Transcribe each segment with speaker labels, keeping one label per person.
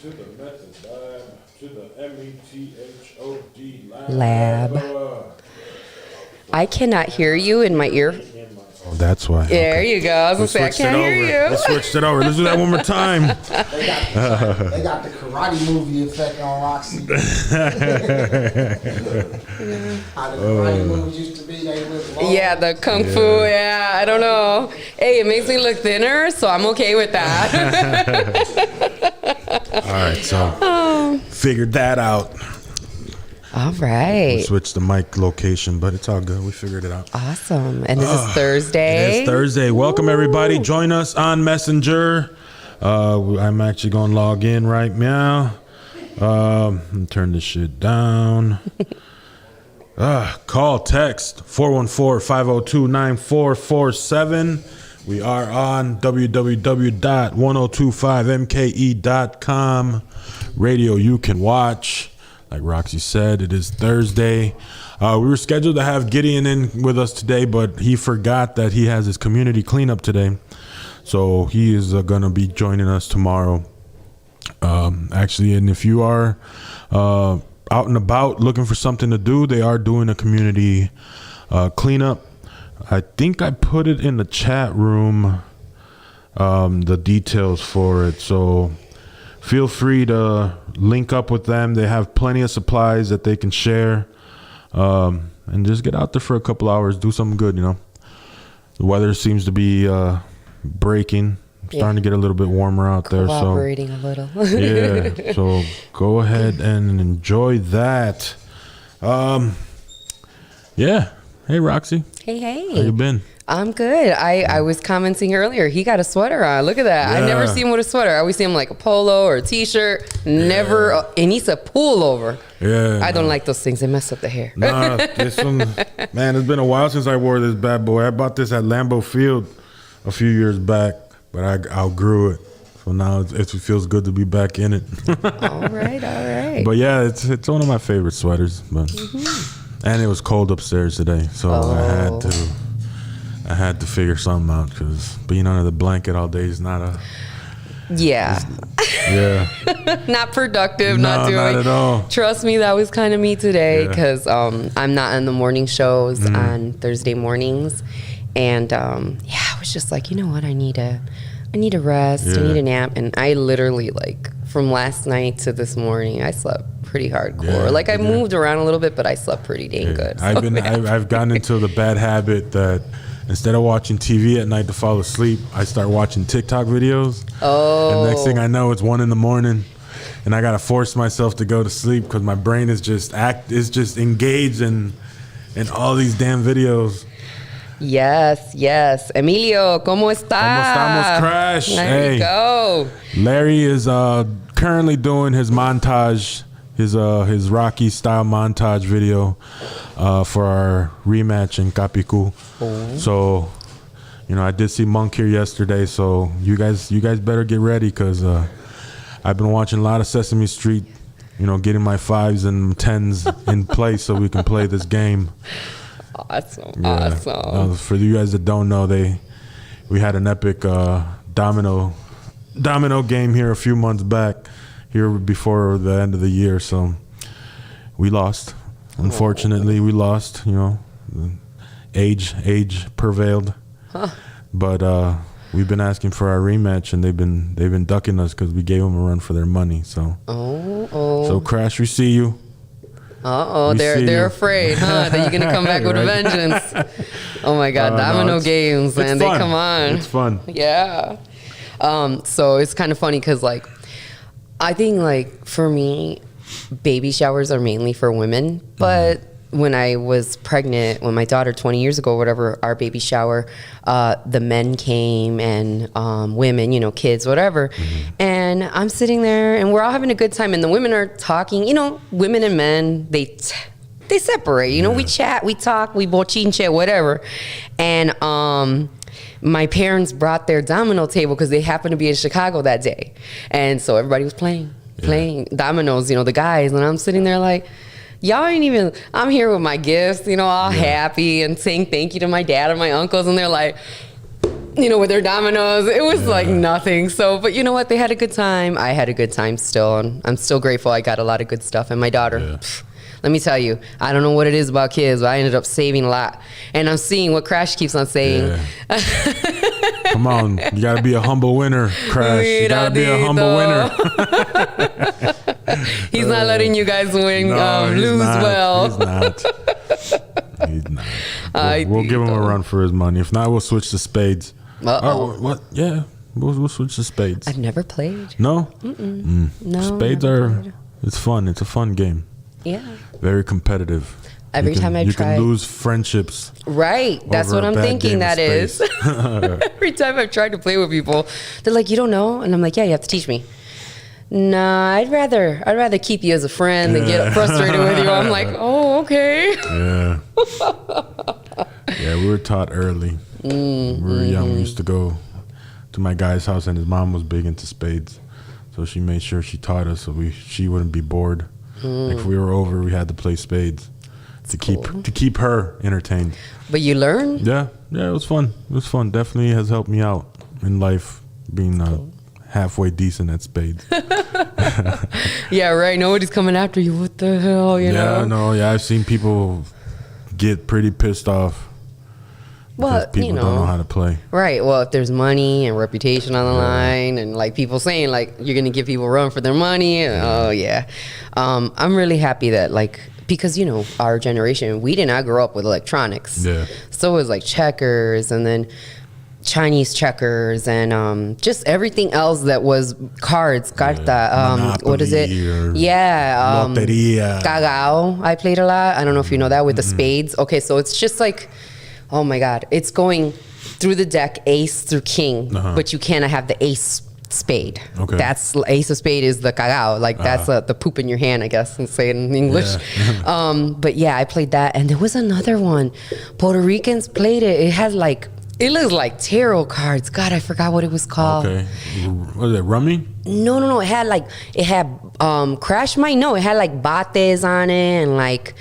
Speaker 1: to the Method Lab, to the METHOD
Speaker 2: Lab. I cannot hear you in my ear.
Speaker 1: Oh, that's why.
Speaker 2: There you go. I was going to say, I can't hear you.
Speaker 1: We switched it over. Let's do that one more time.
Speaker 3: They got the karate movie effect on Roxy. How the karate movies used to be, they look long.
Speaker 2: Yeah, the kung fu. Yeah, I don't know. Hey, it makes me look thinner, so I'm okay with that.
Speaker 1: All right, so figured that out.
Speaker 2: All right.
Speaker 1: We switched the mic location, but it's all good. We figured it out.
Speaker 2: Awesome. And this is Thursday.
Speaker 1: It is Thursday. Welcome, everybody. Join us on Messenger. I'm actually going to log in right now. Turn this shit down. Call, text, 414-502-9447. We are on www.1025mke.com. Radio you can watch. Like Roxy said, it is Thursday. We were scheduled to have Gideon in with us today, but he forgot that he has his community cleanup today. So he is going to be joining us tomorrow. Actually, and if you are out and about looking for something to do, they are doing a community cleanup. I think I put it in the chat room, the details for it. So feel free to link up with them. They have plenty of supplies that they can share, and just get out there for a couple hours, do something good. You know, the weather seems to be breaking, starting to get a little bit warmer out there.
Speaker 2: Cooperating a little.
Speaker 1: Yeah, so go ahead and enjoy that. Yeah. Hey, Roxy.
Speaker 2: Hey.
Speaker 1: How you been?
Speaker 2: I'm good. I was commenting earlier. He got a sweater on. Look at that.
Speaker 1: Yeah.
Speaker 2: I never see him with a sweater. I always see him like a polo or a t-shirt. Never. And he's a pullover.
Speaker 1: Yeah.
Speaker 2: I don't like those things. They mess up the hair.
Speaker 1: Nah, this one, man, it's been a while since I wore this bad boy. I bought this at Lambeau Field a few years back, but I outgrew it. So now it feels good to be back in it.
Speaker 2: All right.
Speaker 1: But yeah, it's one of my favorite sweaters. But and it was cold upstairs today, so I had to figure something out, because being under the blanket all day is not a
Speaker 2: Yeah. Not productive.
Speaker 1: No,
Speaker 2: not doing.
Speaker 1: not at all.
Speaker 2: Trust me, that was kind of me today, because I'm not in the morning shows on Thursday mornings, and I was just like, you know what, I need a rest. I need a nap, and I literally, like, from last night to this morning, I slept pretty hardcore. I moved around a little bit, but I slept pretty dang good. So,
Speaker 1: I've gotten into the bad habit that instead of watching TV at night to fall asleep, I start watching TikTok videos. And next thing I know, it's 1 a.m, and I gotta force myself to go to sleep because my brain is just engaged in all these damn videos.
Speaker 2: Yes. Emilio, ¿cómo está?
Speaker 1: ¿Cómo estamos, Crash?
Speaker 2: There you go.
Speaker 1: Larry is currently doing his montage, his Rocky style montage video for our rematch in Capicu. So, I did see Monk here yesterday, so you guys better get ready, because I've been watching a lot of Sesame Street, getting my 5s and 10s in place so we can play this game.
Speaker 2: Awesome.
Speaker 1: For you guys that don't know, we had an epic domino game here a few months back, here before the end of the year. So we lost. Unfortunately, we lost. Age prevailed. But we've been asking for our rematch, and they've been ducking us because we gave them a run for their money. So so Crash, we see you.
Speaker 2: They're afraid, huh? That you're gonna come back with a vengeance. Oh my God, domino games, man, they come on.
Speaker 1: It's fun.
Speaker 2: Yeah. So it's kind of funny because, like, I think, like, for me, baby showers are mainly for women, but when I was pregnant, when my daughter 20 years ago, whatever, our baby shower, the men came and women, kids, whatever. And I'm sitting there and we're all having a good time. And the women are talking, women and men, they separate, we chat, we talk, we bochinche, whatever. And my parents brought their domino table because they happened to be in Chicago that day. And so everybody was playing dominoes, the guys. And I'm sitting there like, y'all ain't even, I'm here with my gifts, all happy and saying thank you to my dad and my uncles. And they're like, you know, with their dominoes. It was like nothing. So, but you know what? They had a good time. I had a good time still. And I'm still grateful I got a lot of good stuff. And my daughter, pff, let me tell you, I don't know what it is about kids, but I ended up saving a lot. And I'm seeing what Crash keeps on saying.
Speaker 1: Yeah. Come on, you gotta be a humble winner, Crash. You gotta be a humble winner.
Speaker 2: He's not letting you guys win, lose
Speaker 1: not.
Speaker 2: well.
Speaker 1: He's not. He's not. We'll give him a run for his money. If not, we'll switch to spades.
Speaker 2: Uh-oh.
Speaker 1: Oh, what? Yeah, we'll switch to spades.
Speaker 2: I've never played.
Speaker 1: No?
Speaker 2: No.
Speaker 1: Spades it's fun. It's a fun game.
Speaker 2: Yeah.
Speaker 1: Very competitive.
Speaker 2: Every time I try.
Speaker 1: You can lose friendships.
Speaker 2: Right. That's
Speaker 1: over
Speaker 2: what
Speaker 1: a
Speaker 2: I'm
Speaker 1: bad
Speaker 2: thinking
Speaker 1: game of
Speaker 2: that is.
Speaker 1: space.
Speaker 2: Every time I've tried to play with people, they're like, you don't know? And I'm like, yeah, you have to teach me. Nah, I'd rather keep you as a friend than get frustrated with you. I'm like, oh, okay.
Speaker 1: Yeah. Yeah, we were taught early. We were young. We used to go to my guy's house, and his mom was big into spades. So she made sure she taught us so she wouldn't be bored. Like if we were over, we had to play spades to keep her entertained.
Speaker 2: But you learn?
Speaker 1: Yeah, it was fun. It was fun. Definitely has helped me out in life, being halfway decent at spades.
Speaker 2: Yeah, right. Nobody's coming after you. What the hell, you know?
Speaker 1: I've seen people get pretty pissed off because
Speaker 2: Well,
Speaker 1: people don't know how to play.
Speaker 2: Right. Well, if there's money and reputation on the line, and like people saying like you're gonna give people a run for their money, oh yeah. I'm really happy that like because you know our generation, we did not grow up with electronics.
Speaker 1: Yeah.
Speaker 2: So it was like checkers and then Chinese checkers and just everything else that was cards, carta. What is it? Yeah.
Speaker 1: Loteria.
Speaker 2: Cagao. I played a lot. I don't know if you know that with the spades. Okay, so it's just like. Oh my God. It's going through the deck, ace through king, but you cannot have the ace spade.
Speaker 1: Okay.
Speaker 2: That's ace of spade is the cagao. Like that's the poop in your hand, I guess, and say it in English.
Speaker 1: Yeah.
Speaker 2: But yeah, I played that. And there was another one. Puerto Ricans played it. It had like, it looked like tarot cards. God, I forgot what it was called.
Speaker 1: Okay. Was it rummy?
Speaker 2: No. It had Crash Might. No, it had like bates on it and like,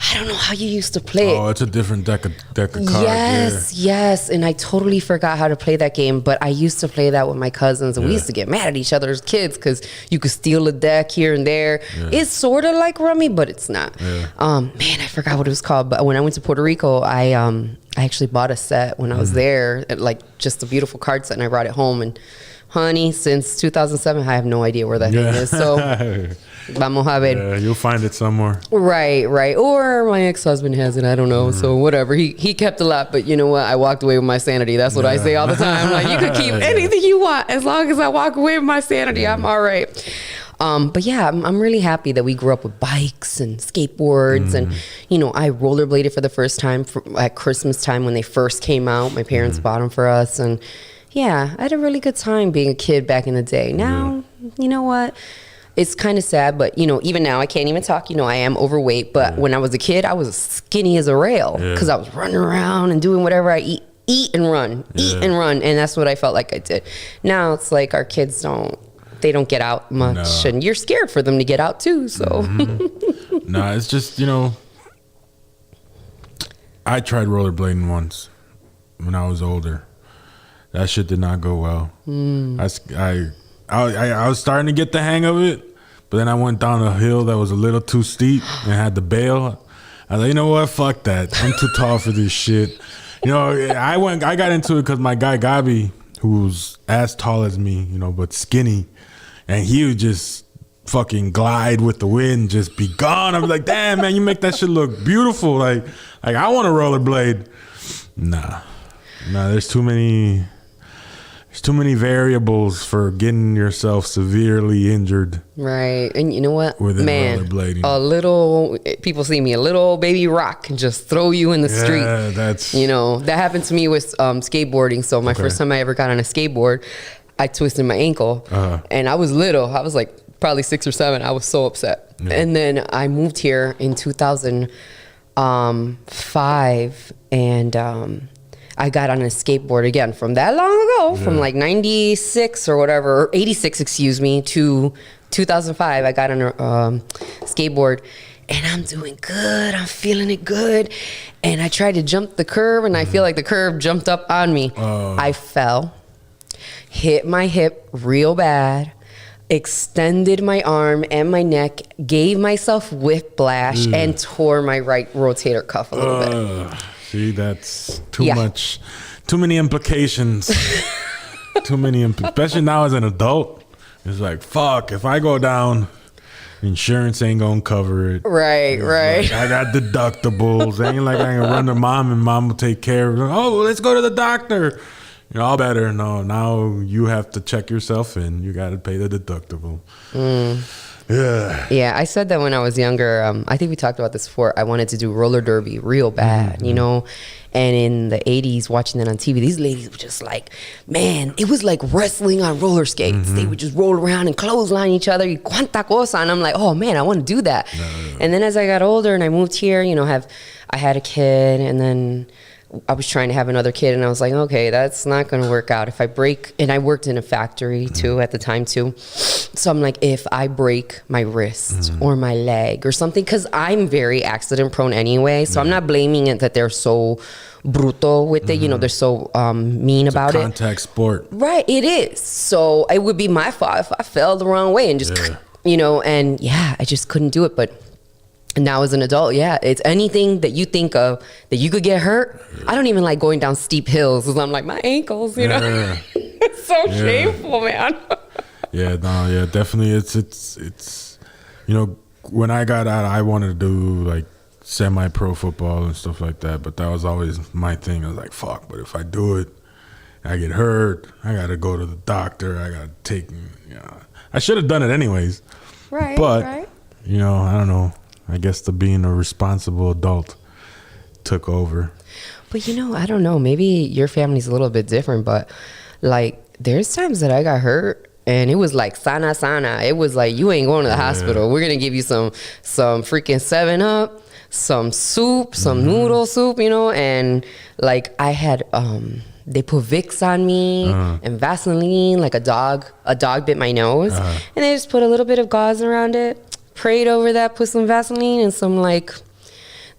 Speaker 2: I don't know how you used to play it.
Speaker 1: Oh, it's a different deck of cards.
Speaker 2: Yes. And I totally forgot how to play that game, but I used to play that with my cousins, and we used to get mad at each other as kids because you could steal a deck here and there. Yeah. It's sort of like rummy, but it's not. Yeah. Man, I forgot what it was called. But when I went to Puerto Rico, I actually bought a set when I was there, like just a beautiful card set, and I brought it home. And honey, since 2007, I have no idea where that thing is. So vamos a ver.
Speaker 1: Yeah, you'll find it somewhere.
Speaker 2: Right. Or my ex-husband has it. I don't know. So whatever. He kept a lot, but you know what? I walked away with my sanity. That's what I say all the time. Like, you could keep anything you want. As long as I walk away with my sanity, I'm all right. But yeah, I'm really happy that we grew up with bikes and skateboards. And, you know, I rollerbladed for the first time at Christmas time when they first came out. My parents bought them for us. And yeah, I had a really good time being a kid back in the day. Now, you know what? It's kind of sad, but, you know, even now I can't even talk. You know, I am overweight. But when I was a kid, I was skinny as a rail because I was running around and doing whatever I eat and run. And that's what I felt like I did. Now it's like our kids don't get out much. And you're scared for them to get out too. So,
Speaker 1: Nah, it's just, you know, I tried rollerblading once when I was older. That shit did not go well. I was starting to get the hang of it, but then I went down a hill that was a little too steep and had to bail. I was like, you know what? Fuck that. I'm too tall for this shit. You know, I got into it because my guy Gabi, who's as tall as me, you know, but skinny, and he would just fucking glide with the wind, just be gone. I'm like, damn, man, you make that shit look beautiful. Like I want to rollerblade. Nah, there's too many variables for getting yourself severely injured.
Speaker 2: Right. And you know what?
Speaker 1: Within
Speaker 2: Man,
Speaker 1: rollerblading.
Speaker 2: people see me, a little baby rock can just throw you in the street.
Speaker 1: Yeah, that's...
Speaker 2: You know, that happened to me with skateboarding. So my first time I ever got on a skateboard, I twisted my ankle. And I was little. I was like probably 6 or 7. I was so upset. Yeah. And then I moved here in 2005 and... I got on a skateboard again from that long ago, from like 96 or whatever, or 86, excuse me, to 2005. I got on a skateboard and I'm doing good. I'm feeling it good. And I tried to jump the curb, and I feel like the curb jumped up on me. I fell, hit my hip real bad, extended my arm and my neck, gave myself whiplash, and tore my right rotator cuff a little bit.
Speaker 1: See, that's too much. Too many implications. Especially now as an adult. It's like, fuck, if I go down, insurance ain't gonna cover it.
Speaker 2: Right.
Speaker 1: Like, I got deductibles. Ain't like I can run to mom and mom will take care of it. Oh, let's go to the doctor. You're all better. No, now you have to check yourself and you got to pay the deductible.
Speaker 2: Yeah, I said that when I was younger. I think we talked about this before. I wanted to do roller derby real bad, you know? And in the 80s, watching that on TV, these ladies were just like, man, it was like wrestling on roller skates. They would just roll around and clothesline each other. Y cuanta cosa. And I'm like, oh, man, I want to do that. And then as I got older and I moved here, you know, I had a kid, and then I was trying to have another kid, and I was like, okay, that's not going to work out. If I break, and I worked in a factory too at the time too. So I'm like, if I break my wrist or my leg or something, because I'm very accident prone anyway. So I'm not blaming it that they're so brutal with it. You know, they're so mean
Speaker 1: It's
Speaker 2: about
Speaker 1: a
Speaker 2: it.
Speaker 1: contact sport.
Speaker 2: Right, it is. So it would be my fault if I fell the wrong way and just, you know, and yeah, I just couldn't do it. But now as an adult, yeah, it's anything that you think of that you could get hurt. I don't even like going down steep hills because I'm like, my ankles, you know. It's so shameful, man.
Speaker 1: Definitely. It's, you know, when I got out, I wanted to do like semi-pro football and stuff like that, but that was always my thing. I was like, fuck, but if I do it, I get hurt, I got to go to the doctor, I got to take, you know, I should have done it anyways.
Speaker 2: Right,
Speaker 1: but, you know, I don't know. I guess the being a responsible adult took over.
Speaker 2: But, you know, I don't know. Maybe your family's a little bit different, but, like, there's times that I got hurt, and it was like, sana. It was like, you ain't going to the hospital. We're going to give you some freaking 7-Up, some soup, some noodle soup, you know? And, like, I had, they put Vicks on me and Vaseline, like a dog bit my nose. And they just put a little bit of gauze around it. Prayed over that, put some Vaseline and some like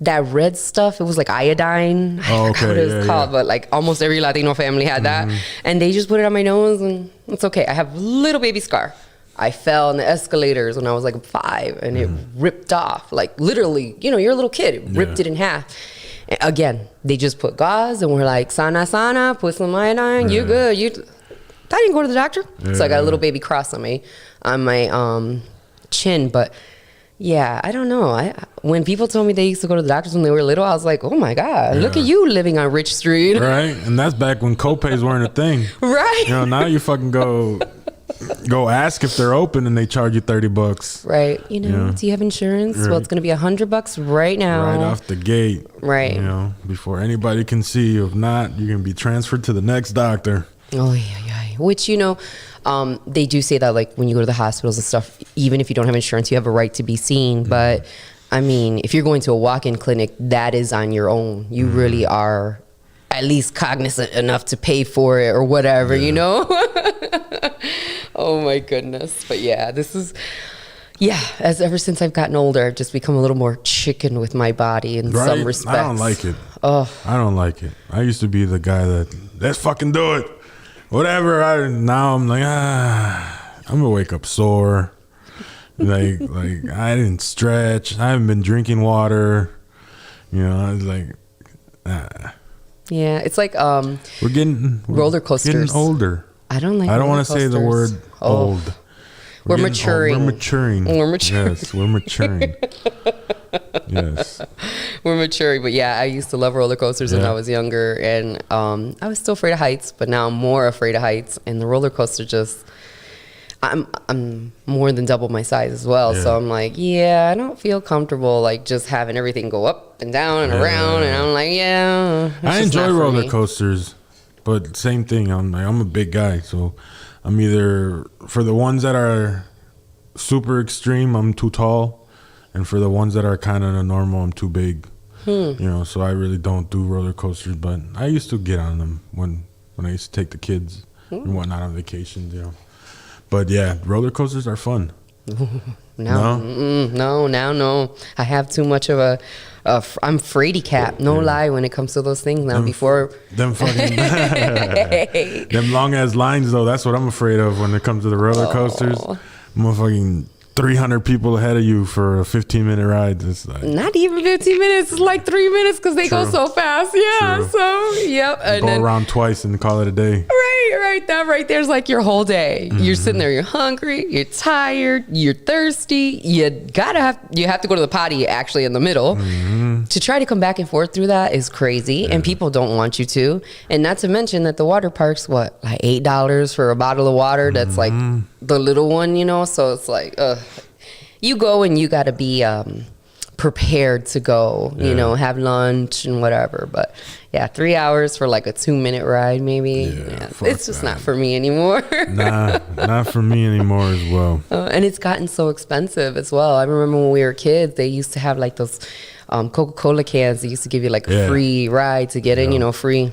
Speaker 2: that red stuff. It was like iodine. I forgot what it was called, but like almost every Latino family had that. And they just put it on my nose, and it's okay. I have a little baby scar. I fell in the escalators when I was like 5, and it ripped off. Like literally, you know, you're a little kid. It ripped it in half. And again, they just put gauze and we're like, sana, put some iodine. You're good. I didn't go to the doctor. So I got a little baby cross on my chin. But yeah, I don't know. When people told me they used to go to the doctors when they were little, I was like, oh my God, look at you living on Rich Street.
Speaker 1: Right. And that's back when copays weren't a thing.
Speaker 2: Right.
Speaker 1: You know, now you fucking go ask if they're open and they charge you $30.
Speaker 2: Right. You know, do you have insurance? Well, it's going to be $100 right now.
Speaker 1: Right off the gate.
Speaker 2: Right.
Speaker 1: You know, before anybody can see you. If not, you can be transferred to the next doctor.
Speaker 2: Oh, yeah. Which, you know, they do say that, like, when you go to the hospitals and stuff, even if you don't have insurance, you have a right to be seen. But, I mean, if you're going to a walk-in clinic, that is on your own. You really are at least cognizant enough to pay for it or whatever, you know? Oh, my goodness. But, yeah, ever since I've gotten older, I've just become a little more chicken with my body in some respects.
Speaker 1: I don't like it.
Speaker 2: Oh.
Speaker 1: I don't like it. I used to be the guy that, let's fucking do it. Whatever. Now I'm like, I'm going to wake up sore. like I didn't stretch. I haven't been drinking water. You know, I was like,
Speaker 2: Yeah, it's like
Speaker 1: we're
Speaker 2: roller coasters.
Speaker 1: Getting older.
Speaker 2: I don't
Speaker 1: want to say the word old.
Speaker 2: We're maturing.
Speaker 1: We're maturing. Yes, we're maturing. Yes.
Speaker 2: We're maturing. But yeah, I used to love roller coasters when I was younger. And I was still afraid of heights, but now I'm more afraid of heights. And the roller coaster just, I'm more than double my size as well. So I'm like, I don't feel comfortable like just having everything go up and down and around. And I'm like,
Speaker 1: I enjoy roller coasters, but same thing. I'm a big guy, so I'm either, for the ones that are super extreme, I'm too tall, and for the ones that are kind of normal, I'm too big. You know, so I really don't do roller coasters, but I used to get on them when I used to take the kids and whatnot on vacations, you know. But yeah, roller coasters are fun.
Speaker 2: No. I have too much of I'm fraidy cat. No lie when it comes to those things now. Before
Speaker 1: them fucking them long ass lines though. That's what I'm afraid of when it comes to the roller coasters. Motherfucking 300 people ahead of you for a 15-minute ride. It's like,
Speaker 2: not even 15 minutes. It's like 3 minutes because they go so fast. Yeah.
Speaker 1: True.
Speaker 2: So yep. And
Speaker 1: go
Speaker 2: then,
Speaker 1: around twice and call it a day.
Speaker 2: Right. That right there's like your whole day. You're sitting there. You're hungry. You're tired. You're thirsty. You have to go to the potty actually in the middle. To try to come back and forth through that is crazy, and people don't want you to. And not to mention that the water park's like $8 for a bottle of water. That's like the little one, So it's like, you go and you got to be prepared to go, have lunch and whatever. But yeah, 3 hours for like a 2-minute ride, maybe. It's just not for me anymore.
Speaker 1: Nah, not for me anymore as well.
Speaker 2: And it's gotten so expensive as well. I remember when we were kids, they used to have like those Coca-Cola cans. They used to give you like a free ride to get in, free.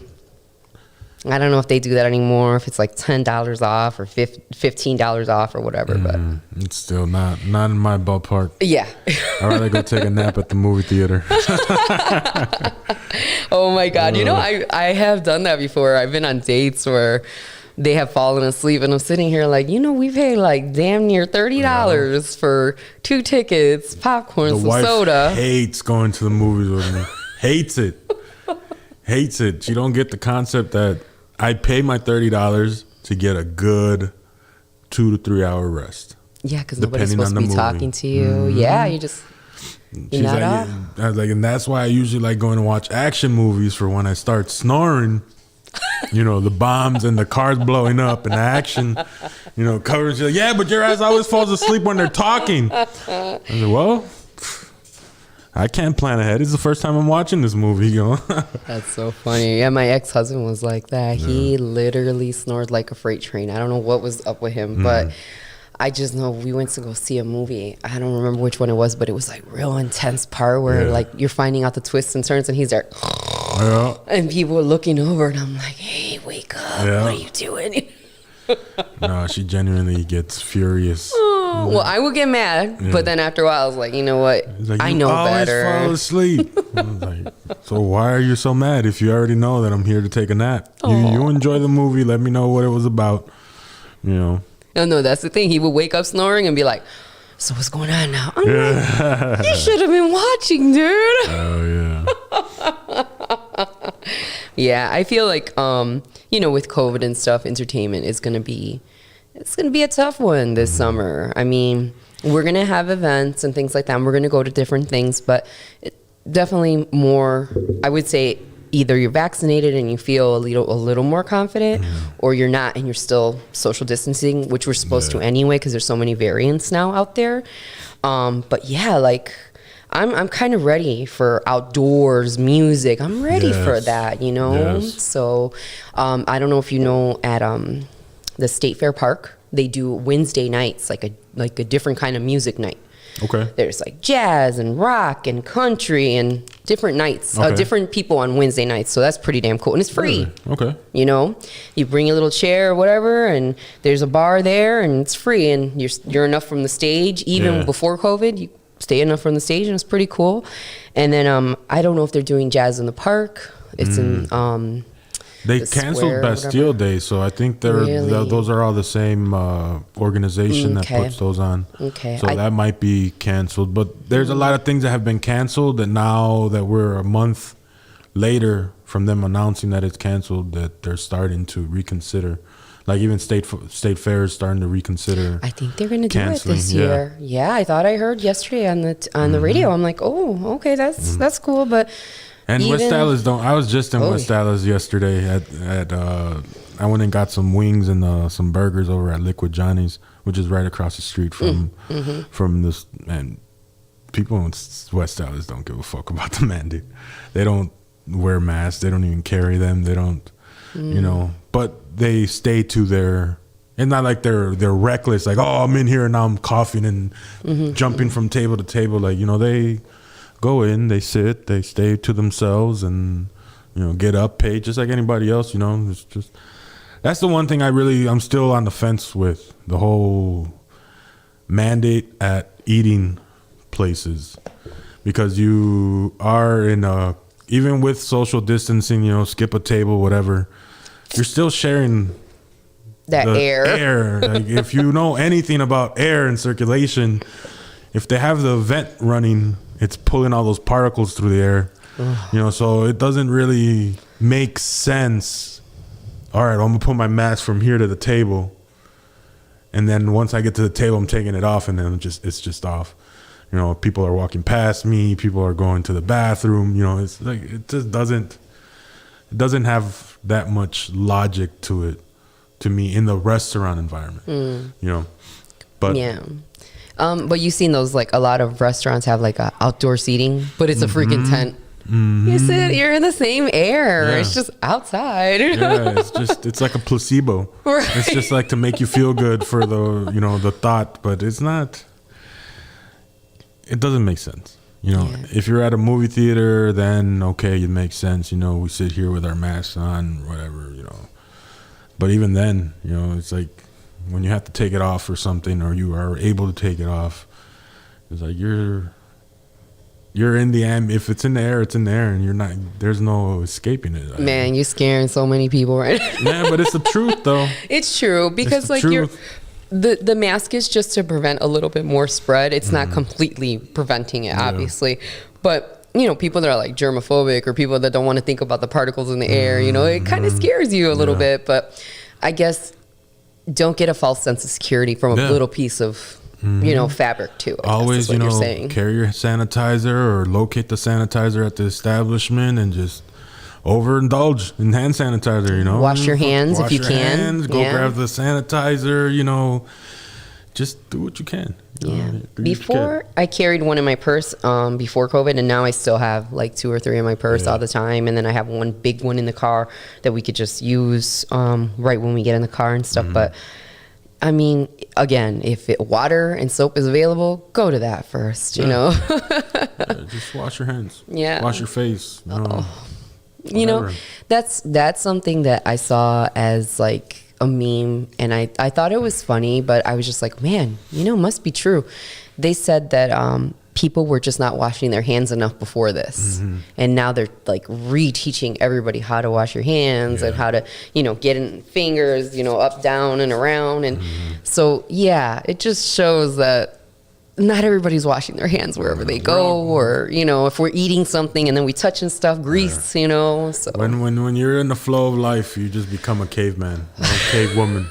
Speaker 2: I don't know if they do that anymore, if it's like $10 off or $15 off or whatever, but
Speaker 1: it's still not in my ballpark.
Speaker 2: Yeah.
Speaker 1: I'd rather go take a nap at the movie theater.
Speaker 2: Oh my God. I have done that before. I've been on dates where they have fallen asleep and I'm sitting here like, we paid like damn near $30 for 2 tickets, popcorn, some soda.
Speaker 1: Hates going to the movies with me. Hates it. She don't get the concept that I pay my $30 to get a good 2 to 3 hour rest.
Speaker 2: Yeah, because nobody's supposed to be talking to you. Yeah, you're just you're not up.
Speaker 1: I was like, and that's why I usually like going to watch action movies for when I start snoring. The bombs and the cars blowing up and the action, covering. She's like, yeah, but your ass always falls asleep when they're talking. I was like, well, I can't plan ahead. It's the first time I'm watching this movie,
Speaker 2: That's so funny. Yeah, my ex-husband was like that. Yeah. He literally snored like a freight train. I don't know what was up with him, but I just know we went to go see a movie. I don't remember which one it was, but it was like real intense part where like you're finding out the twists and turns and he's there. Yeah. And people were looking over and I'm like, hey, wake up. Yeah. What are you doing?
Speaker 1: No, she genuinely gets furious.
Speaker 2: Well, I would get mad, but then after a while, I was like, you know what?
Speaker 1: Like,
Speaker 2: I know better.
Speaker 1: I always fall asleep. I was like, so why are you so mad if you already know that I'm here to take a nap? You enjoy the movie. Let me know what it was about.
Speaker 2: No, that's the thing. He would wake up snoring and be like, so what's going on now? I'm like, you should have been watching, dude.
Speaker 1: Oh, yeah.
Speaker 2: Yeah, I feel like, with COVID and stuff, entertainment is going to be a tough one this summer. I mean, we're going to have events and things like that, and we're going to go to different things, but definitely more, I would say, either you're vaccinated and you feel a little more confident, or you're not and you're still social distancing, which we're supposed to anyway because there's so many variants now out there. But yeah, like I'm kind of ready for outdoors music. I'm ready for that, Yes. So I don't know if you know at the State Fair Park, they do Wednesday nights, like a different kind of music night.
Speaker 1: Okay.
Speaker 2: There's like jazz and rock and country and different nights, different people on Wednesday nights. So that's pretty damn cool. And it's free.
Speaker 1: Okay.
Speaker 2: You bring a little chair or whatever, and there's a bar there and it's free. And you're enough from the stage. Even before COVID, you stay enough from the stage and it's pretty cool. And then I don't know if they're doing jazz in the park. It's in...
Speaker 1: They canceled Bastille Day, so I think those are all the same organization that puts those on. Okay. So that might be canceled. But there's a lot of things that have been canceled that now that we're a month later from them announcing that it's canceled, that they're starting to reconsider. Like even State Fair is starting to reconsider.
Speaker 2: I think they're going to do it this year. Yeah, I thought I heard yesterday on the radio. I'm like, oh, okay, that's cool, but...
Speaker 1: And West Dallas I was just in West Dallas yesterday I went and got some wings and some burgers over at Liquid Johnny's, which is right across the street from this. And people in West Dallas don't give a fuck about the mandate. They don't wear masks. They don't even carry them. They don't, but they stay to their. It's not like they're reckless. Like, oh, I'm in here and now I'm coughing and jumping from table to table. Like, they go in, they sit, they stay to themselves, and get up, pay just like anybody else. It's just that's the one thing I'm still on the fence with the whole mandate at eating places, because you are in a, even with social distancing, you know, skip a table, whatever, you're still sharing
Speaker 2: That
Speaker 1: the
Speaker 2: air.
Speaker 1: Like, if you know anything about air and circulation, if they have the vent running, it's pulling all those particles through the air. You know, so it doesn't really make sense. All right, I'm gonna put my mask from here to the table, and then once I get to the table, I'm taking it off, and then it's just off. You know, people are walking past me, people are going to the bathroom. You know, it's like it doesn't have that much logic to it, to me, in the restaurant environment. You know, but
Speaker 2: Yeah. But you've seen those, like, a lot of restaurants have like a outdoor seating, but it's a freaking tent. You sit, you're in the same air.
Speaker 1: Yeah.
Speaker 2: It's just outside.
Speaker 1: yeah, it's like a placebo.
Speaker 2: Right.
Speaker 1: It's just like to make you feel good for the, you know, the thought, but it's not. It doesn't make sense. You know, if you're at a movie theater, then okay, it makes sense. You know, we sit here with our masks on, whatever. You know, but even then, you know, it's like when you have to take it off or something, or you are able to take it off, it's like you're in the if it's in the air, it's in the air, and you're not. There's no escaping it.
Speaker 2: Man, you're scaring so many people right now.
Speaker 1: Yeah, but it's the truth, though.
Speaker 2: It's true, because
Speaker 1: the
Speaker 2: like
Speaker 1: truth.
Speaker 2: the mask is just to prevent a little bit more spread. It's not completely preventing it, obviously. But, you know, people that are like germophobic, or people that don't want to think about the particles in the air, you know, it kind of scares you a little bit. But I guess don't get a false sense of security from a little piece of, you know, fabric too. I guess
Speaker 1: Always,
Speaker 2: is what
Speaker 1: you know,
Speaker 2: you're saying.
Speaker 1: carry your sanitizer, or locate the sanitizer at the establishment, and just overindulge in hand sanitizer, you know.
Speaker 2: Wash your hands if
Speaker 1: Wash
Speaker 2: you
Speaker 1: your
Speaker 2: can.
Speaker 1: hands, go
Speaker 2: Yeah.
Speaker 1: grab the sanitizer, you know. Just do what you can. You know,
Speaker 2: Yeah.
Speaker 1: do what you
Speaker 2: Before, I carried one in my purse before COVID, and now I still have like 2 or 3 in my purse all the time. And then I have one big one in the car that we could just use right when we get in the car and stuff. But I mean, again, if water and soap is available, go to that first, you know.
Speaker 1: Yeah, just wash your hands.
Speaker 2: Yeah.
Speaker 1: Wash your face. You know.
Speaker 2: You know,
Speaker 1: Whatever.
Speaker 2: that's something that I saw as like a meme, and I thought it was funny, but I was just like, man, you know, must be true. They said that people were just not washing their hands enough before this, and now they're like reteaching everybody how to wash your hands and how to, you know, get in fingers, you know, up, down, and around, and so yeah, it just shows that not everybody's washing their hands wherever they go, or, you know, if we're eating something and then we touching stuff, grease, you know. So
Speaker 1: When you're in the flow of life, you just become a caveman, or a cave woman.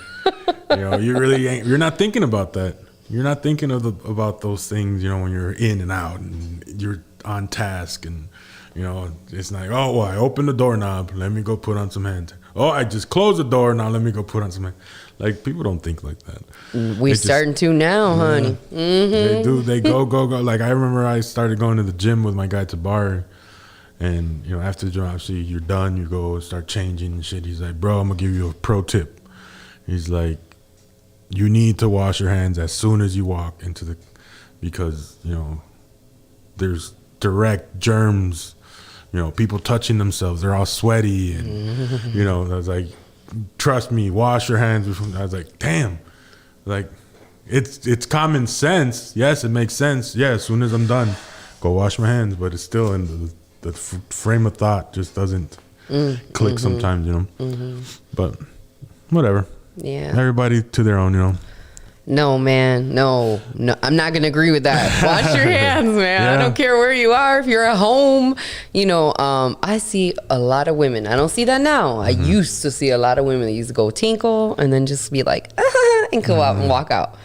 Speaker 1: You know, you really ain't. You're not thinking about that. You're not thinking about those things. You know, when you're in and out, and you're on task, and you know, it's like, oh, well, I opened the doorknob. Let me go put on some hand. Oh, I just closed the door. Now let me go put on some hand. Like, people don't think like that.
Speaker 2: we
Speaker 1: They just-
Speaker 2: starting to now, honey.
Speaker 1: They do. They go. Like, I remember I started going to the gym with my guy Tabar, and you know, after the gym, obviously you're done. You go start changing and shit. He's like, bro, I'm gonna give you a pro tip. He's like, you need to wash your hands as soon as you walk into the, because you know, there's direct germs. You know, people touching themselves. They're all sweaty, and you know, I was like, trust me, wash your hands before. I was like, damn, like. It's common sense. Yes, it makes sense. Yeah, as soon as I'm done, go wash my hands. But it's still in the frame of thought just doesn't click sometimes, you know. But whatever.
Speaker 2: Yeah.
Speaker 1: Everybody to their own, you know.
Speaker 2: No, man. No, I'm not going to agree with that. Wash your hands, man. I
Speaker 1: Yeah.
Speaker 2: don't care where you are. If you're at home, you know, I see a lot of women. I don't see that now. I used to see a lot of women that used to go tinkle and then just be like, and go out and walk out.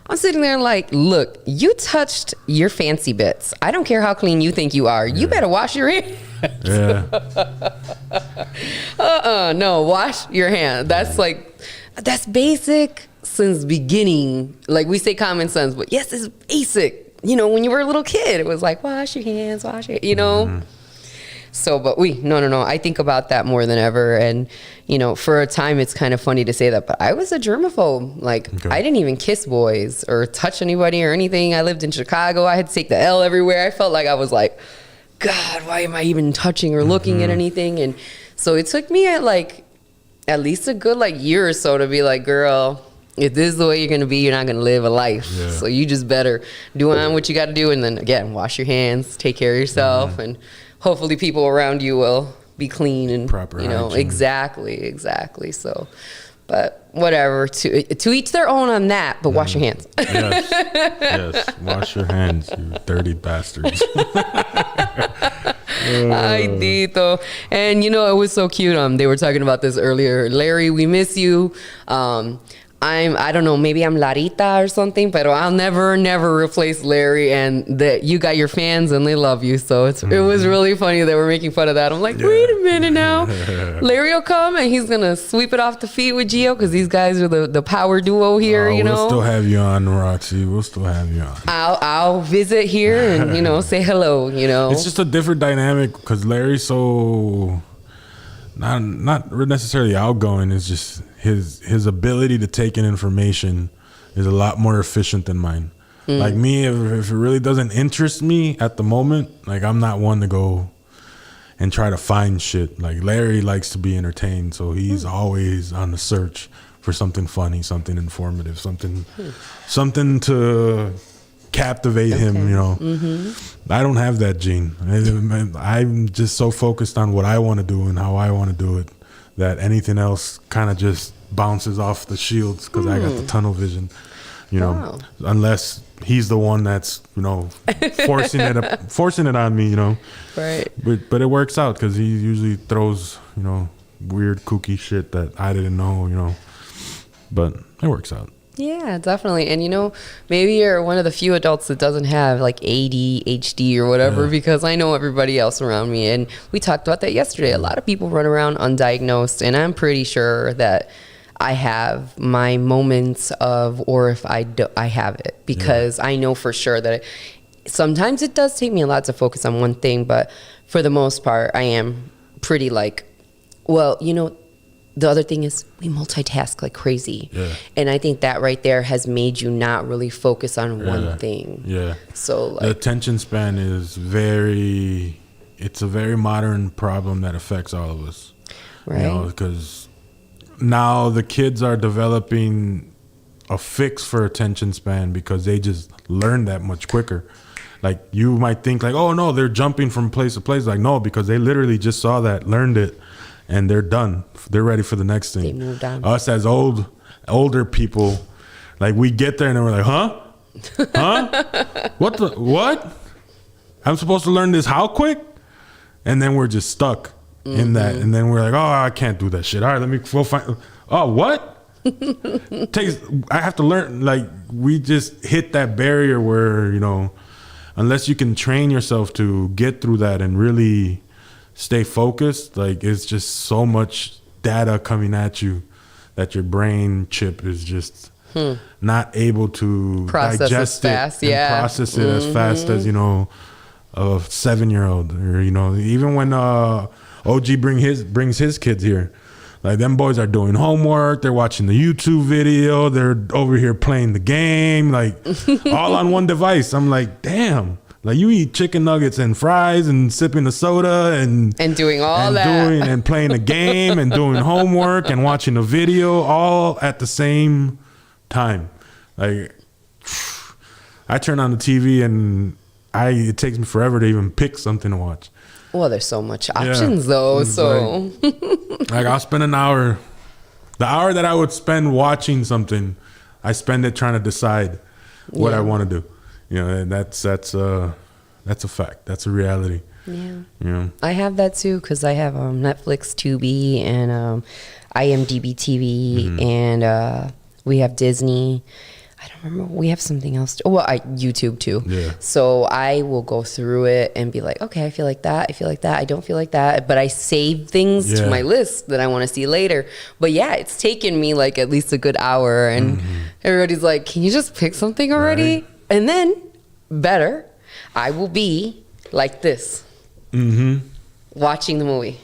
Speaker 2: I'm sitting there like, look, you touched your fancy bits. I don't care how clean you think you are. You better wash your hands.
Speaker 1: Yeah.
Speaker 2: No, wash your hand. That's like, that's basic since beginning. Like, we say common sense, but yes, it's basic. You know, when you were a little kid, it was like, wash your hands, you know? So, but no. I think about that more than ever. And, you know, for a time, it's kind of funny to say that, but I was a germaphobe. Like,
Speaker 1: Okay.
Speaker 2: I didn't even kiss boys or touch anybody or anything. I lived in Chicago. I had to take the L everywhere. I felt like I was like, God, why am I even touching or looking at anything? And so it took me at least a good year or so to be like, girl, if this is the way you're going to be, you're not going to live a life.
Speaker 1: Yeah.
Speaker 2: So you just better do on what you got to do. And then again, wash your hands, take care of yourself. And hopefully people around you will be clean and
Speaker 1: Proper hygiene.
Speaker 2: Exactly. So, but whatever, to each their own on that, but wash your hands.
Speaker 1: Yes, wash your hands, you dirty bastards.
Speaker 2: Ay, Tito. And it was so cute. They were talking about this earlier. Larry, we miss you. I don't know, maybe I'm Larita or something, but I'll never replace Larry, and that you got your fans and they love you. So it was really funny they were making fun of that. I'm like, wait a minute now. Larry will come and he's going to sweep it off the feet with Gio because these guys are the power duo here,
Speaker 1: We'll still have you on, Roxy. We'll still have you on.
Speaker 2: I'll visit here and, say hello,
Speaker 1: It's just a different dynamic because Larry's so not necessarily outgoing. It's just his ability to take in information is a lot more efficient than mine. Like me, if it really doesn't interest me at the moment, like I'm not one to go and try to find shit. Like Larry likes to be entertained, so he's always on the search for something funny, something informative, something to captivate him. I don't have that gene. I'm just so focused on what I want to do and how I want to do it that anything else kind of just bounces off the shields because I got the tunnel vision.
Speaker 2: Wow.
Speaker 1: Unless he's the one that's forcing it on me.
Speaker 2: Right.
Speaker 1: But it works out because he usually throws weird kooky shit that I didn't know. But it works out.
Speaker 2: Yeah, definitely. And maybe you're one of the few adults that doesn't have like ADHD or whatever, because I know everybody else around me. And we talked about that yesterday. A lot of people run around undiagnosed, and I'm pretty sure that I have my moments of, or if I have it, because I know for sure that sometimes it does take me a lot to focus on one thing, but for the most part, I am pretty the other thing is we multitask like crazy. Yeah. And I think that right there has made you not really focus on one thing. Yeah. So
Speaker 1: the attention span is it's a very modern problem that affects all of us.
Speaker 2: Right.
Speaker 1: Because now the kids are developing a fix for attention span because they just learn that much quicker. Like you might think like, oh no, they're jumping from place to place. Like no, because they literally just saw that, learned it, and they're done. They're ready for the next thing.
Speaker 2: They moved on.
Speaker 1: Us as older people, like we get there and we're like, huh? What? I'm supposed to learn this how quick? And then we're just stuck in that. And then we're like, oh, I can't do that shit. All right, let me go find. Oh, what? I have to learn. Like we just hit that barrier where, unless you can train yourself to get through that and really stay focused, like it's just so much data coming at you that your brain chip is just not able to
Speaker 2: process
Speaker 1: digest it
Speaker 2: fast,
Speaker 1: and process it as fast as a 7-year-old, or even when OG brings his kids here, like them boys are doing homework, they're watching the YouTube video, they're over here playing the game, like all on one device. I'm like, damn. Like you eat chicken nuggets and fries and sipping the soda and
Speaker 2: doing all that
Speaker 1: and playing a game and doing homework and watching a video all at the same time. Like I turn on the TV and it takes me forever to even pick something to watch.
Speaker 2: Well, there's so much options though. So
Speaker 1: like I'll spend an hour. The hour that I would spend watching something, I spend it trying to decide what I want to do. And that's a fact. That's a reality. Yeah.
Speaker 2: I have that too because I have Netflix, Tubi, and IMDb TV, and we have Disney. I don't remember. We have something else. YouTube too. Yeah. So I will go through it and be like, okay, I feel like that. I feel like that. I don't feel like that. But I save things to my list that I want to see later. But yeah, it's taken me like at least a good hour, and everybody's like, can you just pick something already? Right. And then, better, I will be like this, watching the movie.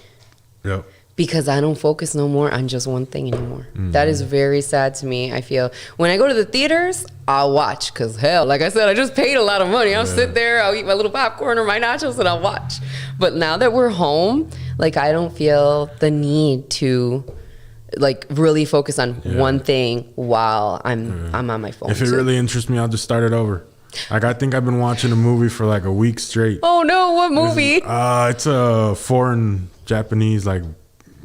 Speaker 1: Yep.
Speaker 2: Because I don't focus no more on just one thing anymore. That is very sad to me. I feel when I go to the theaters, I'll watch. Because hell, like I said, I just paid a lot of money. I'll sit there, I'll eat my little popcorn or my nachos, and I'll watch. But now that we're home, like I don't feel the need to like really focus on
Speaker 1: Yeah.
Speaker 2: one thing while I'm on my phone.
Speaker 1: If it
Speaker 2: too.
Speaker 1: really interests me, I'll just start it over. Like I think I've been watching a movie for like a week straight.
Speaker 2: Oh no, what movie?
Speaker 1: It's a foreign Japanese like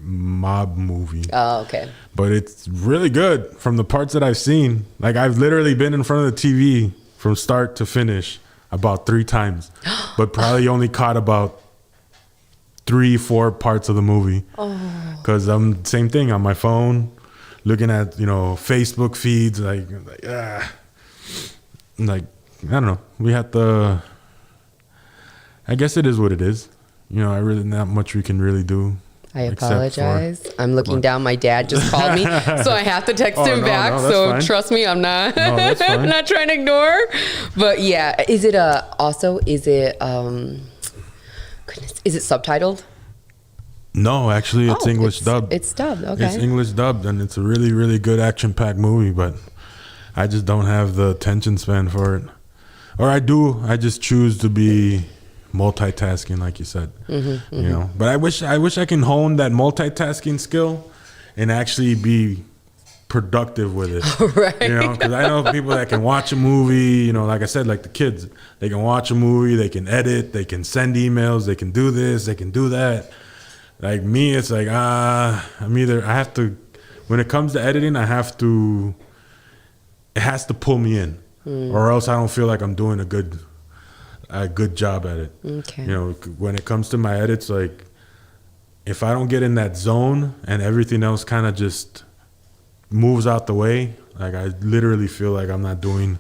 Speaker 1: mob movie.
Speaker 2: Oh, okay.
Speaker 1: But it's really good from the parts that I've seen. Like I've literally been in front of the TV from start to finish about 3 times, but probably only caught about 3-4 parts of the movie. Because I'm same thing on my phone, looking at Facebook feeds, like I don't know. We have to. I guess it is what it is. I really not much we can really do.
Speaker 2: I
Speaker 1: except for-
Speaker 2: apologize. I'm looking down. My dad just called me, so I have to text him
Speaker 1: no,
Speaker 2: back.
Speaker 1: no, that's
Speaker 2: So
Speaker 1: fine.
Speaker 2: trust me, I'm not.
Speaker 1: No, that's fine.
Speaker 2: I'm not trying to ignore. But yeah, is it goodness, is it subtitled?
Speaker 1: No, actually, it's
Speaker 2: Oh,
Speaker 1: English dubbed.
Speaker 2: It's dubbed. Okay.
Speaker 1: It's English dubbed, and it's a really, really good action-packed movie. But I just don't have the attention span for it, or I do. I just choose to be multitasking, like you said. But I wish I can hone that multitasking skill and actually be productive with it.
Speaker 2: Right.
Speaker 1: Because I know people that can watch a movie. Like I said, like the kids, they can watch a movie, they can edit, they can send emails, they can do this, they can do that. Like me, it's like I have to, when it comes to editing, it has to pull me in, or else I don't feel like I'm doing a good job at it.
Speaker 2: Okay.
Speaker 1: When it comes to my edits, like if I don't get in that zone and everything else kind of just moves out the way, like I literally feel like I'm not doing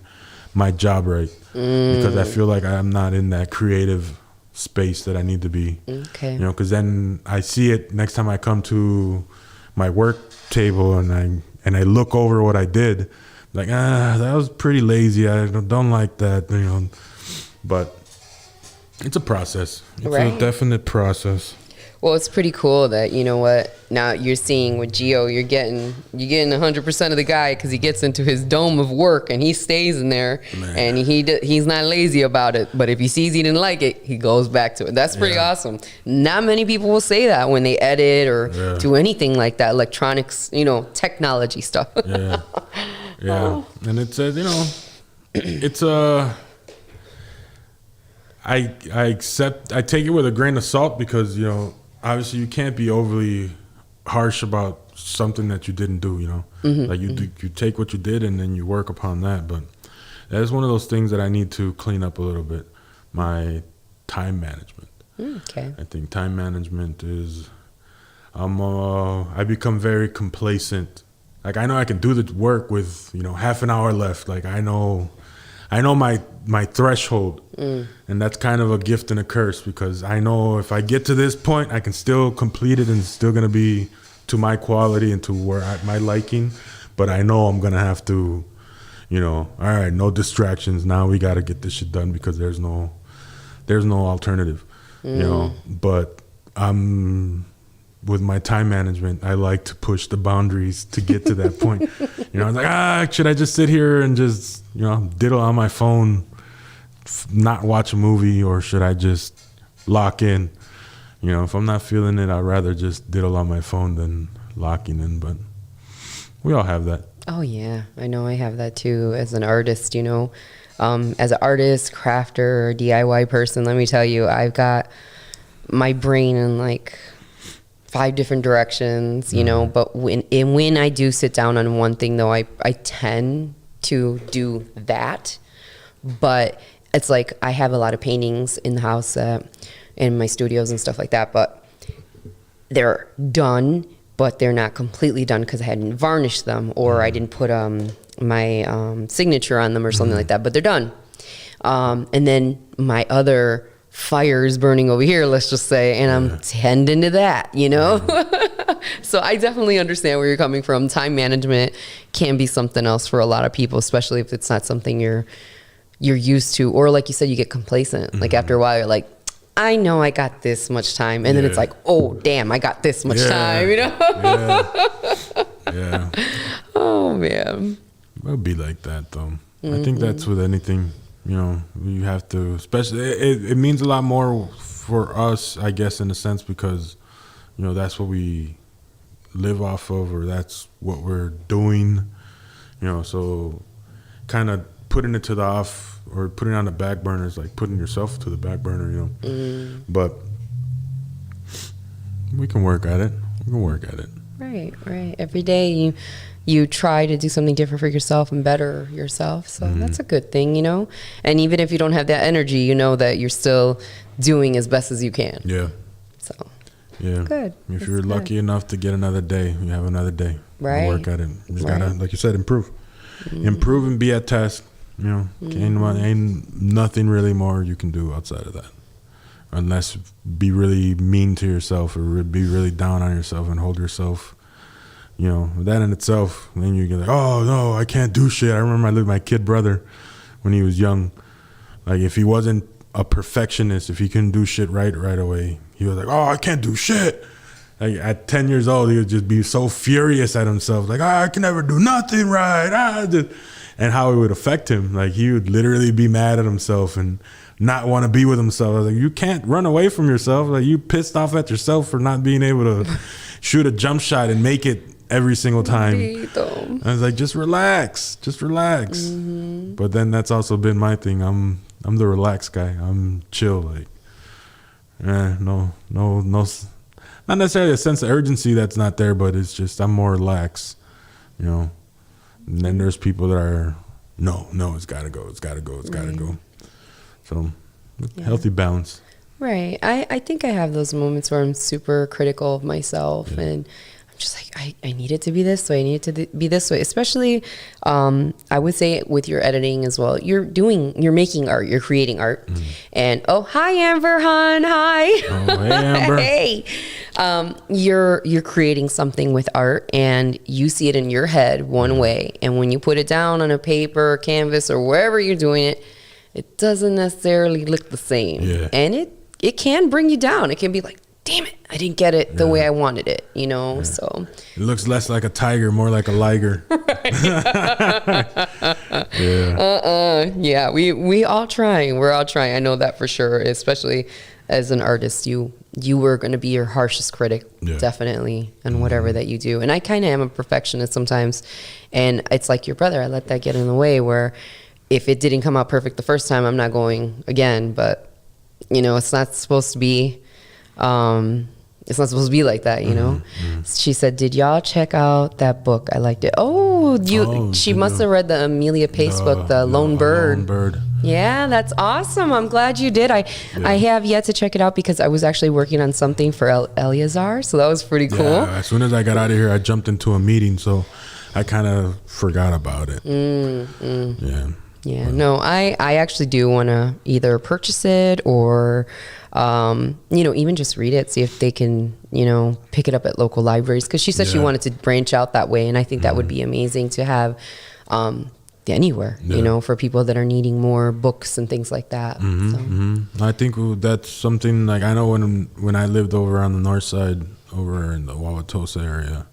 Speaker 1: my job right because I feel like I'm not in that creative space that I need to be.
Speaker 2: Okay.
Speaker 1: Because then I see it next time I come to my work table and I look over what I did, like that was pretty lazy. I don't like that. But it's a process. It's
Speaker 2: Right.
Speaker 1: a definite process.
Speaker 2: Well, it's pretty cool that now you're seeing with Gio, you're getting 100% of the guy because he gets into his dome of work and he stays in there,
Speaker 1: Man.
Speaker 2: and he's not lazy about it. But if he sees he didn't like it, he goes back to it. That's pretty
Speaker 1: Yeah.
Speaker 2: awesome. Not many people will say that when they edit or
Speaker 1: Yeah.
Speaker 2: do anything like that, electronics, technology stuff.
Speaker 1: Yeah. Yeah. And it says, it's I take it with a grain of salt because, obviously you can't be overly harsh about something that you didn't do, like you take what you did and then you work upon that. But that is one of those things that I need to clean up a little bit, my time management.
Speaker 2: Okay.
Speaker 1: I think time management is, I become very complacent. Like I know I can do the work with, half an hour left. Like I know my threshold, and that's kind of a gift and a curse because I know if I get to this point, I can still complete it and it's still gonna be to my quality and to my liking. But I know I'm gonna have to, all right, no distractions. Now we gotta get this shit done because there's no alternative, But with my time management, I like to push the boundaries to get to that point. I was like, should I just sit here and just, diddle on my phone, not watch a movie, or should I just lock in? If I'm not feeling it, I'd rather just diddle on my phone than locking in. But we all have that.
Speaker 2: Oh yeah, I know I have that too as an artist, as an artist, crafter, DIY person, let me tell you, I've got my brain in like 5 different directions, but when I do sit down on one thing though, I tend to do that. But it's like I have a lot of paintings in the house, in my studios and stuff like that, but they're done, but they're not completely done because I hadn't varnished them or I didn't put my signature on them or something like that, but they're done. And then my other fire is burning over here, let's just say, and I'm tending to that, So I definitely understand where you're coming from. Time management can be something else for a lot of people, especially if it's not something you're used to, or like you said, you get complacent. Like after a while, you're like, I know I got this much time, and then it's like, oh damn, I got this much time,
Speaker 1: Yeah.
Speaker 2: Oh man.
Speaker 1: It'll be like that though. I think that's with anything, you have to, especially, it means a lot more for us, I guess, in a sense, because, that's what we live off of, or that's what we're doing, you know. So kind of putting it to the off, or putting it on the back burner is like putting yourself to the back burner, you know. But we can work at it. We can work at it.
Speaker 2: Right. Every day you try to do something different for yourself and better yourself. So that's a good thing, you know. And even if you don't have that energy, you know that you're still doing as best as you can.
Speaker 1: Yeah.
Speaker 2: So
Speaker 1: Yeah.
Speaker 2: good.
Speaker 1: If
Speaker 2: That's
Speaker 1: you're
Speaker 2: good.
Speaker 1: lucky enough to get another day, you have another day.
Speaker 2: Right.
Speaker 1: Work at it. You just
Speaker 2: Right.
Speaker 1: gotta, like you said, improve. Improve and be at task. You know, ain't nothing really more you can do outside of that, unless be really mean to yourself, or be really down on yourself and hold yourself. You know, that in itself, then you get like, oh no, I can't do shit. I remember I lived with my kid brother when he was young. Like, if he wasn't a perfectionist, if he couldn't do shit right away, he was like, oh, I can't do shit. Like, at 10 years old, he would just be so furious at himself, like, I can never do nothing right. And how it would affect him. Like, he would literally be mad at himself and not want to be with himself. I was like, you can't run away from yourself. Like, you pissed off at yourself for not being able to shoot a jump shot and make it every single time. I was like, just relax. But then that's also been my thing. I'm the relaxed guy. I'm chill. Like, no, not necessarily a sense of urgency that's not there, but it's just I'm more relaxed, you know. And then there's people that are, no, it's gotta go. So, healthy balance.
Speaker 2: Right. I think I have those moments where I'm super critical of myself, and I'm just like, I need it to be this way. I need it to be this way. Especially, I would say with your editing as well. You're making art. You're creating art. And hi Amber, hon. Hi.
Speaker 1: Oh, hey, Amber.
Speaker 2: Hey. You're creating something with art, and you see it in your head one way, and when you put it down on a paper, or canvas, or wherever you're doing it, it doesn't necessarily look the same.
Speaker 1: Yeah.
Speaker 2: And it can bring you down. It can be like, damn it, I didn't get it the way I wanted it, you know. So
Speaker 1: It looks less like a tiger, more like a liger.
Speaker 2: yeah, we all trying. We're all trying. I know that for sure. Especially as an artist, you were going to be your harshest critic, definitely, and whatever that you do. And I kind of am a perfectionist sometimes, and it's like your brother. I let that get in the way, where if it didn't come out perfect the first time, I'm not going again. But you know, it's not supposed to be. It's not supposed to be like that, you know. She said, "Did y'all check out that book? I liked it." She must have read the Amelia Pace book, The Lone Bird.
Speaker 1: Lone Bird.
Speaker 2: Yeah, that's awesome. I'm glad you did. I have yet to check it out because I was actually working on something for Eleazar, so that was pretty cool.
Speaker 1: Yeah, as soon as I got out of here, I jumped into a meeting, so I kind of forgot about it. Yeah.
Speaker 2: Yeah, no, I actually do want to either purchase it or, you know, even just read it, see if they can, you know, pick it up at local libraries. Because she said she wanted to branch out that way, and I think that would be amazing to have anywhere, you know, for people that are needing more books and things like that.
Speaker 1: I think that's something, like, I know when I lived over on the north side, over in the Wauwatosa area,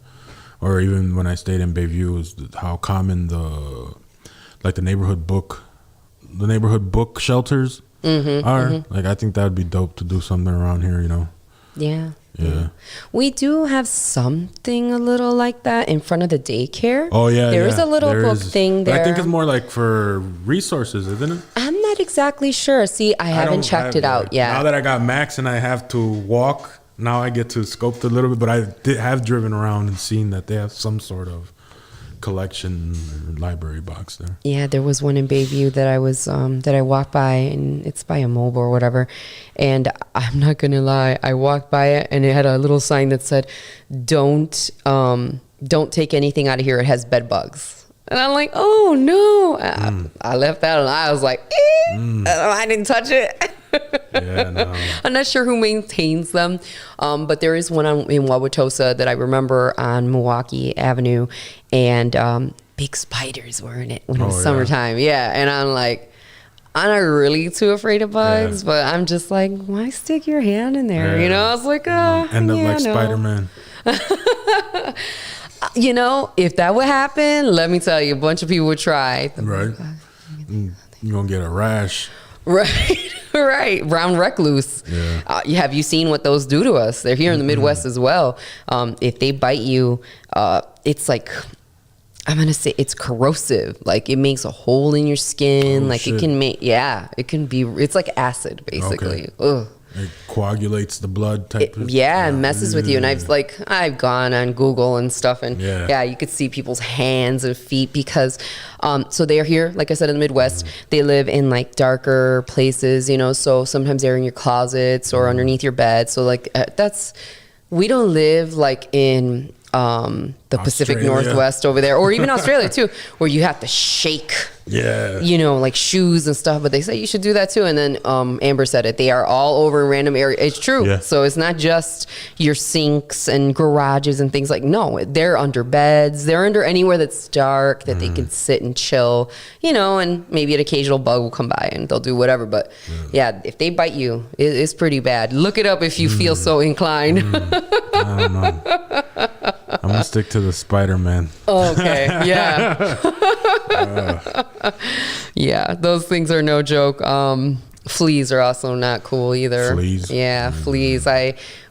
Speaker 1: or even when I stayed in Bayview, was how common the neighborhood book shelters are. Like, I think that would be dope to do something around here, you know.
Speaker 2: Yeah.
Speaker 1: Yeah.
Speaker 2: We do have something a little like that in front of the daycare.
Speaker 1: Oh, yeah.
Speaker 2: There is a little
Speaker 1: There
Speaker 2: book
Speaker 1: is.
Speaker 2: thing
Speaker 1: But
Speaker 2: there.
Speaker 1: I think it's more like for resources, isn't it?
Speaker 2: I'm not exactly sure. See, I haven't checked it out yet.
Speaker 1: Now that I got Max and I have to walk, now I get to scope a little bit. But I have driven around and seen that they have some sort of collection or library box there.
Speaker 2: Yeah, there was one in Bayview that I was that I walked by, and it's by a mobile or whatever. And I'm not gonna lie, I walked by it and it had a little sign that said, "Don't take anything out of here. It has bed bugs." And I'm like, "Oh no!" I left that, and I was like, "I didn't touch it."
Speaker 1: Yeah, no.
Speaker 2: I'm not sure who maintains them, but there is one in Wauwatosa that I remember on Milwaukee Avenue, and big spiders were in it when it was summertime. Yeah, and I'm like, I'm not really too afraid of bugs, but I'm just like, why stick your hand in there? You know, I was like,
Speaker 1: end up like Spider-Man.
Speaker 2: You know, if that would happen, let me tell you, a bunch of people would try.
Speaker 1: Right. You're going to get a rash.
Speaker 2: Right. Right, brown recluse.
Speaker 1: Yeah.
Speaker 2: Have you seen what those do to us? They're here in the Midwest as well. If they bite you, it's like, I'm gonna say it's corrosive. Like it makes a hole in your skin.
Speaker 1: Oh,
Speaker 2: like
Speaker 1: shit.
Speaker 2: it can make, it can be. It's like acid, basically.
Speaker 1: Okay.
Speaker 2: Ugh.
Speaker 1: It coagulates the blood type of.
Speaker 2: Yeah, it messes with you. And I've gone on Google and stuff, and
Speaker 1: Yeah.
Speaker 2: you could see people's hands and feet because, so they're here, like I said, in the Midwest. They live in like darker places, so sometimes they're in your closets or underneath your bed. So like we don't live like in the Pacific
Speaker 1: Australia.
Speaker 2: Northwest over there, or even Australia too, where you have to shake.
Speaker 1: Yeah.
Speaker 2: Like shoes and stuff, but they say you should do that too. And then Amber said it. They are all over in random areas. It's true.
Speaker 1: Yeah.
Speaker 2: So it's not just your sinks and garages and things like, no, they're under beds. They're under anywhere that's dark that they can sit and chill, and maybe an occasional bug will come by and they'll do whatever. But if they bite you, it's pretty bad. Look it up if you feel so inclined.
Speaker 1: I don't know. I'm gonna stick to the Spider-Man.
Speaker 2: Okay. Yeah. Yeah, those things are no joke. Fleas are also not cool either.
Speaker 1: Fleas?
Speaker 2: Yeah, fleas.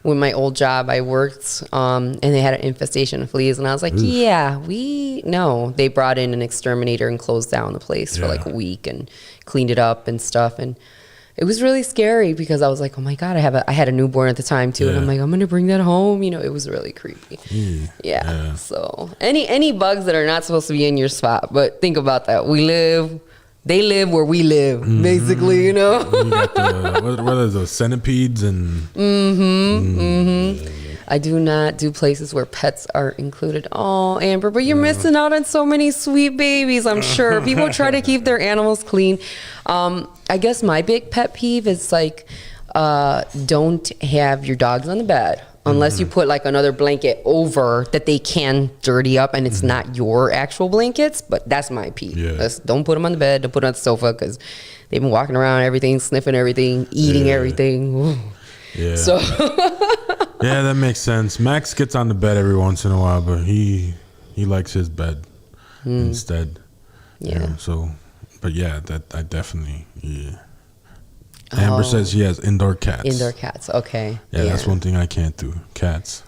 Speaker 2: With my old job, I worked, and they had an infestation of fleas, and I was like, they brought in an exterminator and closed down the place for like a week and cleaned it up and stuff, and it was really scary because I was like, oh my God, I had a newborn at the time too, and I'm like, I'm gonna bring that home. It was really creepy. Yeah. So any bugs that are not supposed to be in your spot, but think about that. They live where we live, basically,
Speaker 1: You got what are those centipedes and.
Speaker 2: I do not do places where pets are included. Oh, Amber, but you're missing out on so many sweet babies, I'm sure. People try to keep their animals clean. I guess my big pet peeve is like, don't have your dogs on the bed unless you put like another blanket over that they can dirty up and it's not your actual blankets. But that's my peeve.
Speaker 1: Yeah.
Speaker 2: Don't put them on the bed, don't put them on the sofa because they've been walking around everything, sniffing everything, eating everything. Ooh.
Speaker 1: Yeah.
Speaker 2: So
Speaker 1: Yeah, that makes sense. Max gets on the bed every once in a while, but he likes his bed instead.
Speaker 2: Yeah.
Speaker 1: So, but that I definitely Amber says she has indoor cats.
Speaker 2: Indoor cats. Okay.
Speaker 1: Yeah, that's one thing I can't do. Cats.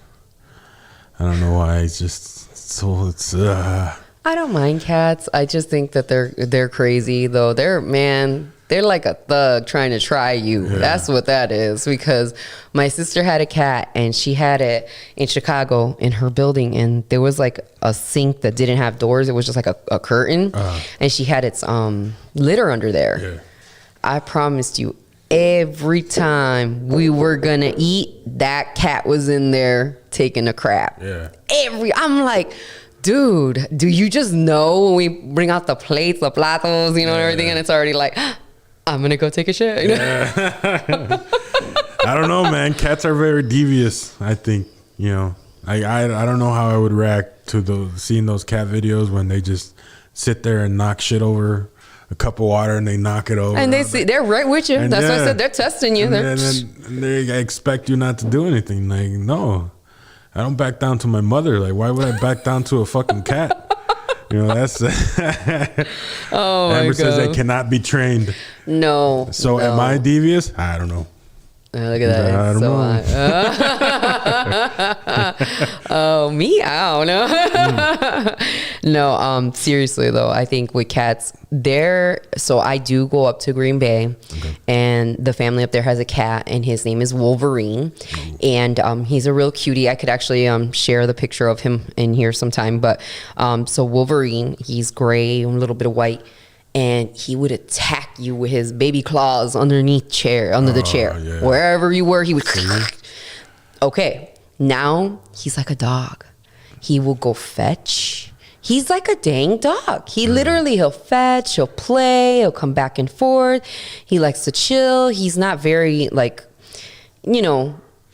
Speaker 1: I don't know why. It's just so it's.
Speaker 2: I don't mind cats. I just think that they're crazy though. They're like a thug trying to try you.
Speaker 1: Yeah.
Speaker 2: That's what that is. Because my sister had a cat and she had it in Chicago in her building, and there was like a sink that didn't have doors. It was just like a curtain, and she had its litter under there.
Speaker 1: Yeah.
Speaker 2: I promised you, every time we were gonna eat, that cat was in there taking a crap.
Speaker 1: Yeah.
Speaker 2: I'm like, dude, do you just know when we bring out the plates, the platos, and everything, and it's already like, I'm gonna go take a shit.
Speaker 1: I don't know, man. Cats are very devious. I think I don't know how I would react to seeing those cat videos when they just sit there and knock shit over a cup of water and they knock it over.
Speaker 2: And they're right with you.
Speaker 1: And
Speaker 2: That's why I said they're testing you.
Speaker 1: And they expect you not to do anything. Like, no, I don't back down to my mother. Like, why would I back down to a fucking cat? That's.
Speaker 2: Oh my
Speaker 1: Amber
Speaker 2: God.
Speaker 1: says they cannot be trained.
Speaker 2: No.
Speaker 1: So
Speaker 2: no.
Speaker 1: am I devious? I don't know.
Speaker 2: Look at that.
Speaker 1: I don't know.
Speaker 2: Oh, meow. No. No, seriously though, I think with cats, so I do go up to Green Bay, and the family up there has a cat, and his name is Wolverine, and he's a real cutie. I could actually share the picture of him in here sometime, but so Wolverine, he's gray and a little bit of white, and he would attack you with his baby claws under the chair,
Speaker 1: yeah.
Speaker 2: wherever you were. He would. Okay, now he's like a dog. He will go fetch. He's like a dang dog. He'll fetch, he'll play, he'll come back and forth. He likes to chill. He's not very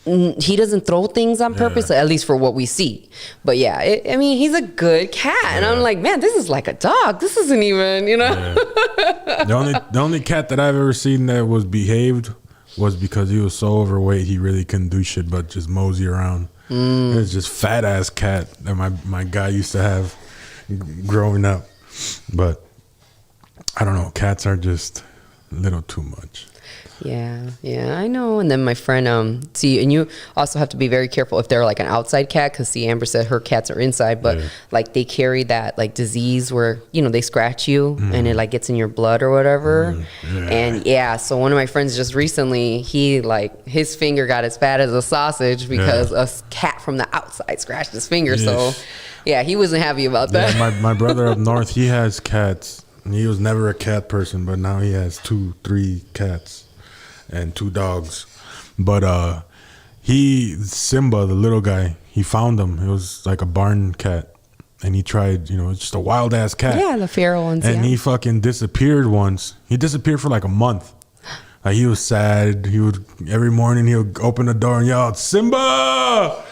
Speaker 2: he doesn't throw things on purpose, at least for what we see. But yeah, he's a good cat. And I'm like, man, this is like a dog. This isn't even,
Speaker 1: Yeah. The only cat that I've ever seen that was behaved was because he was so overweight he really couldn't do shit but just mosey around. It's just fat ass cat that my guy used to have growing up. But I don't know, cats are just a little too much.
Speaker 2: Yeah, I know. And then my friend, see, and you also have to be very careful if they're like an outside cat, because see, Amber said her cats are inside, but like they carry that like disease where, you know, they scratch you and it like gets in your blood or whatever. And so one of my friends just recently, he like his finger got as fat as a sausage because a cat from the outside scratched his finger. So yeah, he wasn't happy about that.
Speaker 1: Yeah, my brother up north, he has cats. And he was never a cat person, but now he has 2-3 cats and 2 dogs. But Simba, the little guy, he found him. It was like a barn cat. And he tried, you know, it's just a wild ass cat.
Speaker 2: Yeah, the feral ones.
Speaker 1: And he fucking disappeared once. He disappeared for like a month. Like he was sad. He would every morning he would open the door and yell, "Simba!"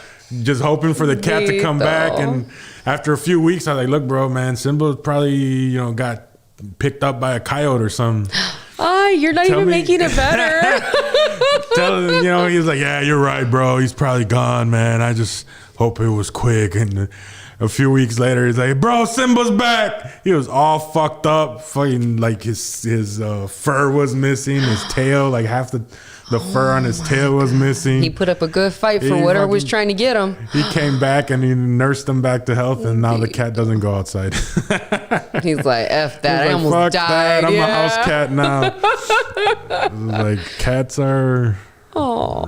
Speaker 1: Just hoping for the cat to come back. And after a few weeks, I was like, "Look, bro, man, Simba probably, you know, got picked up by a coyote or something."
Speaker 2: You're not even making it better.
Speaker 1: Tell him, you know, he was like, "Yeah, you're right, bro. He's probably gone, man. I just hope it was quick." And a few weeks later, he's like, "Bro, Simba's back." He was all fucked up. Fucking like his fur was missing. His tail, like half the fur on his tail was missing.
Speaker 2: He put up a good fight for whatever was trying to get him.
Speaker 1: He came back and he nursed him back to health, and now the cat doesn't go outside.
Speaker 2: He's like, F that.
Speaker 1: He's
Speaker 2: I
Speaker 1: like,
Speaker 2: almost
Speaker 1: "Fuck
Speaker 2: died.
Speaker 1: that. I'm a house cat now." Like cats are.
Speaker 2: Oh.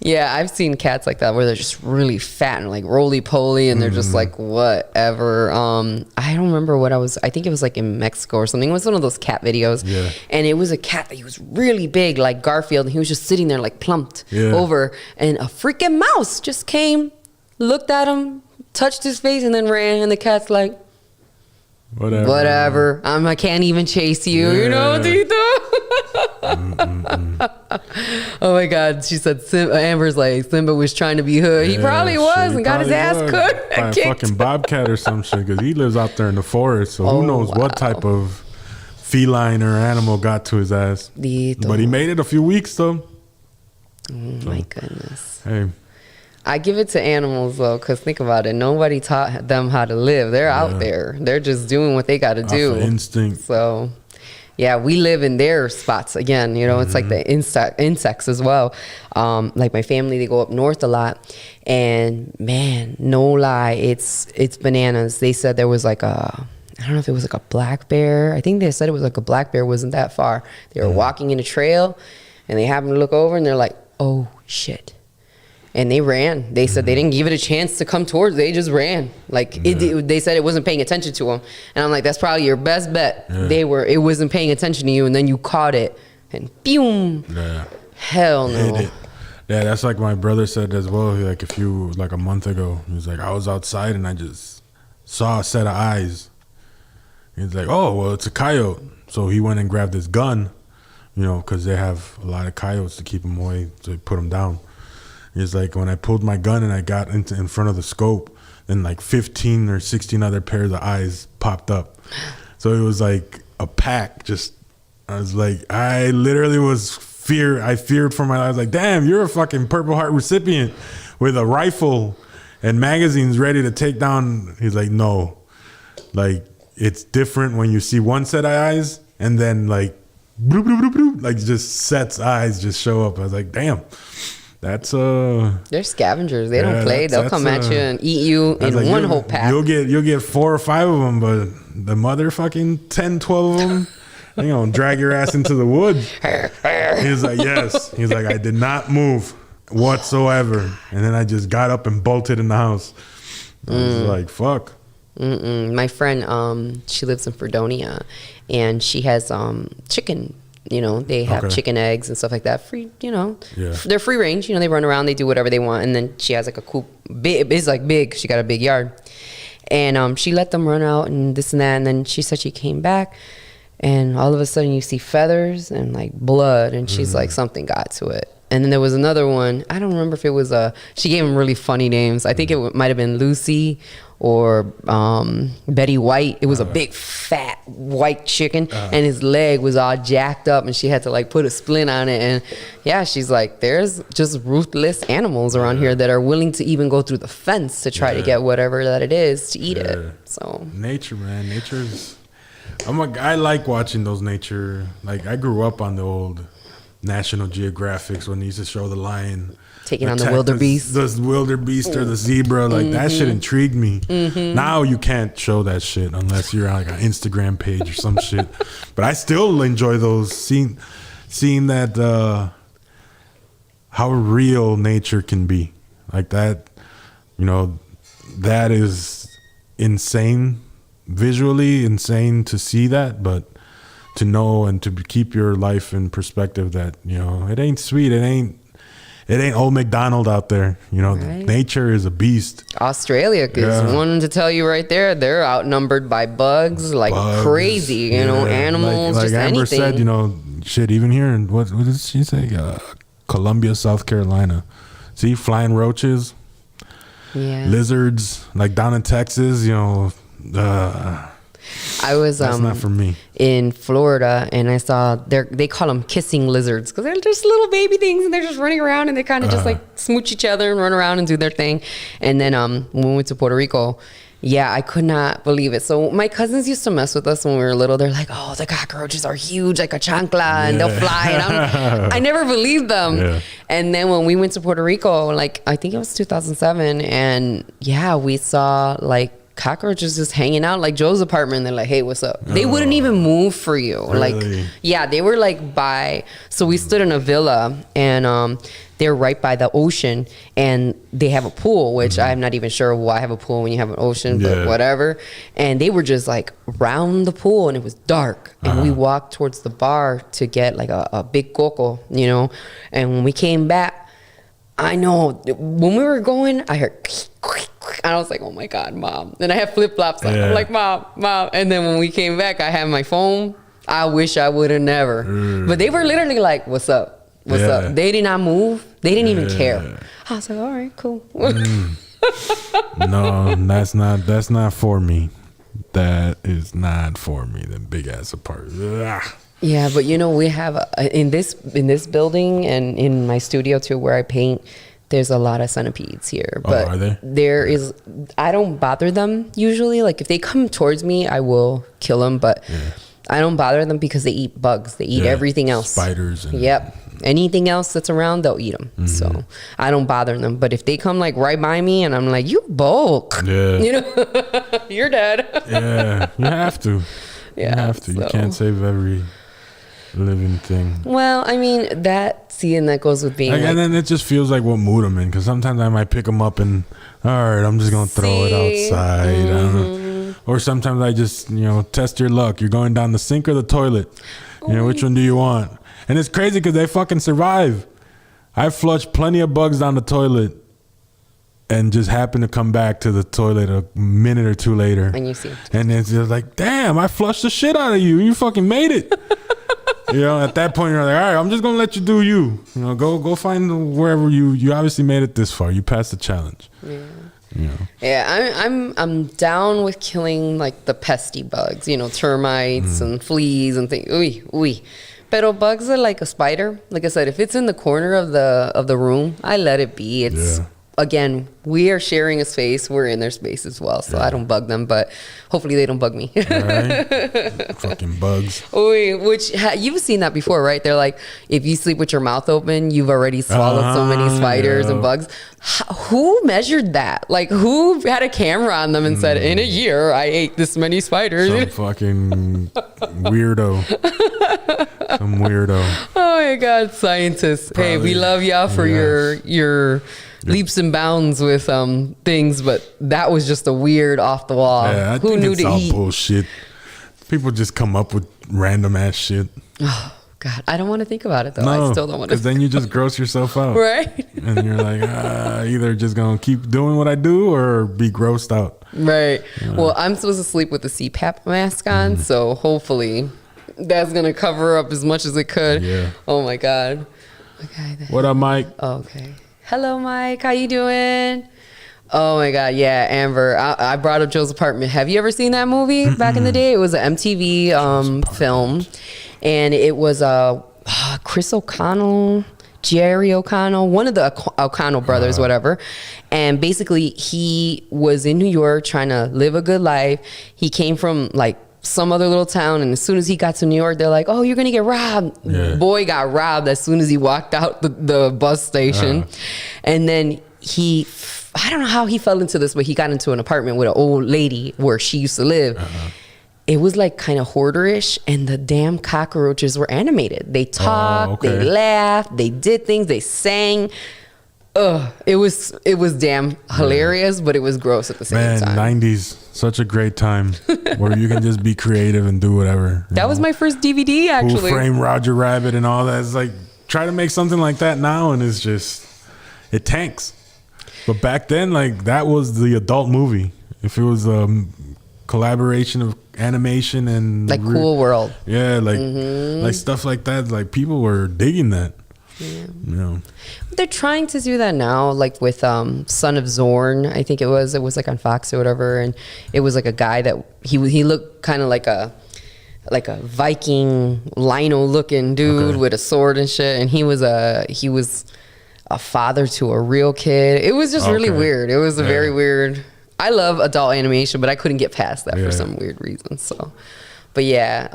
Speaker 2: Yeah, I've seen cats like that where they're just really fat and like roly-poly and they're just like whatever. I don't remember what I think it was like in Mexico or something. It was one of those cat videos.
Speaker 1: Yeah.
Speaker 2: And it was a cat that he was really big, like Garfield, and he was just sitting there like plumped over, and a freaking mouse just came, looked at him, touched his face, and then ran, and the cat's like, Whatever. I can't even chase you, you know, Tito? Oh my God. She said, Amber's like, Simba was trying to be hood. He probably was and got his ass cooked.
Speaker 1: By a fucking bobcat or some shit, because he lives out there in the forest. So who knows what type of feline or animal got to his ass.
Speaker 2: Tito.
Speaker 1: But he made it a few weeks though.
Speaker 2: Oh my goodness.
Speaker 1: Hey.
Speaker 2: I give it to animals though, because think about it. Nobody taught them how to live. They're out there. They're just doing what they got to do.
Speaker 1: Off of instinct.
Speaker 2: So, yeah, we live in their spots again. You know, it's like the insects as well. Like my family, they go up north a lot, and man, no lie, it's bananas. They said there was like I don't know if it was like a black bear. I think they said it was like a black bear wasn't that far. They were walking in a trail, and they happened to look over, and they're like, "Oh shit." And they ran. They said they didn't give it a chance to come towards. They just ran. Like they said it wasn't paying attention to them. And I'm like, that's probably your best bet.
Speaker 1: Yeah.
Speaker 2: It wasn't paying attention to you, and then you caught it, and boom.
Speaker 1: Yeah.
Speaker 2: Hell no.
Speaker 1: Hit it. Yeah, that's like my brother said as well. Like a month ago, he was like, I was outside and I just saw a set of eyes. He's like, oh, well, it's a coyote. So he went and grabbed his gun, you know, because they have a lot of coyotes to keep them away, to put them down. He's like, when I pulled my gun and I got in front of the scope, then like 15 or 16 other pairs of eyes popped up. So it was like a pack. I was like, I literally I feared for my life. I was like, damn, you're a fucking Purple Heart recipient with a rifle and magazines ready to take down. He's like, no, like it's different when you see one set of eyes and then like, bloop, bloop, bloop, bloop, like just sets eyes just show up. I was like, damn. That's
Speaker 2: They're scavengers. They don't play. They'll come at you and eat you in like, one whole pack.
Speaker 1: You'll get 4 or 5 of them, but the motherfucking 10, 12 of them, they gonna drag your ass into the woods. He's like, yes. He's like, I did not move whatsoever, and then I just got up and bolted in the house. I was like, fuck.
Speaker 2: My friend, she lives in Fredonia, and she has chicken. You know, they have chicken eggs and stuff like that. Free, you know, they're free range. You know, they run around, they do whatever they want. And then she has like a coop, it's like big. She got a big yard. And she let them run out and this and that. And then she said she came back, and all of a sudden you see feathers and like blood. And she's like, something got to it. And then there was another one. I don't remember if it was she gave them really funny names. I think it might have been Lucy or Betty White. It was a big fat white chicken, and his leg was all jacked up, and she had to like put a splint on it. And yeah, she's like, there's just ruthless animals around here that are willing to even go through the fence to try to get whatever that it is to eat it. So
Speaker 1: nature, man, nature's I like watching those nature. Like I grew up on the old National Geographics when they used to show the lion
Speaker 2: Taking on the
Speaker 1: attack
Speaker 2: wildebeest.
Speaker 1: the wildebeest or the zebra. Like that shit intrigued me. Now you can't show that shit unless you're on like an Instagram page or some shit. But I still enjoy those. Seeing that how real nature can be. Like that, that is insane. Visually insane to see that, but to know and to keep your life in perspective that it ain't sweet, it ain't old McDonald out there.
Speaker 2: Right.
Speaker 1: Nature is a beast.
Speaker 2: Australia is one to tell you right there. They're outnumbered by bugs like crazy. Animals,
Speaker 1: like
Speaker 2: just
Speaker 1: Amber
Speaker 2: anything.
Speaker 1: said, shit. Even here in what did she say? Columbia, South Carolina. See, flying roaches, lizards. Like down in Texas,
Speaker 2: I was
Speaker 1: that's not for me.
Speaker 2: in Florida, and I saw they call them kissing lizards because they're just little baby things, and they're just running around, and they kind of just like smooch each other and run around and do their thing. And then when we went to Puerto Rico, I could not believe it. So my cousins used to mess with us when we were little. They're like, "Oh, the cockroaches are huge, like a chancla, and they'll fly." And I never believed them.
Speaker 1: Yeah.
Speaker 2: And then when we went to Puerto Rico, like I think it was 2007, and we saw like cockroaches just hanging out like Joe's apartment. They're like, "Hey, what's up?" They wouldn't even move for you.
Speaker 1: Really?
Speaker 2: Like, they were like so we stood in a villa, and they're right by the ocean, and they have a pool, which I'm not even sure why I have a pool when you have an ocean, but whatever. And they were just like round the pool, and it was dark. And we walked towards the bar to get like a big coco, and when we came back, I know when we were going, I heard, and I was like, "Oh my God, Mom." And I had flip flops on. I'm like, Mom. And then when we came back, I had my phone. I wish I would have never. But they were literally like, "What's up? What's up?" They did not move. They didn't even care. I was like, "All right, cool."
Speaker 1: No, that's not for me. That is not for me. The big ass apart. Ugh.
Speaker 2: Yeah, but we have in this building and in my studio too, where I paint, there's a lot of centipedes here. But
Speaker 1: are there?
Speaker 2: I don't bother them usually. Like if they come towards me, I will kill them, but I don't bother them because they eat bugs. They eat everything else.
Speaker 1: Spiders.
Speaker 2: Yep. Anything else that's around, they'll eat them. So I don't bother them. But if they come like right by me and I'm like, "You bulk," you're dead.
Speaker 1: Yeah, you have to.
Speaker 2: Yeah,
Speaker 1: you have to. You
Speaker 2: so.
Speaker 1: can't save every living thing.
Speaker 2: Well, I mean, that goes with being
Speaker 1: and then it just feels like what mood I'm in, because sometimes I might pick them up and, all right, I'm just going to throw it outside. I don't know. Or sometimes I just, test your luck. You're going down the sink or the toilet. Which one do you want? And it's crazy because they fucking survive. I flushed plenty of bugs down the toilet and just happen to come back to the toilet a minute or two later.
Speaker 2: And you see.
Speaker 1: And it's just like, damn, I flushed the shit out of you. You fucking made it. At that point you're like, all right, I'm just gonna let you do you. Go find wherever you obviously made it this far. You passed the challenge.
Speaker 2: Yeah, I'm down with killing like the pesty bugs, termites and fleas and things. Uy. Pero bugs are like a spider. Like I said, if it's in the corner of the room, I let it be. It's again, we are sharing a space. We're in their space as well, so I don't bug them. But hopefully, they don't bug me.
Speaker 1: Right? Fucking bugs.
Speaker 2: Which you've seen that before, right? They're like, if you sleep with your mouth open, you've already swallowed so many spiders and bugs. Who measured that? Like, who had a camera on them and said, "In a year, I ate this many spiders"?
Speaker 1: Some fucking weirdo. Some weirdo.
Speaker 2: Oh my God, scientists!
Speaker 1: Probably.
Speaker 2: Hey, we love y'all for your leaps and bounds with things, but that was just a weird off the wall.
Speaker 1: Yeah, I
Speaker 2: Who
Speaker 1: think
Speaker 2: knew
Speaker 1: it's
Speaker 2: to
Speaker 1: all
Speaker 2: eat?
Speaker 1: bullshit. People just come up with random ass shit.
Speaker 2: Oh God, I don't want to think about it though. I still don't want to.
Speaker 1: Because then you just gross yourself out,
Speaker 2: Right?
Speaker 1: And you're like, either just gonna keep doing what I do or be grossed out.
Speaker 2: Right. Well, I'm supposed to sleep with a CPAP mask on, so hopefully that's gonna cover up as much as it could.
Speaker 1: Yeah.
Speaker 2: Oh my God. Okay.
Speaker 1: What up, Mike?
Speaker 2: Okay. Hello, Mike. How you doing? Oh my God. Yeah, Amber. I brought up Joe's Apartment. Have you ever seen that movie back in the day? It was an MTV film, and it was Chris O'Connell, Jerry O'Connell, one of the O'Connell brothers, whatever. And basically, he was in New York trying to live a good life. He came from like some other little town, and as soon as he got to New York, they're like, "Oh, you're gonna get robbed."
Speaker 1: Yeah.
Speaker 2: Boy got robbed as soon as he walked out the bus station, and then I don't know how he fell into this, but he got into an apartment with an old lady where she used to live. It was like kind of hoarderish, and the damn cockroaches were animated. They talked,
Speaker 1: okay.
Speaker 2: they laughed, they did things, they sang. It was damn hilarious, but it was gross at the same
Speaker 1: Man,
Speaker 2: time.
Speaker 1: 90s, such a great time where you can just be creative and do whatever.
Speaker 2: That was my first DVD,
Speaker 1: Who
Speaker 2: actually.
Speaker 1: Framed Roger Rabbit and all that. It's like, try to make something like that now, and it's just, it tanks. But back then, like, that was the adult movie. If it was a collaboration of animation and
Speaker 2: Like Cool World.
Speaker 1: yeah, like stuff like that, like people were digging that. You know,
Speaker 2: They're trying to do that now, like with Son of Zorn, I think it was like on Fox or whatever, and it was like a guy that he looked kind of like a Viking Lionel looking dude with a sword and shit, and he was a father to a real kid. It was just really
Speaker 1: Okay.
Speaker 2: weird. It was a very weird. I love adult animation, but I couldn't get past that
Speaker 1: Yeah.
Speaker 2: for some weird reason. So, but yeah,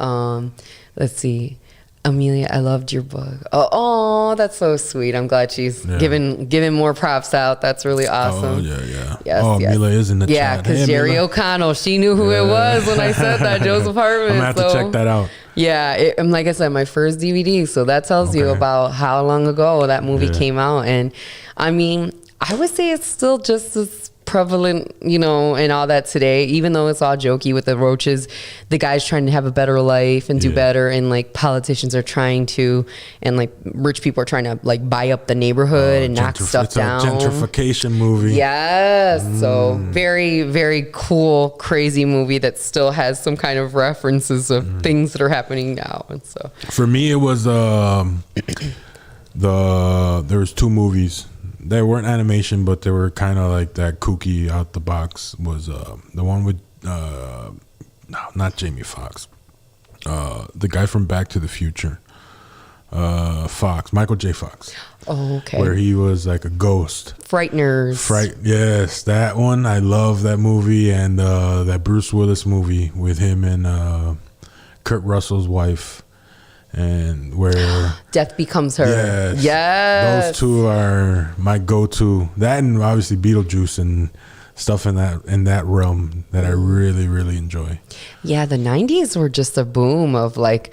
Speaker 2: let's see. Amelia, I loved your book. Oh, that's so sweet. I'm glad she's giving more props out. That's really awesome.
Speaker 1: oh yeah.
Speaker 2: Yes,
Speaker 1: oh,
Speaker 2: yes.
Speaker 1: Mila is in the
Speaker 2: Yeah,
Speaker 1: chat.
Speaker 2: because
Speaker 1: Hey,
Speaker 2: Jerry
Speaker 1: Mila.
Speaker 2: O'Connell, she knew who it was when I said that, Joseph Hartman.
Speaker 1: I'm gonna have to check that out.
Speaker 2: Yeah, and like I said, my first DVD. So that tells you
Speaker 1: Okay.
Speaker 2: about how long ago that movie
Speaker 1: Yeah.
Speaker 2: came out. And I mean, I would say it's still just as prevalent, you know, and all that today, even though it's all jokey with the roaches. The guy's trying to have a better life and do
Speaker 1: Yeah.
Speaker 2: better, and like politicians are trying to, and like rich people are trying to like buy up the neighborhood and knock stuff
Speaker 1: it's
Speaker 2: down.
Speaker 1: a gentrification movie.
Speaker 2: Yes. So very, very cool, crazy movie that still has some kind of references of things that are happening now. And so
Speaker 1: For me, it was there was two movies. They weren't animation, but they were kind of like that kooky out the box. Was the one with no, not Jamie Foxx, the guy from Back to the Future, Michael J. Fox,
Speaker 2: okay.
Speaker 1: where he was like a ghost.
Speaker 2: Frighteners.
Speaker 1: Yes, that one. I love that movie, and that Bruce Willis movie with him and Kurt Russell's wife, and where
Speaker 2: Death Becomes Her.
Speaker 1: yes,
Speaker 2: Yes.
Speaker 1: those two are my go-to. That and obviously Beetlejuice and stuff in that realm that I really, really enjoy.
Speaker 2: Yeah, the 90s were just a boom of like,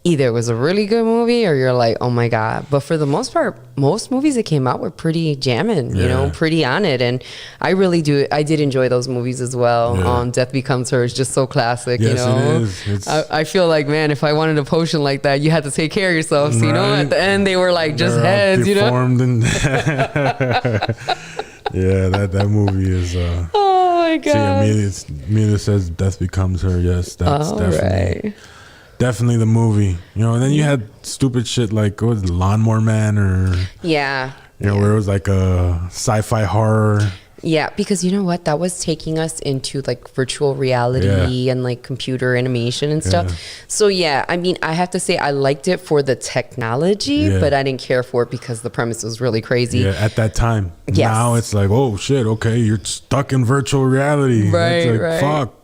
Speaker 2: either it was a really good movie or you're like, oh my God. But for the most part, most movies that came out were pretty jamming, you know,
Speaker 1: Yeah.
Speaker 2: pretty on it. And I did enjoy those movies as well.
Speaker 1: Yeah.
Speaker 2: Death Becomes Her is just so classic, you
Speaker 1: Yes, it
Speaker 2: know.
Speaker 1: is. It's-
Speaker 2: I feel like, man, if I wanted a potion like that, you had to take care of yourself. So, you know,
Speaker 1: Right.
Speaker 2: at the end, they were like just
Speaker 1: They're all
Speaker 2: heads, you know.
Speaker 1: deformed and yeah, that movie is.
Speaker 2: Oh my
Speaker 1: See,
Speaker 2: God.
Speaker 1: Amelia says Death Becomes Her. Yes, that's
Speaker 2: All
Speaker 1: definitely.
Speaker 2: right.
Speaker 1: Definitely the movie, you know. And then you had stupid shit like what was it, Lawnmower Man, or
Speaker 2: Yeah.
Speaker 1: you know, where it was like a sci-fi horror.
Speaker 2: Yeah, because you know what? That was taking us into like virtual reality and like computer animation and stuff.
Speaker 1: Yeah.
Speaker 2: So yeah, I mean, I have to say I liked it for the technology,
Speaker 1: Yeah.
Speaker 2: but I didn't care for it because the premise was really crazy.
Speaker 1: Yeah, at that time.
Speaker 2: Yes.
Speaker 1: Now it's like, oh shit, okay, you're stuck in virtual reality.
Speaker 2: Right,
Speaker 1: It's like,
Speaker 2: right.
Speaker 1: fuck.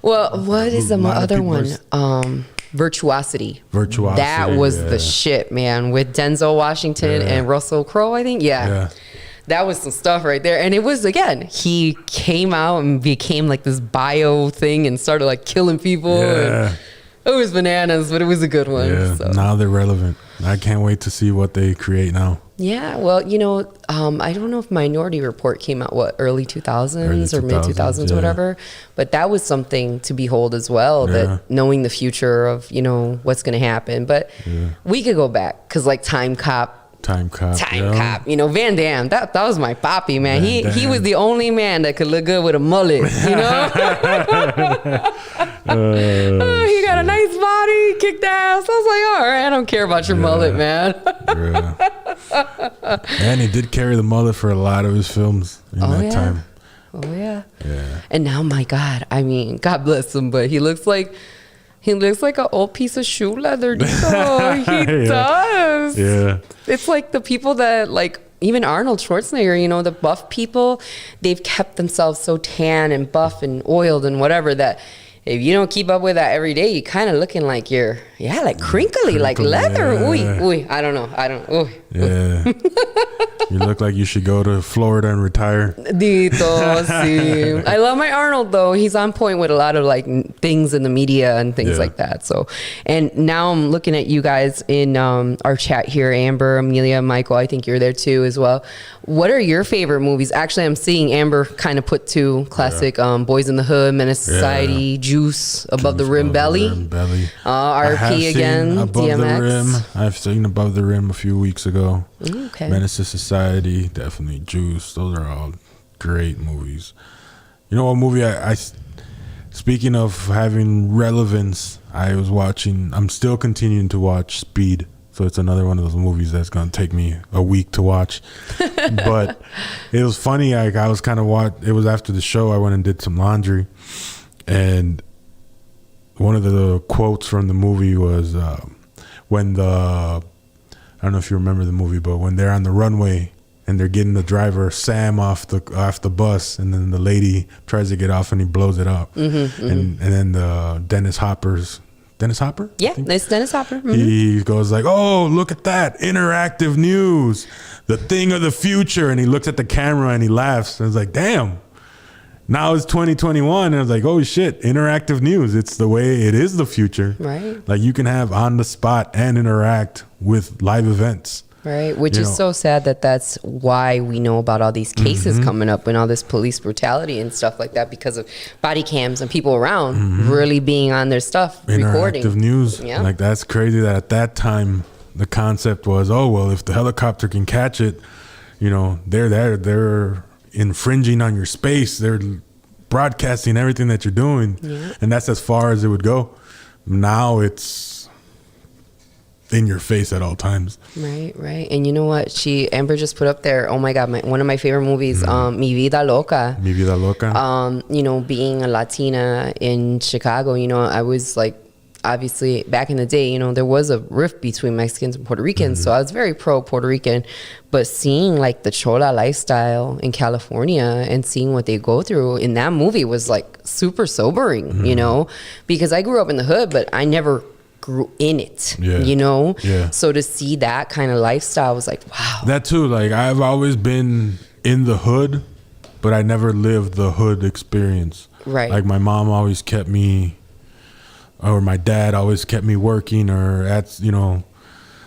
Speaker 2: Well, what is the
Speaker 1: lot of
Speaker 2: other
Speaker 1: people
Speaker 2: one? Virtuosity.
Speaker 1: Virtuosity,
Speaker 2: That was
Speaker 1: yeah.
Speaker 2: the shit, man, with Denzel Washington
Speaker 1: Yeah.
Speaker 2: and Russell Crowe, I think.
Speaker 1: Yeah.
Speaker 2: That was some stuff right there. And it was, again, he came out and became like this bio thing and started like killing people.
Speaker 1: Yeah.
Speaker 2: And it was bananas, but it was a good one.
Speaker 1: Yeah.
Speaker 2: So.
Speaker 1: Now they're relevant. I can't wait to see what they create now.
Speaker 2: Yeah, well, you know, I don't know if Minority Report came out, early 2000s
Speaker 1: Early
Speaker 2: or mid 2000s
Speaker 1: yeah.
Speaker 2: or whatever. But that was something to behold as well,
Speaker 1: Yeah.
Speaker 2: that knowing the future of, you know, what's going to happen. But we could go back because like Time Cop,
Speaker 1: Time Cop.
Speaker 2: you know, Van Damme, that was my poppy, man.
Speaker 1: Van
Speaker 2: He was
Speaker 1: Damme.
Speaker 2: the only man that could look good with a mullet, you know? He got a nice body, kicked ass. I was like, all right, I don't care about your mullet, man.
Speaker 1: Yeah. And he did carry the mullet for a lot of his films in that
Speaker 2: yeah.
Speaker 1: time.
Speaker 2: Oh, yeah.
Speaker 1: Yeah.
Speaker 2: And now, my God, I mean, God bless him, but he looks like an old piece of shoe leather. He
Speaker 1: Yeah.
Speaker 2: does.
Speaker 1: Yeah.
Speaker 2: It's like the people that like, even Arnold Schwarzenegger, you know, the buff people, they've kept themselves so tan and buff and oiled and whatever that if you don't keep up with that every day, you kind of looking like you're, like crinkly, like leather.
Speaker 1: Yeah.
Speaker 2: Ooh, I don't know. Ooh.
Speaker 1: Yeah. You look like you should go to Florida and retire.
Speaker 2: Dito, sí. I love my Arnold though. He's on point with a lot of like things in the media and things
Speaker 1: Yeah.
Speaker 2: like that. So, and now I'm looking at you guys in our chat here, Amber, Amelia, Michael. I think you're there too as well. What are your favorite movies? Actually, I'm seeing Amber kind of put two classic Boys in the Hood, Menace to Society, Juice, Above the Rim, Belly.
Speaker 1: I have
Speaker 2: RP
Speaker 1: seen
Speaker 2: again,
Speaker 1: Above
Speaker 2: DMX.
Speaker 1: the Rim. I've seen Above the Rim a few weeks ago.
Speaker 2: Okay.
Speaker 1: Menace to Society, definitely Juice. Those are all great movies. You know what movie I speaking of having relevance, I'm still continuing to watch Speed. So it's another one of those movies that's going to take me a week to watch. But it was funny. I was kind of it was after the show. I went and did some laundry. And one of the quotes from the movie was when I don't know if you remember the movie, but when they're on the runway and they're getting the driver Sam off the bus, and then the lady tries to get off and he blows it up. And then Dennis Hopper?
Speaker 2: Yeah, it's Dennis Hopper.
Speaker 1: He goes like, "Oh, look at that, interactive news, the thing of the future." And he looks at the camera and he laughs. And I was like, damn, now it's 2021. And I was like, oh shit, interactive news. It's the way it is the future.
Speaker 2: Right.
Speaker 1: Like you can have on the spot and interact with live events.
Speaker 2: Right, which is so sad that's why we know about all these cases coming up and all this police brutality and stuff like that, because of body cams and people around really being on their stuff, recording.
Speaker 1: Interactive news.
Speaker 2: Yeah.
Speaker 1: Like that's crazy that at that time the concept was, oh, well, if the helicopter can catch it, they're infringing on your space. They're broadcasting everything that you're doing.
Speaker 2: Yeah.
Speaker 1: And that's as far as it would go. Now it's in your face at all times.
Speaker 2: Right. And you know what? Amber just put up there, oh my God, one of my favorite movies, Mi Vida Loca.
Speaker 1: Mi Vida Loca.
Speaker 2: Being a Latina in Chicago, I was like, obviously back in the day, there was a rift between Mexicans and Puerto Ricans. So I was very pro Puerto Rican, but seeing like the Chola lifestyle in California and seeing what they go through in that movie was like super sobering, because I grew up in the hood, but I never grew in it,
Speaker 1: Yeah.
Speaker 2: So to see that kind of lifestyle was like, wow.
Speaker 1: That too, like I've always been in the hood, but I never lived the hood experience.
Speaker 2: Right.
Speaker 1: Like my mom always kept me, or my dad always kept me working,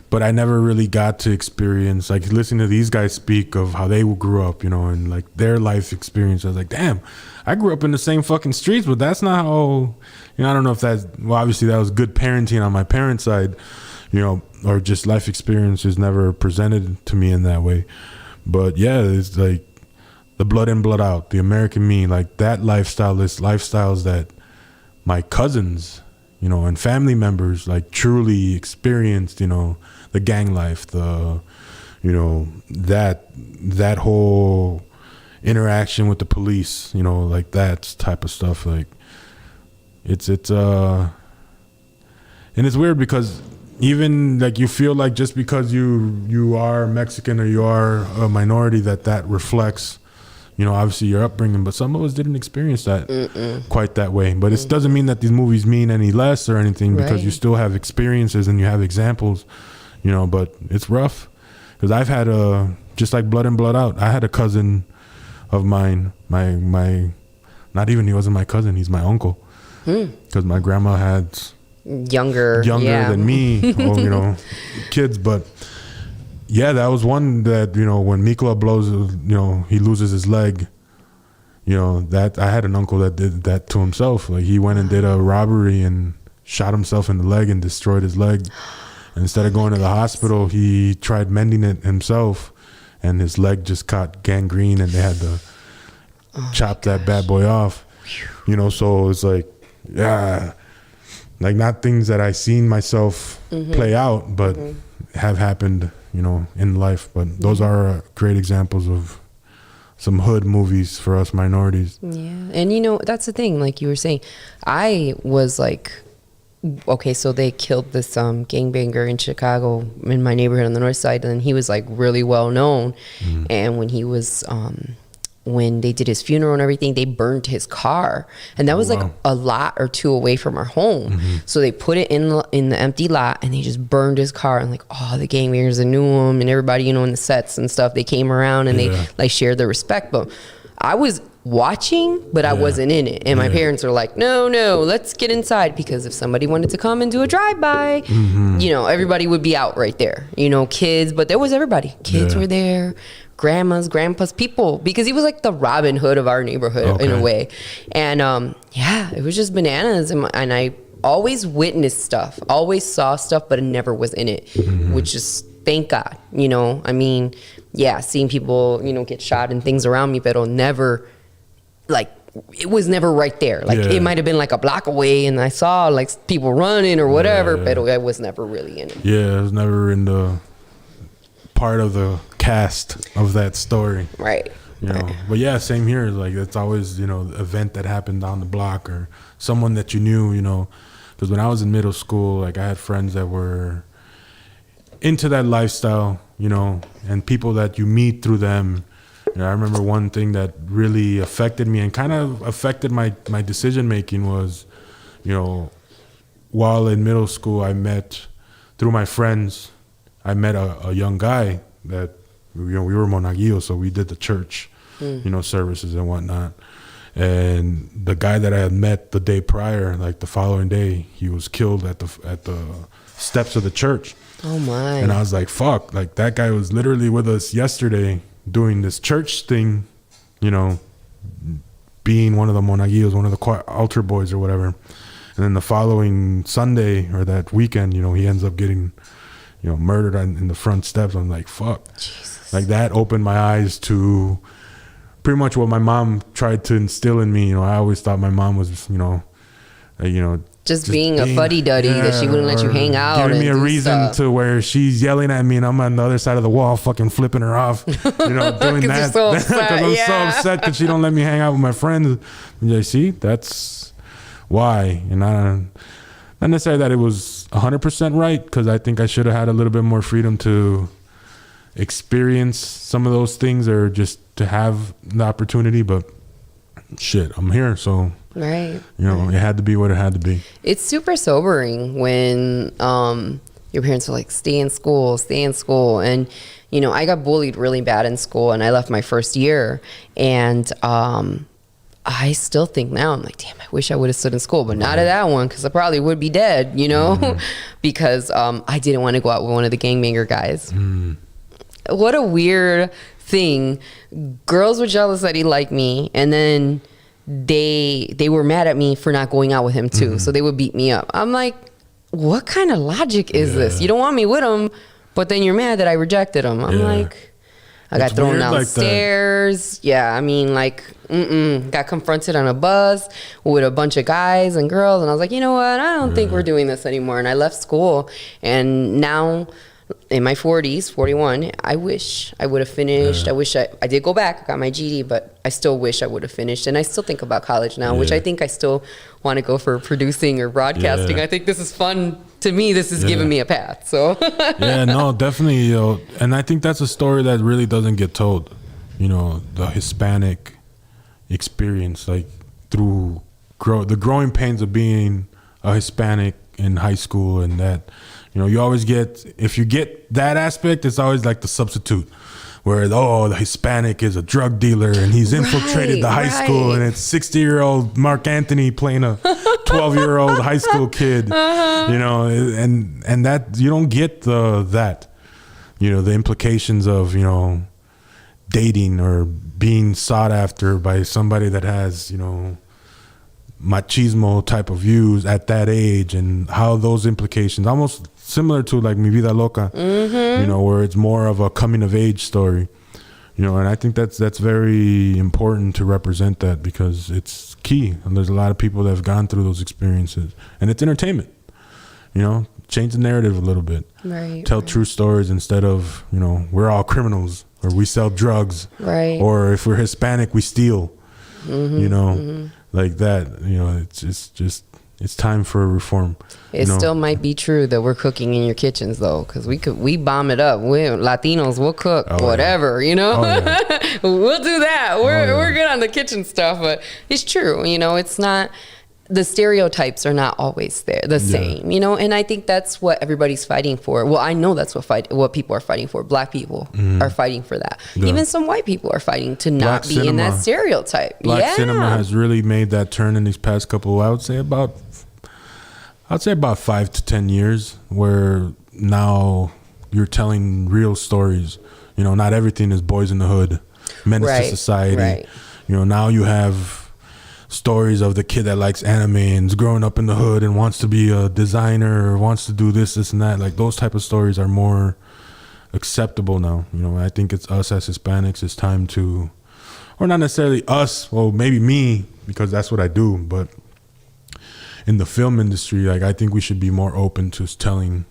Speaker 1: but I never really got to experience, like listening to these guys speak of how they grew up, and like their life experience. I was like, damn, I grew up in the same fucking streets, but that's not how, I don't know if obviously that was good parenting on my parents' side, or just life experiences never presented to me in that way. But yeah, it's like the blood in, blood out, the American me, like that lifestyle is lifestyles that my cousins, and family members like truly experienced, the gang life, the, that whole interaction with the police, like that type of stuff. Like it's and it's weird because even like you feel like just because you are Mexican or you are a minority that reflects, obviously your upbringing, but some of us didn't experience that quite that way. But it doesn't mean that these movies mean any less or anything, because you still have experiences and you have examples, but it's rough. Because I've had just like Blood in, Blood Out, I had a cousin of mine, my not even, he wasn't my cousin, he's my uncle. Because my grandma had
Speaker 2: younger
Speaker 1: than me, kids. But yeah, that was one that, when Mikla blows, he loses his leg, that I had an uncle that did that to himself. Like he went and did a robbery and shot himself in the leg and destroyed his leg. And instead of going to the hospital, he tried mending it himself, and his leg just caught gangrene and they had to chop that bad boy off. So it's like, yeah, like not things that I seen myself play out, but have happened, in life. But those are great examples of some hood movies for us minorities.
Speaker 2: Yeah. And that's the thing, like you were saying, I was like, okay, so they killed this gangbanger in Chicago in my neighborhood on the north side, and he was like really well known. And when he was when they did his funeral and everything, they burned his car, and that was like a lot or two away from our home. So they put it in the empty lot, and they just burned his car. And like all the gangbangers that knew him and everybody, you know, in the sets and stuff, they came around and they like shared their respect. But I was watching, but I wasn't in it. And my parents were like, no, let's get inside, because if somebody wanted to come and do a drive-by, you know, everybody would be out right there, you know, kids, but there was everybody. Kids were there, grandmas, grandpas, people, because he was like the Robin Hood of our neighborhood in a way. And it was just bananas. And I always witnessed stuff, always saw stuff, but I never was in it, which is, thank God, you know. I mean, seeing people, you know, get shot and things around me, but never, like, it was never right there. Like, it might have been like a block away, and I saw like people running or whatever, but I was never really in it.
Speaker 1: Yeah, I was never in the part of the cast of that story.
Speaker 2: Right.
Speaker 1: You know, but yeah, same here. Like, it's always, you know, the event that happened down the block or someone that you knew, you know, because when I was in middle school, like, I had friends that were into that lifestyle, you know, and people that you meet through them. You know, I remember one thing that really affected me and kind of affected my decision making was, you know, while in middle school, I met, through my friends, I met a young guy that, you know, we were monaguillos, so we did the church, you know, services and whatnot. And the guy that I had met the day prior, like the following day, he was killed at the steps of the church.
Speaker 2: Oh my.
Speaker 1: And I was like, fuck, like, that guy was literally with us yesterday doing this church thing, you know, being one of the monaguillos, one of the altar boys or whatever. And then the following Sunday or that weekend, you know, he ends up getting, you know, murdered in the front steps. I'm like, fuck. Jesus. Like, that opened my eyes to pretty much what my mom tried to instill in me. You know, I always thought my mom was, you know, just
Speaker 2: being a fuddy-duddy, that she wouldn't let you hang out.
Speaker 1: Giving me a
Speaker 2: and
Speaker 1: reason
Speaker 2: stuff.
Speaker 1: to where she's yelling at me and I'm on the other side of the wall fucking flipping her off. You know, doing
Speaker 2: you're
Speaker 1: that.
Speaker 2: so
Speaker 1: Because
Speaker 2: upset,
Speaker 1: I'm so upset because she don't let me hang out with my friends. And you see, that's why. And not necessarily that it was 100% right, because I think I should have had a little bit more freedom to experience some of those things or just to have the opportunity. But shit, I'm here, so...
Speaker 2: Right.
Speaker 1: You know, it had to be what it had to be.
Speaker 2: It's super sobering when your parents are like, stay in school. And, you know, I got bullied really bad in school, and I left my first year. And I still think now, I'm like, damn, I wish I would have stood in school, but not at that one, because I probably would be dead, you know, because I didn't want to go out with one of the gangbanger guys. What a weird thing. Girls were jealous that he liked me, and then they were mad at me for not going out with him too. So they would beat me up. I'm like, what kind of logic is this? You don't want me with him, but then you're mad that I rejected him. I'm like, I got thrown downstairs. I mean, like, got confronted on a bus with a bunch of guys and girls. And I was like, you know what? I don't think we're doing this anymore. And I left school. And now in my 40s, 41, I wish I would have finished. I wish I did go back. I got my GED, but I still wish I would have finished. And I still think about college now, which I think I still want to go for producing or broadcasting. I think this is fun. To me, this is giving me a path. So
Speaker 1: yeah, no, definitely. You know, and I think that's a story that really doesn't get told. You know, the Hispanic experience, like through the growing pains of being a Hispanic in high school, and that, you know, you always get, if you get that aspect, it's always like the substitute where, the Hispanic is a drug dealer and he's infiltrated the high school, and it's 60-year-old Mark Anthony playing a 12-year-old high school kid, you know, and that, you don't get that, you know, the implications of, you know, dating or being sought after by somebody that has, you know, machismo type of views at that age, and how those implications, almost similar to like Mi Vida Loca, you know, where it's more of a coming of age story, you know. And I think that's very important to represent that, because it's key, and there's a lot of people that have gone through those experiences, and it's entertainment, you know. Change the narrative a little bit, tell true stories instead of, you know, we're all criminals or we sell drugs, or if we're Hispanic we steal, you know, like that. You know, it's just it's time for a reform.
Speaker 2: It still might be true that we're cooking in your kitchens though, because we bomb it up. We Latinos will cook whatever, you know. We'll do that. We're good on the kitchen stuff, but it's true. You know, it's not. The stereotypes are not always the same, you know, and I think that's what everybody's fighting for. Well, I know that's what people are fighting for. Black people are fighting for that. Yeah. Even some white people are fighting to not be in that stereotype.
Speaker 1: Black cinema has really made that turn in these past couple. I'd say about 5 to 10 years, where now you're telling real stories. You know, not everything is Boys in the Hood, Menace to Society.
Speaker 2: Right.
Speaker 1: You know, now you have stories of the kid that likes anime and is growing up in the hood and wants to be a designer or wants to do this and that. Like, those type of stories are more acceptable now. You know, I think it's us as Hispanics, it's time to, or not necessarily us, well, maybe me, because that's what I do, but in the film industry, like, I think we should be more open to telling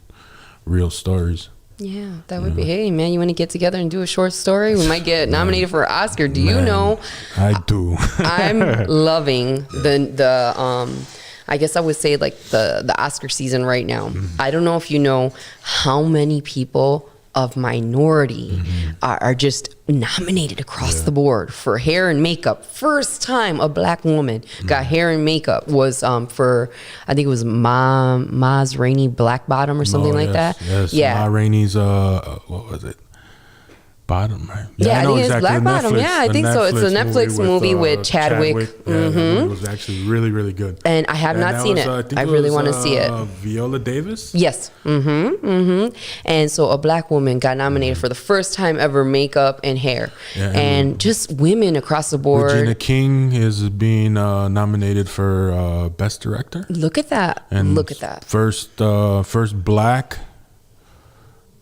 Speaker 1: real stories.
Speaker 2: Yeah, that would be. Hey, man, you want to get together and do a short story? We might get nominated for an Oscar. Do you know?
Speaker 1: I do.
Speaker 2: I'm loving the I guess I would say like the Oscar season right now. I don't know if you know how many people of minority are just nominated across the board for hair and makeup. First time a black woman got hair and makeup was for, I think it was Ma's Rainey Black Bottom or something like that.
Speaker 1: Yes,
Speaker 2: yeah.
Speaker 1: Ma Rainey's what was it? Bottom, right?
Speaker 2: Yeah, I think it's Black Bottom. Yeah, I think so. It's a Netflix movie with Chadwick.
Speaker 1: Yeah, that movie was actually really, really good.
Speaker 2: And I have not seen it. I really want to see it.
Speaker 1: Viola Davis?
Speaker 2: Yes. And so a black woman got nominated for the first time ever makeup and hair. Yeah, and just women across the board.
Speaker 1: Regina King is being nominated for Best Director.
Speaker 2: Look at that.
Speaker 1: And
Speaker 2: look at that.
Speaker 1: First black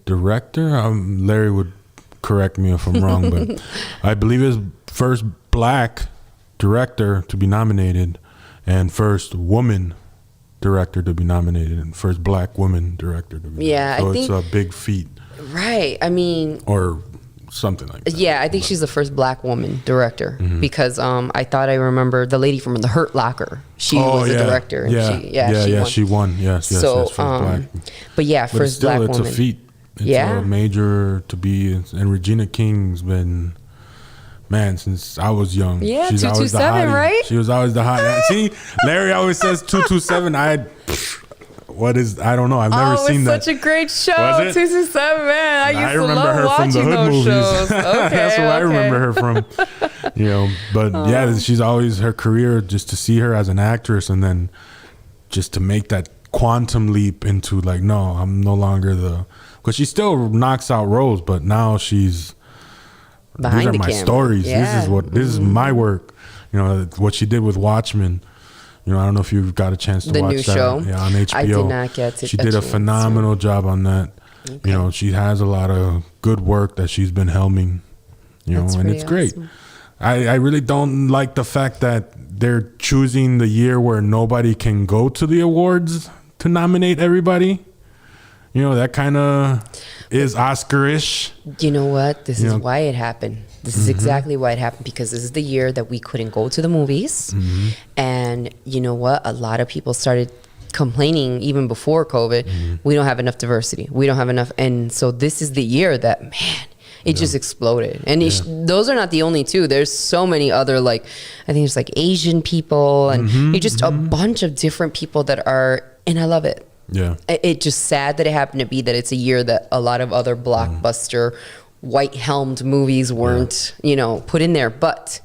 Speaker 1: director. Larry would correct me if I'm wrong, but I believe it's first black director to be nominated and first woman director to be nominated and first black woman director to be nominated. So I think it's a big feat.
Speaker 2: Right. I mean,
Speaker 1: or something like that.
Speaker 2: Yeah, I think she's the first black woman director because I thought I remember the lady from The Hurt Locker. She was a director. And
Speaker 1: she won. Yes,
Speaker 2: so,
Speaker 1: first black.
Speaker 2: But yeah, first black woman.
Speaker 1: It's a feat. It's a major to be, and Regina King's been, man, since I was young.
Speaker 2: Yeah,
Speaker 1: she's
Speaker 2: 227, right?
Speaker 1: She was always the hot. See, Larry always says 227. I don't know. I've never seen that.
Speaker 2: It's such a great show. 227, man. I used to love watching those shows. Okay,
Speaker 1: that's where I remember her from. You know, but yeah, she's always, her career, just to see her as an actress and then just to make that quantum leap into like, no, I'm no longer because she still knocks out roles, but now she's
Speaker 2: behind
Speaker 1: these are my stories.
Speaker 2: Yeah.
Speaker 1: This is my work. You know what she did with Watchmen. You know, I don't know if you've got a chance to watch
Speaker 2: new
Speaker 1: that.
Speaker 2: show.
Speaker 1: Yeah, on HBO.
Speaker 2: I did not get to.
Speaker 1: She did a phenomenal job on that. Okay. You know, she has a lot of good work that she's been helming. You know, and it's great. Awesome. I really don't like the fact that they're choosing the year where nobody can go to the awards to nominate everybody. You know, that kind of is Oscar-ish.
Speaker 2: You know what? This is why it happened. This is exactly why it happened, because this is the year that we couldn't go to the movies. And you know what? A lot of people started complaining even before COVID. We don't have enough diversity. We don't have enough. And so this is the year that, man, it just exploded. And those are not the only two. There's so many other, like, I think it's like Asian people and just a bunch of different people that are, and I love it.
Speaker 1: Yeah.
Speaker 2: It's just sad that it happened to be that it's a year that a lot of other blockbuster white helmed movies weren't, you know, put in there. But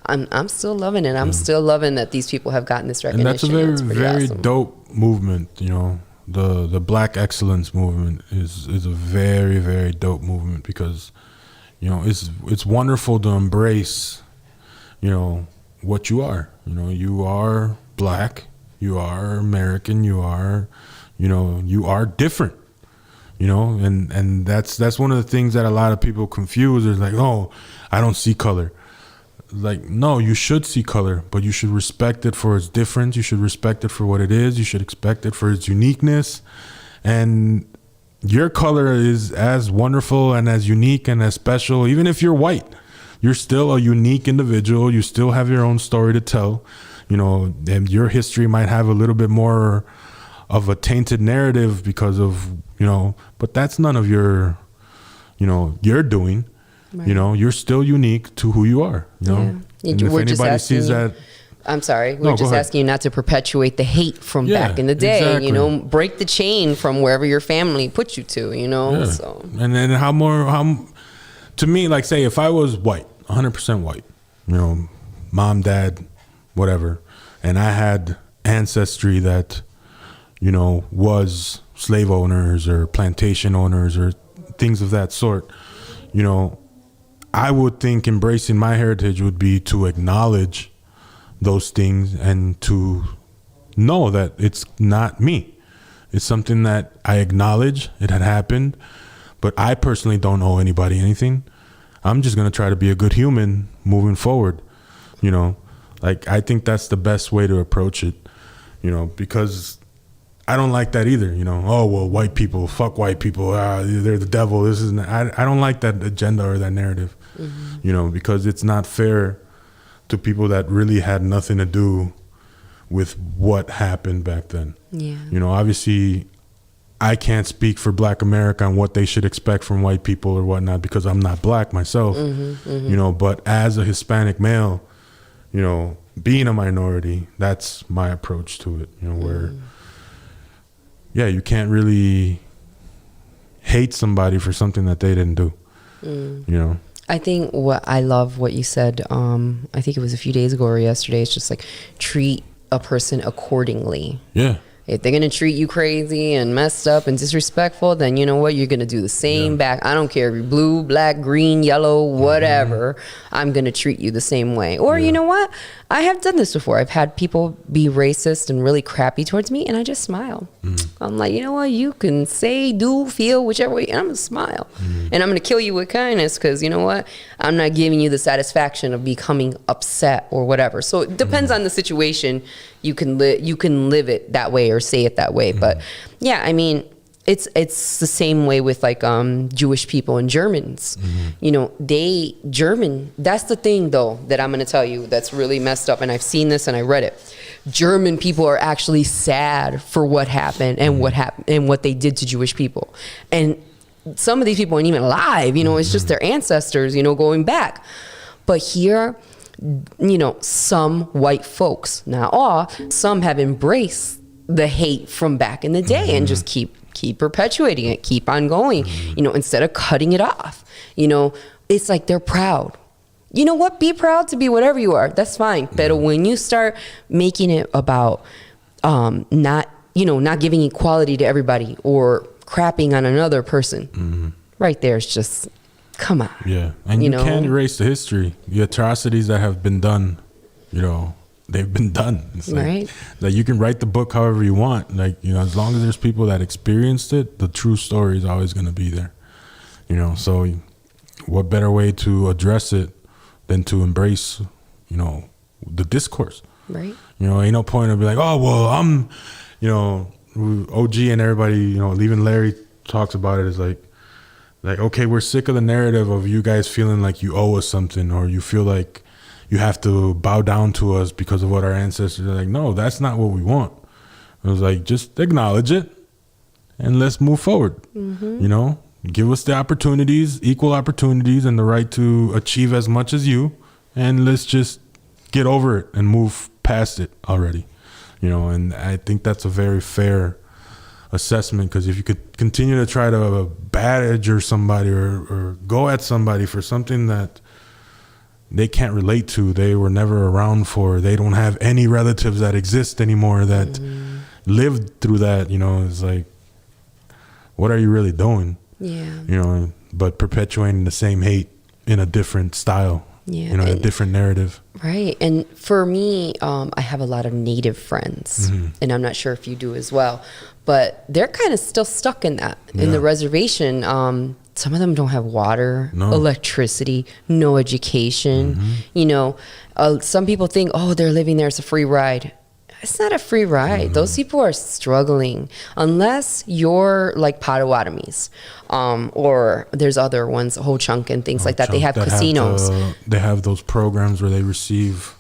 Speaker 2: I'm still loving it. I'm still loving that these people have gotten this recognition.
Speaker 1: And that's a very awesome. Dope movement, you know. The Black Excellence movement is a very, very dope movement because, you know, it's wonderful to embrace, you know, what you are. You know, you are black, you are American, you are, you know, you are different. You know, and that's one of the things that a lot of people confuse. Is like, oh, I don't see color. Like, no, you should see color, but you should respect it for its difference. You should respect it for what it is. You should expect it for its uniqueness. And your color is as wonderful and as unique and as special. Even if you're white, you're still a unique individual. You still have your own story to tell. you know, and your history might have a little bit more of a tainted narrative because of, you know, but that's none of your, you know, your doing.
Speaker 2: Right.
Speaker 1: You know, you're still unique to who you are, you know.
Speaker 2: Yeah.
Speaker 1: And if
Speaker 2: We're just
Speaker 1: anybody
Speaker 2: asking
Speaker 1: sees
Speaker 2: you-
Speaker 1: that,
Speaker 2: I'm sorry.
Speaker 1: No,
Speaker 2: We're
Speaker 1: go
Speaker 2: just
Speaker 1: ahead.
Speaker 2: asking you not to perpetuate the hate from
Speaker 1: Yeah,
Speaker 2: back in the day.
Speaker 1: exactly.
Speaker 2: You know, break the chain from wherever your family put you to. You know,
Speaker 1: yeah.
Speaker 2: so
Speaker 1: And then to me, like, say if I was white, 100% white, you know, mom, dad, whatever, and I had ancestry that, you know, was slave owners or plantation owners or things of that sort, you know, I would think embracing my heritage would be to acknowledge those things and to know that it's not me. It's something that I acknowledge it had happened, but I personally don't owe anybody anything. I'm just going to try to be a good human moving forward. You know, like, I think that's the best way to approach it, you know, because I don't like that either. You know, oh, well, white people, fuck white people. They're the devil. This is, I don't like that agenda or that narrative, you know, because it's not fair to people that really had nothing to do with what happened back then.
Speaker 2: yeah.
Speaker 1: You know, obviously, I can't speak for Black America on what they should expect from white people or whatnot because I'm not Black myself. You know, but as a Hispanic male, you know, being a minority, that's my approach to it. You know, where, yeah, you can't really hate somebody for something that they didn't do. You know.
Speaker 2: I think I love what you said. I think it was a few days ago or yesterday. It's just like treat a person accordingly.
Speaker 1: Yeah.
Speaker 2: If they're gonna treat you crazy and messed up and disrespectful, then you know what? You're gonna do the same back. I don't care if you're blue, black, green, yellow, whatever. I'm gonna treat you the same way. Or you know what? I have done this before. I've had people be racist and really crappy towards me, and I just smile. I'm like, you know what? You can say, do, feel, whichever way, and I'm gonna smile. And I'm gonna kill you with kindness because you know what? I'm not giving you the satisfaction of becoming upset or whatever. So it depends on the situation. You can live it that way or say it that way. But yeah, I mean, it's the same way with like Jewish people and Germans. You know, that's the thing though that I'm going to tell you that's really messed up, and I've seen this and I read it. German people are actually sad for what happened and what they did to Jewish people. And some of these people aren't even alive, you know, it's just their ancestors, you know, going back. But here, you know, some white folks, not all, some have embraced the hate from back in the day and just keep perpetuating it, keep on going, you know, instead of cutting it off. You know, it's like they're proud. You know what? Be proud to be whatever you are. That's fine. But when you start making it about not giving equality to everybody or crapping on another person, right there is just, come on.
Speaker 1: Yeah, and you
Speaker 2: know?
Speaker 1: can't erase the history. The atrocities that have been done, you know, they've been done. It's like,
Speaker 2: Right.
Speaker 1: Like, you can write the book however you want. Like, you know, as long as there's people that experienced it, the true story is always going to be there. You know, so what better way to address it than to embrace, you know, the discourse.
Speaker 2: Right.
Speaker 1: You know, ain't no point of be like, oh, well, I'm, you know, OG and everybody, you know, even Larry talks about it as like, okay, we're sick of the narrative of you guys feeling like you owe us something or you feel like you have to bow down to us because of what our ancestors are. Like, no, that's not what we want. It was like, just acknowledge it and let's move forward. You know, give us the opportunities, equal opportunities, and the right to achieve as much as you, and let's just get over it and move past it already. You know, and I think that's a very fair assessment, because if you could continue to try to badger somebody or go at somebody for something that they can't relate to, they were never around for, they don't have any relatives that exist anymore that lived through that, you know, it's like, what are you really doing?
Speaker 2: Yeah.
Speaker 1: You know, but perpetuating the same hate in a different style,
Speaker 2: Yeah.
Speaker 1: you know, a different narrative.
Speaker 2: Right. And for me, I have a lot of Native friends, and I'm not sure if you do as well, but they're kind of still stuck in that, in the reservation. Some of them don't have water, electricity, no education. You know, some people think, oh, they're living there, it's a free ride. It's not a free ride. Those people are struggling. Unless you're like Potawatomis, or there's other ones, Ho Chunk and things like that. They have casinos.
Speaker 1: They have those programs where they receive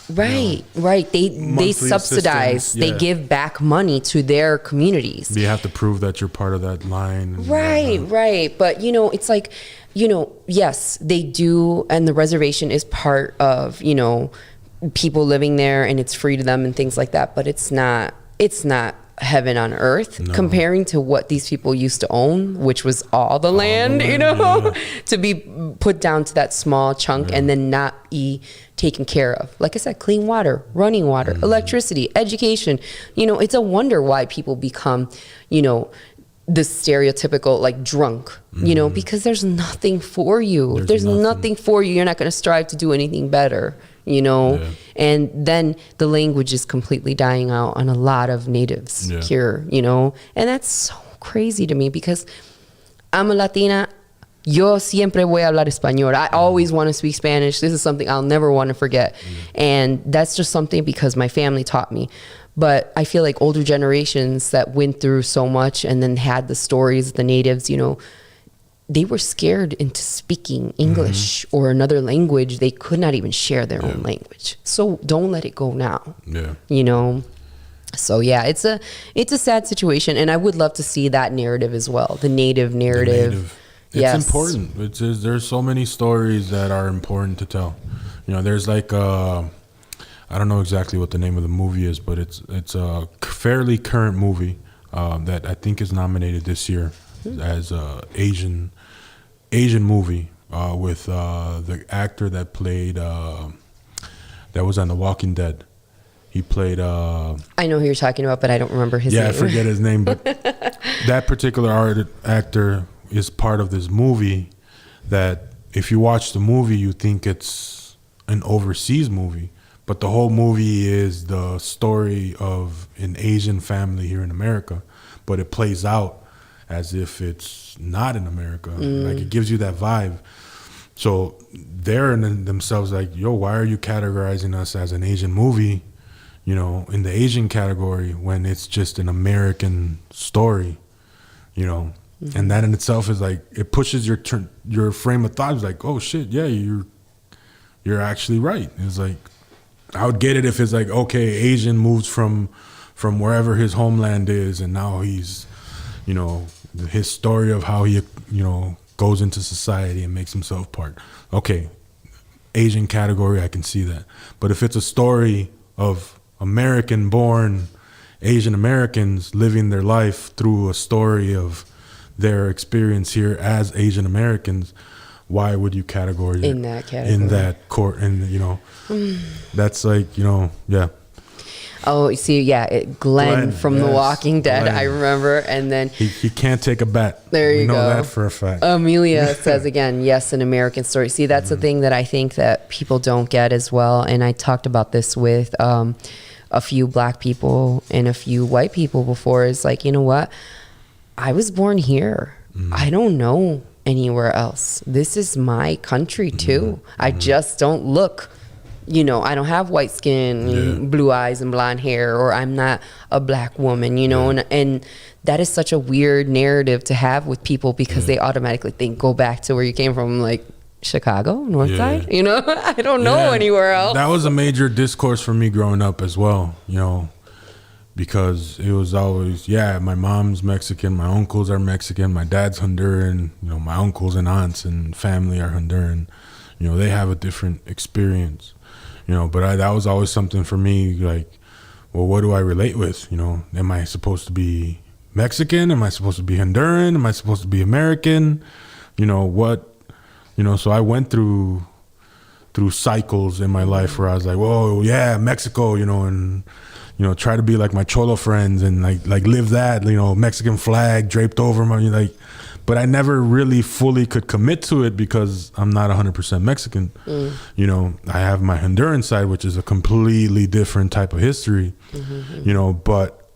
Speaker 2: Right, right. They
Speaker 1: monthly
Speaker 2: subsidize.
Speaker 1: assistance,
Speaker 2: They
Speaker 1: yeah.
Speaker 2: give back money to their communities.
Speaker 1: You have to prove that you're part of that line. And
Speaker 2: Right,
Speaker 1: whatnot.
Speaker 2: right. But it's like, yes, they do, and the reservation is part of, people living there, and it's free to them and things like that. But it's not heaven on earth comparing to what these people used to own, which was all the land, to be put down to that small chunk and then not be taken care of. Like I said, clean water, running water, electricity, education. It's a wonder why people become, the stereotypical like drunk, because there's nothing for you. There's nothing for you. You're not going to strive to do anything better. And then the language is completely dying out on a lot of natives here, and that's so crazy to me because I'm a Latina. Yo siempre voy a hablar español. I always want to speak Spanish. This is something I'll never want to forget. And that's just something because my family taught me. But I feel like older generations that went through so much and then had the stories of the natives, they were scared into speaking English or another language. They could not even share their own language. So don't let it go now.
Speaker 1: Yeah.
Speaker 2: So yeah, it's a sad situation, and I would love to see that narrative as well. The native narrative.
Speaker 1: It's important. There's so many stories that are important to tell. There's like I don't know exactly what the name of the movie is, but it's a fairly current movie that I think is nominated this year as a Asian movie with the actor that played that was on The Walking Dead. He played
Speaker 2: I know who you're talking about, but I don't remember his name.
Speaker 1: I forget his name, but that particular actor is part of this movie that if you watch the movie you think it's an overseas movie, but the whole movie is the story of an Asian family here in America, but it plays out as if it's not in America. Like it gives you that vibe. So they're in themselves like, yo, why are you categorizing us as an Asian movie, in the Asian category when it's just an American story, And that in itself is like, it pushes your frame of thought. It's like, oh shit, yeah, you're actually right. It's like, I would get it if it's like, okay, Asian moves from wherever his homeland is, and now he's, his story of how he, goes into society and makes himself part. Okay, Asian category, I can see that. But if it's a story of American-born Asian Americans living their life through a story of their experience here as Asian Americans, why would you categorize
Speaker 2: in that category?
Speaker 1: In that court, and that's like, yeah.
Speaker 2: Oh, you see, Glenn from The Walking Dead,
Speaker 1: Glenn.
Speaker 2: I remember, and then
Speaker 1: he can't take a bet.
Speaker 2: There you
Speaker 1: we know
Speaker 2: go.
Speaker 1: that for a fact.
Speaker 2: Amelia says again, yes, an American story. See, that's the thing that I think that people don't get as well, and I talked about this with a few black people and a few white people before. Is like, you know what? I was born here. I don't know anywhere else. This is my country too. I just don't look, I don't have white skin and blue eyes and blonde hair, or I'm not a black woman, and that is such a weird narrative to have with people because they automatically think, go back to where you came from, like Chicago, North Side, I don't know anywhere else.
Speaker 1: That was a major discourse for me growing up as well, because it was always, my mom's Mexican, my uncles are Mexican, my dad's Honduran, my uncles and aunts and family are Honduran, they have a different experience, but that was always something for me, like, well, what do I relate with? Am I supposed to be Mexican? Am I supposed to be Honduran? Am I supposed to be American? What? So I went through cycles in my life where I was like, whoa, yeah, Mexico, and try to be like my Cholo friends and like live that, Mexican flag draped over my, but I never really fully could commit to it because I'm not 100% Mexican. I have my Honduran side, which is a completely different type of history, but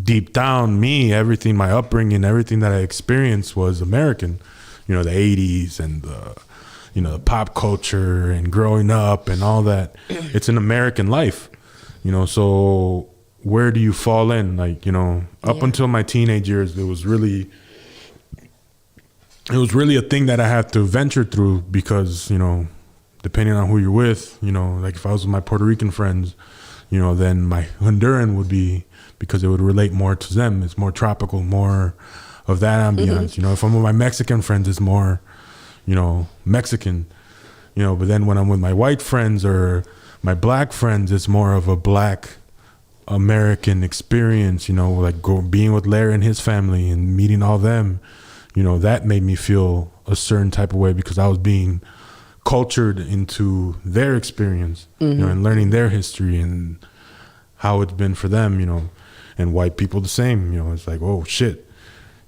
Speaker 1: deep down everything, my upbringing, everything that I experienced was American, the 80s and the pop culture and growing up and all that. It's an American life. So where do you fall in? Like, up until my teenage years, it was really a thing that I had to venture through because, depending on who you're with, you know, like if I was with my Puerto Rican friends, you know, then my Honduran would be, because it would relate more to them. It's more tropical, more of that ambiance. You know, if I'm with my Mexican friends, it's more, you know, Mexican, you know, but then when I'm with my white friends or my black friends, it's more of a black American experience, you know, like being with Larry and his family and meeting all them, you know, that made me feel a certain type of way because I was being cultured into their experience, you know, and learning their history and how it's been for them, you know, and white people the same, you know, it's like, oh shit,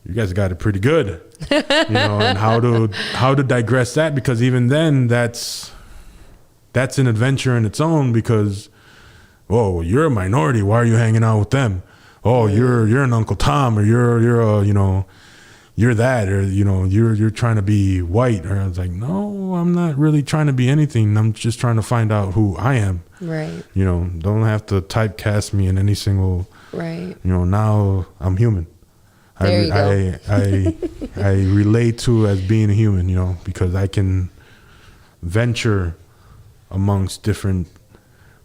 Speaker 1: you guys got it pretty good, you know, and how to digress that, because even then that's an adventure in its own, because, oh, you're a minority, why are you hanging out with them? Oh, you're an Uncle Tom, or you're a, you know, you're that, or, you know, you're trying to be white. Or I was like, no, I'm not really trying to be anything. I'm just trying to find out who I am.
Speaker 2: Right.
Speaker 1: You know, don't have to typecast me in any single,
Speaker 2: Right.
Speaker 1: you know, now I'm human.
Speaker 2: There you go.
Speaker 1: I relate to as being a human, you know, because I can venture amongst different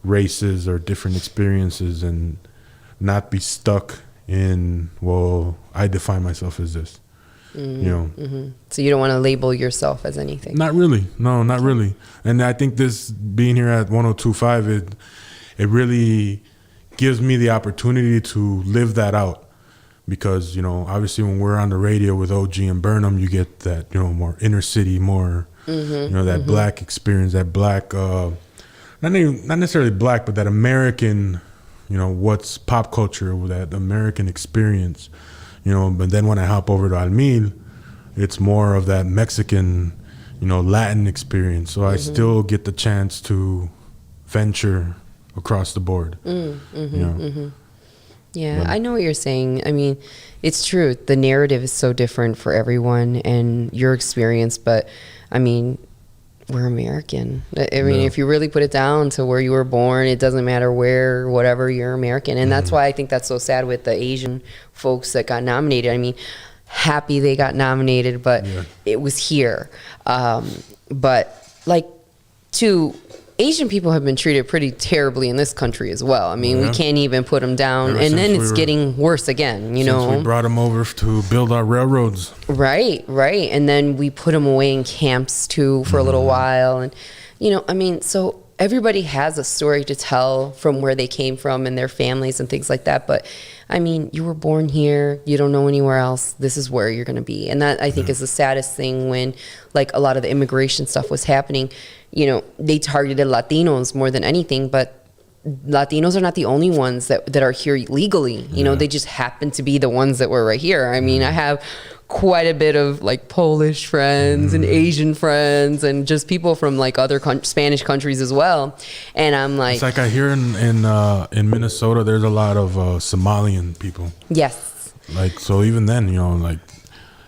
Speaker 1: races or different experiences and not be stuck in, well, I define myself as this. You know,
Speaker 2: So you don't want to label yourself as anything.
Speaker 1: not really. No, not really. And I think this being here at 102.5, it really gives me the opportunity to live that out, because, you know, obviously when we're on the radio with OG and Burnham, you get that, you know, more inner city, more, you know, that black experience, that black, not necessarily black, but that American, you know, what's pop culture, that American experience. You know, but then when I hop over to Almil, it's more of that Mexican, you know, Latin experience. So I still get the chance to venture across the board. You know?
Speaker 2: Yeah, I know what you're saying. I mean, it's true. The narrative is so different for everyone and your experience, but I mean, we're American. I mean, if you really put it down to where you were born, it doesn't matter where, whatever, you're American. And that's why I think that's so sad with the Asian folks that got nominated. I mean, happy they got nominated, but it was here. But like, Asian people have been treated pretty terribly in this country as well. I mean, we can't even put them down.
Speaker 1: Ever
Speaker 2: And then
Speaker 1: since
Speaker 2: it's getting worse again, you know.
Speaker 1: Since we brought them over to build our railroads.
Speaker 2: Right. And then we put them away in camps too for a little while. And, you know, I mean, so everybody has a story to tell from where they came from and their families and things like that. But I mean, you were born here, you don't know anywhere else. This is where you're going to be. And that, I think, is the saddest thing when, like, a lot of the immigration stuff was happening. You know, they targeted Latinos more than anything, but Latinos are not the only ones that are here legally. You know, they just happen to be the ones that were right here. I mean, I have quite a bit of like Polish friends and Asian friends and just people from like other Spanish countries as well. And I'm like,
Speaker 1: It's like I hear in Minnesota, there's a lot of Somalian people.
Speaker 2: yes.
Speaker 1: Like, so even then, you know, like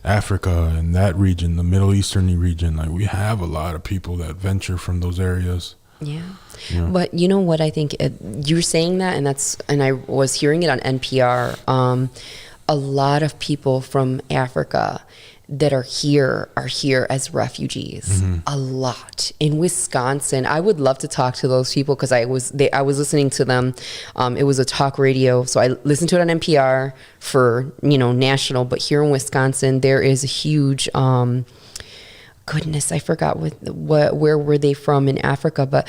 Speaker 1: Africa and that region, the Middle Eastern region, like we have a lot of people that venture from those areas.
Speaker 2: Yeah. But you know what, I think you're saying that, and I was hearing it on NPR. A lot of people from Africa that are here as refugees. A lot in Wisconsin. I would love to talk to those people because I was listening to them. It was a talk radio, so I listened to it on NPR for, you know, national. But here in Wisconsin, there is a huge. Goodness, I forgot where were they from in Africa, but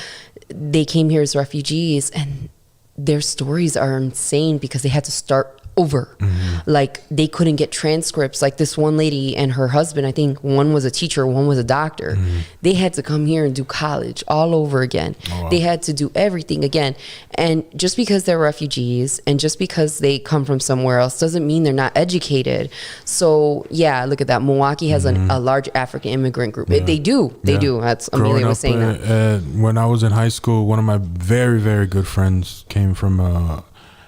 Speaker 2: they came here as refugees, and their stories are insane because they had to start over. Like, they couldn't get transcripts. Like this one lady and her husband, I think one was a teacher, one was a doctor. They had to come here and do college all over again.
Speaker 1: Oh, wow.
Speaker 2: They had to do everything again. And just because they're refugees and just because they come from somewhere else doesn't mean they're not educated. So yeah, look at that. Milwaukee has a large African immigrant group. They do. That's Amelia was saying that.
Speaker 1: When I was in high school, one of my very, very good friends came from a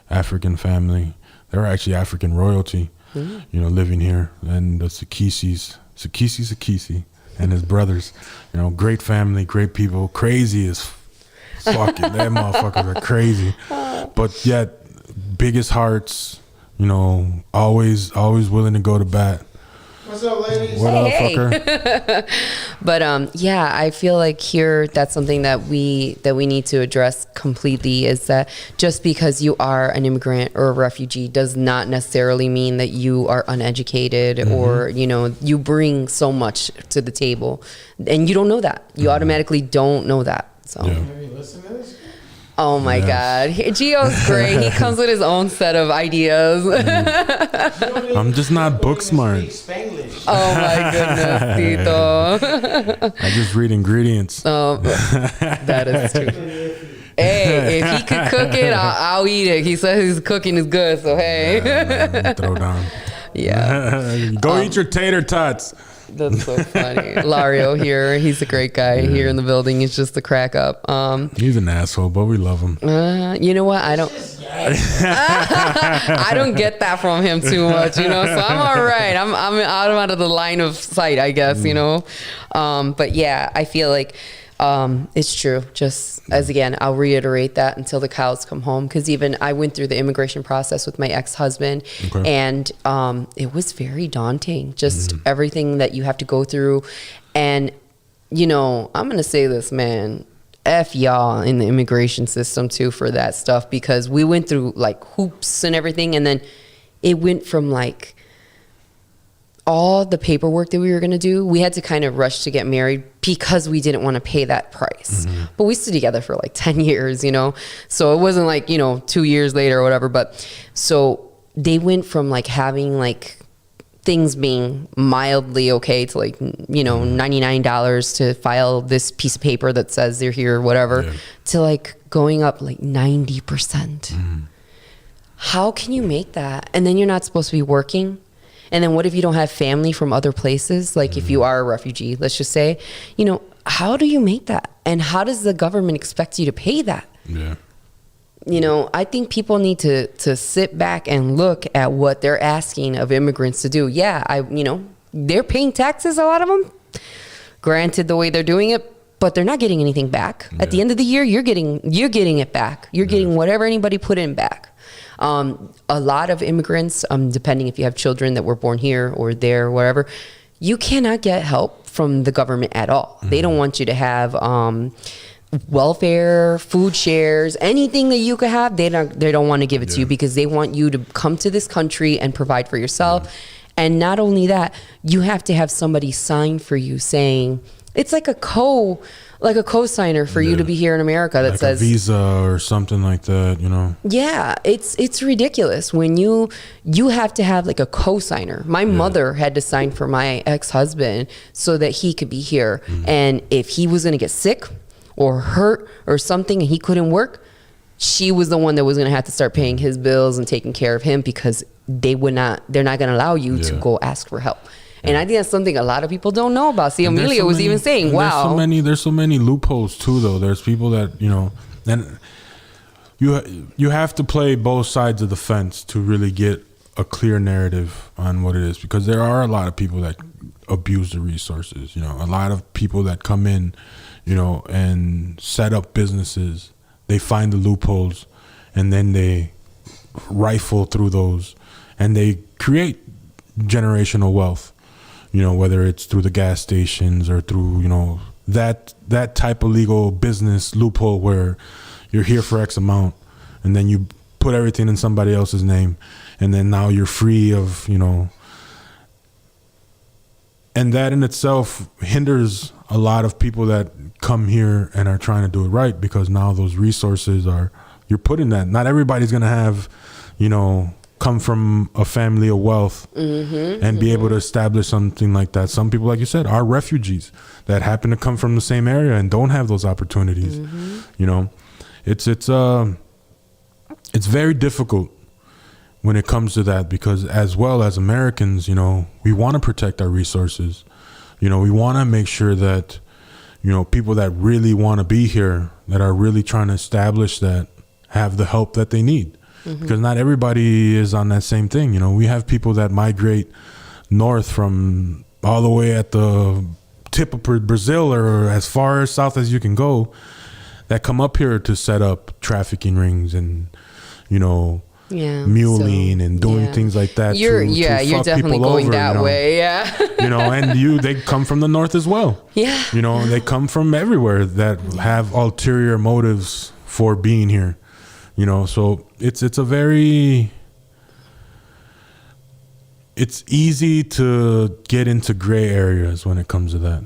Speaker 1: African family. They were actually African royalty, you know, living here. And the Sakisi, and his brothers, you know, great family, great people, crazy as fuck it. That motherfuckers are crazy. But yet, biggest hearts, you know, always willing to go to bat.
Speaker 3: What's up, ladies?
Speaker 1: What up,
Speaker 2: Hey.
Speaker 1: fucker?
Speaker 2: But yeah, I feel like here that's something that we need to address completely, is that just because you are an immigrant or a refugee does not necessarily mean that you are uneducated or you bring so much to the table, and you don't know that. You automatically don't know that. So.
Speaker 1: Yeah.
Speaker 3: Have you listened to this?
Speaker 2: Oh my God, Gio's great. He comes with his own set of ideas.
Speaker 1: I'm just not book smart.
Speaker 3: Spanglish.
Speaker 2: Oh my goodness, Tito.
Speaker 1: I just read ingredients.
Speaker 2: That is true. Hey, if he could cook it, I'll eat it. He says his cooking is good, so hey.
Speaker 1: Throw down.
Speaker 2: Yeah,
Speaker 1: Go eat your tater tots.
Speaker 2: that's so funny. Lario here, he's a great guy here in the building. He's just the crack up.
Speaker 1: He's an asshole, but we love him.
Speaker 2: You know what? I don't get that from him too much, so I'm all right. I'm out of the line of sight, I guess, but yeah, I feel like it's true. Just as again, I'll reiterate that until the cows come home, because even I went through the immigration process with my ex-husband, and it was very daunting. Just everything that you have to go through, and I'm gonna say this, man. F y'all in the immigration system too for that stuff, because we went through like hoops and everything, and then it went from like all the paperwork that we were going to do, we had to kind of rush to get married because we didn't want to pay that price. But we stayed together for like 10 years, so it wasn't like 2 years later or whatever. But so they went from like having like things being mildly okay to like $99 to file this piece of paper that says they're here or whatever, to like going up like 90%. How can you make that? And then you're not supposed to be working. And then what if you don't have family from other places? Like if you are a refugee, let's just say, how do you make that? And how does the government expect you to pay that?
Speaker 1: Yeah.
Speaker 2: I think people need to sit back and look at what they're asking of immigrants to do. Yeah, they're paying taxes, a lot of them. Granted, the way they're doing it, but they're not getting anything back. At the end of the year, you're getting it back. You're getting whatever anybody put in back. A lot of immigrants, depending if you have children that were born here or there or whatever, you cannot get help from the government at all. They don't want you to have welfare, food shares, anything that you could have. They don't want to give it to you, because they want you to come to this country and provide for yourself. And not only that, you have to have somebody sign for you saying, it's like a co-signer for you to be here in America that
Speaker 1: Like
Speaker 2: says
Speaker 1: a visa or something like that,
Speaker 2: Yeah, it's ridiculous when you have to have like a co-signer. My mother had to sign for my ex-husband so that he could be here. And if he was going to get sick or hurt or something and he couldn't work, she was the one that was going to have to start paying his bills and taking care of him, because they're not going to allow you to go ask for help. And I think that's something a lot of people don't know about. See, Amelia was even saying, wow.
Speaker 1: There's so many loopholes too, though. There's people that, and you have to play both sides of the fence to really get a clear narrative on what it is, because there are a lot of people that abuse the resources, a lot of people that come in, and set up businesses. They find the loopholes and then they rifle through those and they create generational wealth. Whether it's through the gas stations or through, that type of legal business loophole where you're here for X amount and then you put everything in somebody else's name and then now you're free of, and that in itself hinders a lot of people that come here and are trying to do it right, because now those resources you're putting that. Not everybody's going to have, come from a family of wealth and be able to establish something like that. Some people, like you said, are refugees that happen to come from the same area and don't have those opportunities. It's very difficult when it comes to that, because as well as Americans, we want to protect our resources. We want to make sure that, people that really want to be here, that are really trying to establish that, have the help that they need. Because not everybody is on that same thing. We have people that migrate north from all the way at the tip of Brazil or as far south as you can go, that come up here to set up trafficking rings and,
Speaker 2: Yeah,
Speaker 1: muling
Speaker 2: so,
Speaker 1: and doing
Speaker 2: yeah.
Speaker 1: things like that.
Speaker 2: You're
Speaker 1: to
Speaker 2: you're
Speaker 1: fuck
Speaker 2: definitely
Speaker 1: people
Speaker 2: going
Speaker 1: over,
Speaker 2: that way. Yeah.
Speaker 1: And they come from the north as well.
Speaker 2: Yeah.
Speaker 1: They come from everywhere that have ulterior motives for being here. So it's easy to get into gray areas when it comes to that.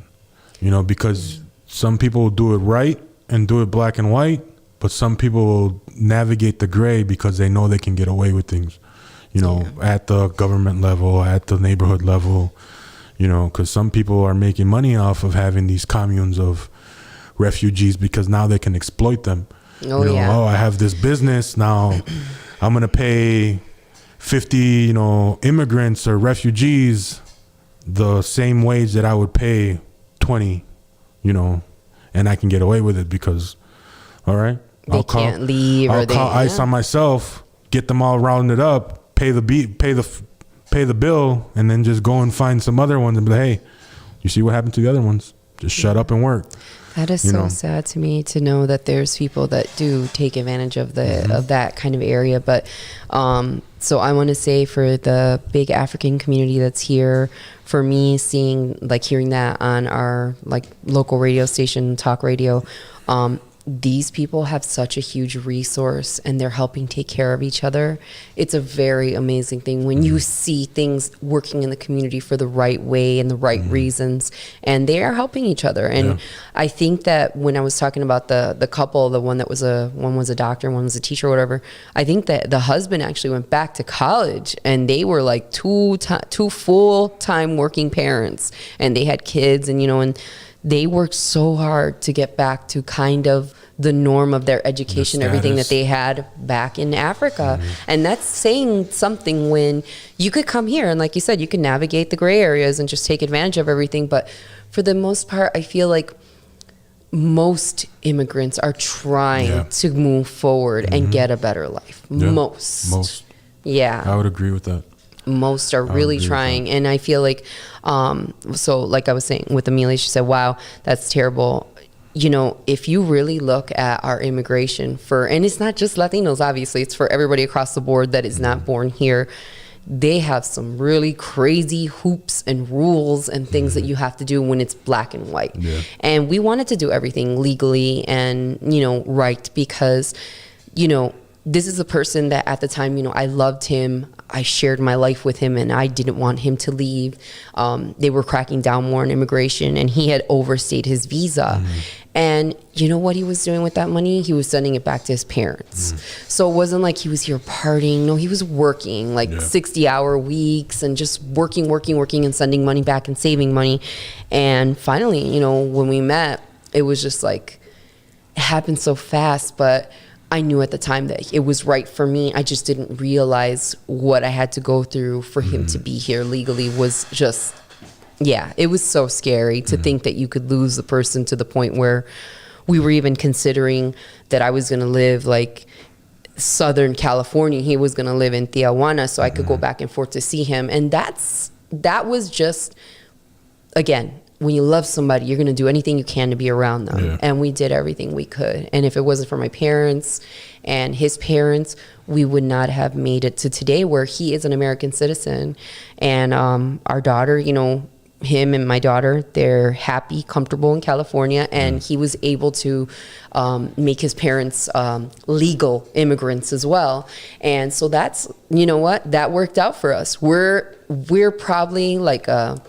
Speaker 1: Because some people do it right and do it black and white, but some people will navigate the gray because they know they can get away with things, at the government level, at the neighborhood level, because some people are making money off of having these communes of refugees because now they can exploit them. Oh, I have this business now. I'm going to pay 50, immigrants or refugees the same wage that I would pay 20, and I can get away with it because, all right,
Speaker 2: They can't leave.
Speaker 1: I'll call ICE on myself, get them all rounded up, pay the bill, and then just go and find some other ones and be like, hey, you see what happened to the other ones? Just shut up and work.
Speaker 2: That is so sad to me to know that there's people that do take advantage of of that kind of area. But so I want to say for the big African community that's here, for me hearing that on our local radio station, talk radio, these people have such a huge resource and they're helping take care of each other. It's a very amazing thing when you see things working in the community for the right way and the right reasons, and they are helping each other. And I think that when I was talking about the couple, the one was a doctor and one was a teacher or whatever, I think that the husband actually went back to college and they were like two full-time working parents, and they had kids, and and they worked so hard to get back to kind of the norm of their education, everything that they had back in Africa. And that's saying something when you could come here and, like you said, you can navigate the gray areas and just take advantage of everything. But for the most part, I feel like most immigrants are trying to move forward and get a better life. Most. Yeah.
Speaker 1: I would agree with that.
Speaker 2: Most are really trying. And I feel like, so like I was saying with Amelia, she said, wow, that's terrible. If you really look at our immigration and it's not just Latinos, obviously, it's for everybody across the board that is not born here. They have some really crazy hoops and rules and things that you have to do when it's black and white. Yeah. And we wanted to do everything legally and, right, because, this is a person that at the time, I loved him. I shared my life with him and I didn't want him to leave. They were cracking down more on immigration and he had overstayed his visa. And you know what he was doing with that money? He was sending it back to his parents. So it wasn't like he was here partying. No, he was working 60-hour weeks and just working and sending money back and saving money. And finally, when we met, it was just like, it happened so fast, but I knew at the time that it was right for me. I just didn't realize what I had to go through for him to be here legally was just, it was so scary to think that you could lose the person to the point where we were even considering that I was going to live Southern California. He was going to live in Tijuana so I could go back and forth to see him. And that was just, again, when you love somebody, you're going to do anything you can to be around them. Yeah. And we did everything we could. And if it wasn't for my parents and his parents, we would not have made it to today where he is an American citizen. And our daughter, him and my daughter, they're happy, comfortable in California. And he was able to make his parents legal immigrants as well. And so that's, that worked out for us. We're probably like a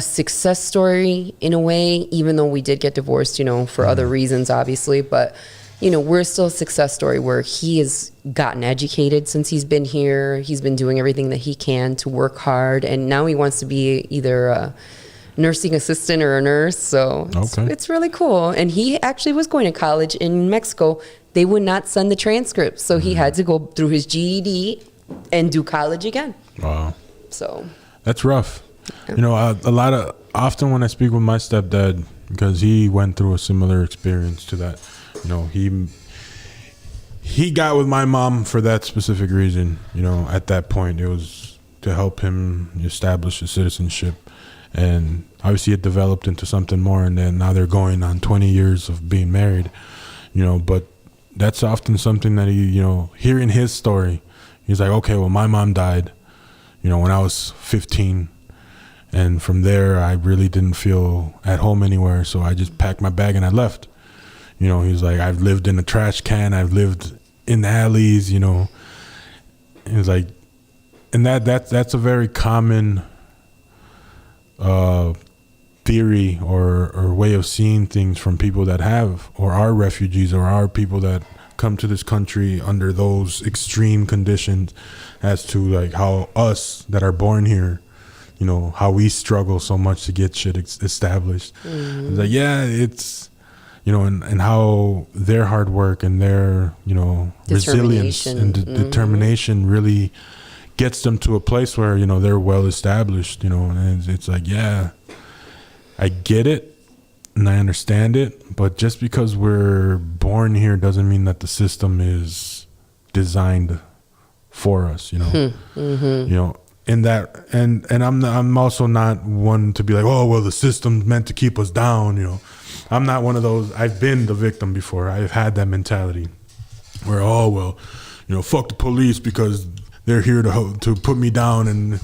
Speaker 2: success story in a way, even though we did get divorced, for other reasons, obviously. But, we're still a success story where he has gotten educated since he's been here. He's been doing everything that he can to work hard. And now he wants to be either a nursing assistant or a nurse. So it's really cool. And he actually was going to college in Mexico. They would not send the transcripts. So he had to go through his GED and do college again. Wow. So
Speaker 1: that's rough. Often when I speak with my stepdad, because he went through a similar experience to that, he got with my mom for that specific reason. At that point, it was to help him establish his citizenship. And obviously it developed into something more. And then now they're going on 20 years of being married, but that's often something that he, hearing his story, he's like, okay, well, my mom died, when I was 15. And from there, I really didn't feel at home anywhere. So I just packed my bag and I left. He's like, I've lived in a trash can. I've lived in the alleys, He's like, and that's a very common theory or way of seeing things from people that have or are refugees or are people that come to this country under those extreme conditions, as to like how us that are born here, how we struggle so much to get shit established. It's like, yeah, it's, and how their hard work and their, resilience and determination really gets them to a place where, they're well established, and it's like, yeah, I get it and I understand it, but just because we're born here doesn't mean that the system is designed for us, in that, and I'm also not one to be like, oh, well, the system's meant to keep us down, I'm not one of those. I've been the victim before. I've had that mentality where, oh, well, fuck the police because they're here to put me down. And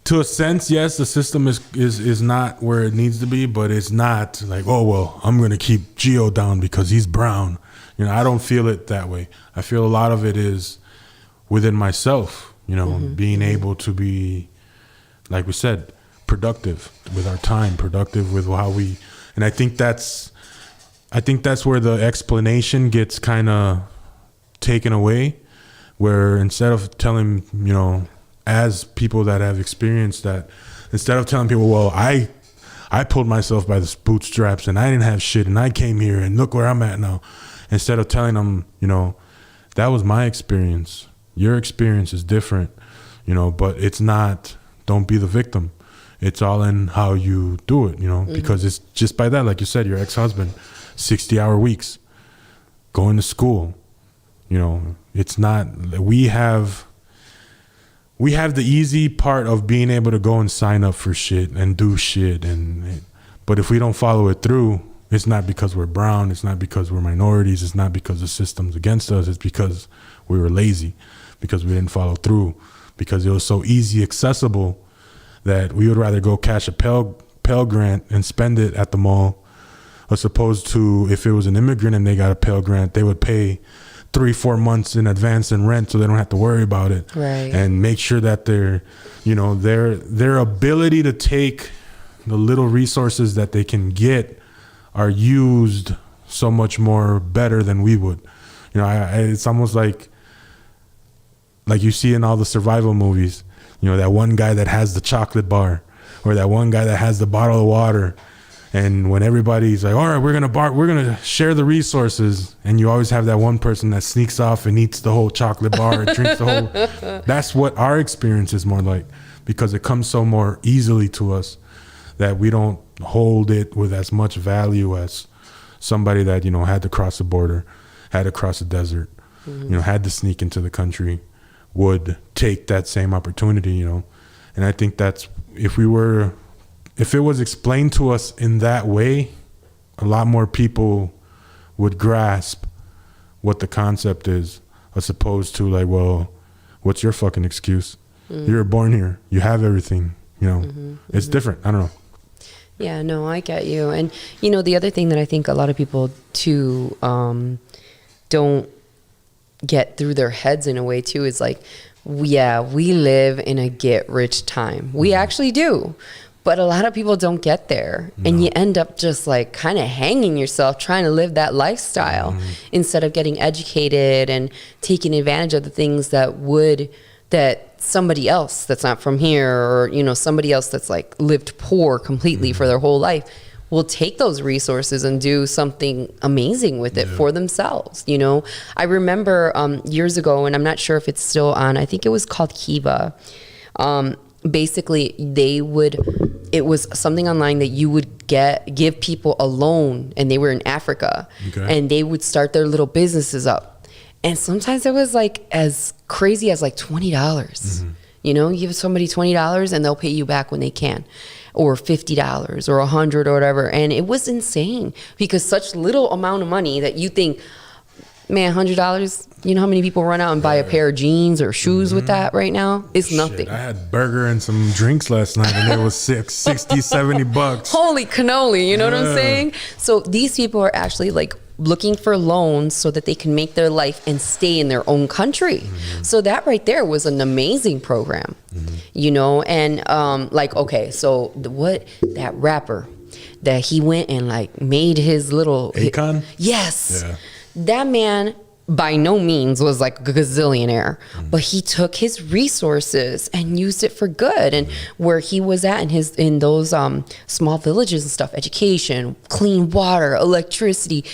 Speaker 1: to a sense, yes, the system is not where it needs to be, but it's not like, oh, well, I'm going to keep Gio down because he's brown. I don't feel it that way. I feel a lot of it is within myself, being able to be, like we said, productive with our time, productive with how we, and I think that's where the explanation gets kind of taken away, where instead of telling, as people that have experienced that, instead of telling people, well, I pulled myself by the bootstraps and I didn't have shit and I came here and look where I'm at now, instead of telling them, that was my experience, your experience is different, but it's not, don't be the victim. It's all in how you do it, because it's just by that, like you said, your ex-husband, 60-hour weeks, going to school, it's not, we have the easy part of being able to go and sign up for shit and do shit. But if we don't follow it through, it's not because we're brown. It's not because we're minorities. It's not because the system's against us. It's because we were lazy, because we didn't follow through, because it was so easy accessible that we would rather go cash a Pell Grant and spend it at the mall, as opposed to if it was an immigrant and they got a Pell Grant, they would pay 3-4 months in advance in rent so they don't have to worry about it.
Speaker 2: Right.
Speaker 1: And make sure that their ability to take the little resources that they can get are used so much more better than we would. It's almost like you see in all the survival movies, that one guy that has the chocolate bar, or that one guy that has the bottle of water. And when everybody's like, all right, we're gonna share the resources, and you always have that one person that sneaks off and eats the whole chocolate bar, drinks the whole. That's what our experience is more like, because it comes so more easily to us that we don't hold it with as much value as somebody that had to cross the border, had to cross the desert, had to sneak into the country, would take that same opportunity, And I think that's, if it was explained to us in that way, a lot more people would grasp what the concept is, as opposed to like, well, what's your fucking excuse? You were born here. You have everything, It's different. I don't know.
Speaker 2: Yeah, no, I get you. And, the other thing that I think a lot of people too don't get through their heads in a way too is like, yeah, we live in a get rich time. We actually do. But a lot of people don't get there. No. And you end up just like kind of hanging yourself trying to live that lifestyle instead of getting educated and taking advantage of the things that somebody else that's not from here, or, somebody else that's like lived poor completely for their whole life will take those resources and do something amazing with it for themselves. I remember years ago, and I'm not sure if it's still on, I think it was called Kiva. Basically it was something online that you would give people a loan, and they were in Africa, and they would start their little businesses up. And sometimes it was like as crazy as like $20. You know, you give somebody $20 and they'll pay you back when they can, or $50 or $100 or whatever. And it was insane because such little amount of money that you think, man, $100, you know how many people run out and buy a pair of jeans or shoes with that right now? It's nothing.
Speaker 1: Shit, I had burger and some drinks last night and it was $60-$70.
Speaker 2: Holy cannoli, you know what I'm
Speaker 1: Yeah.
Speaker 2: saying? So these people are actually like looking for loans so that they can make their life and stay in their own country. So that right there was an amazing program, you know? And like, okay, so what that rapper that he went and like made his little
Speaker 1: Akon?
Speaker 2: Yes.
Speaker 1: Yeah.
Speaker 2: That man by no means was like a gazillionaire, but he took his resources and used it for good. And where he was at in those small villages and stuff, education, clean water, electricity,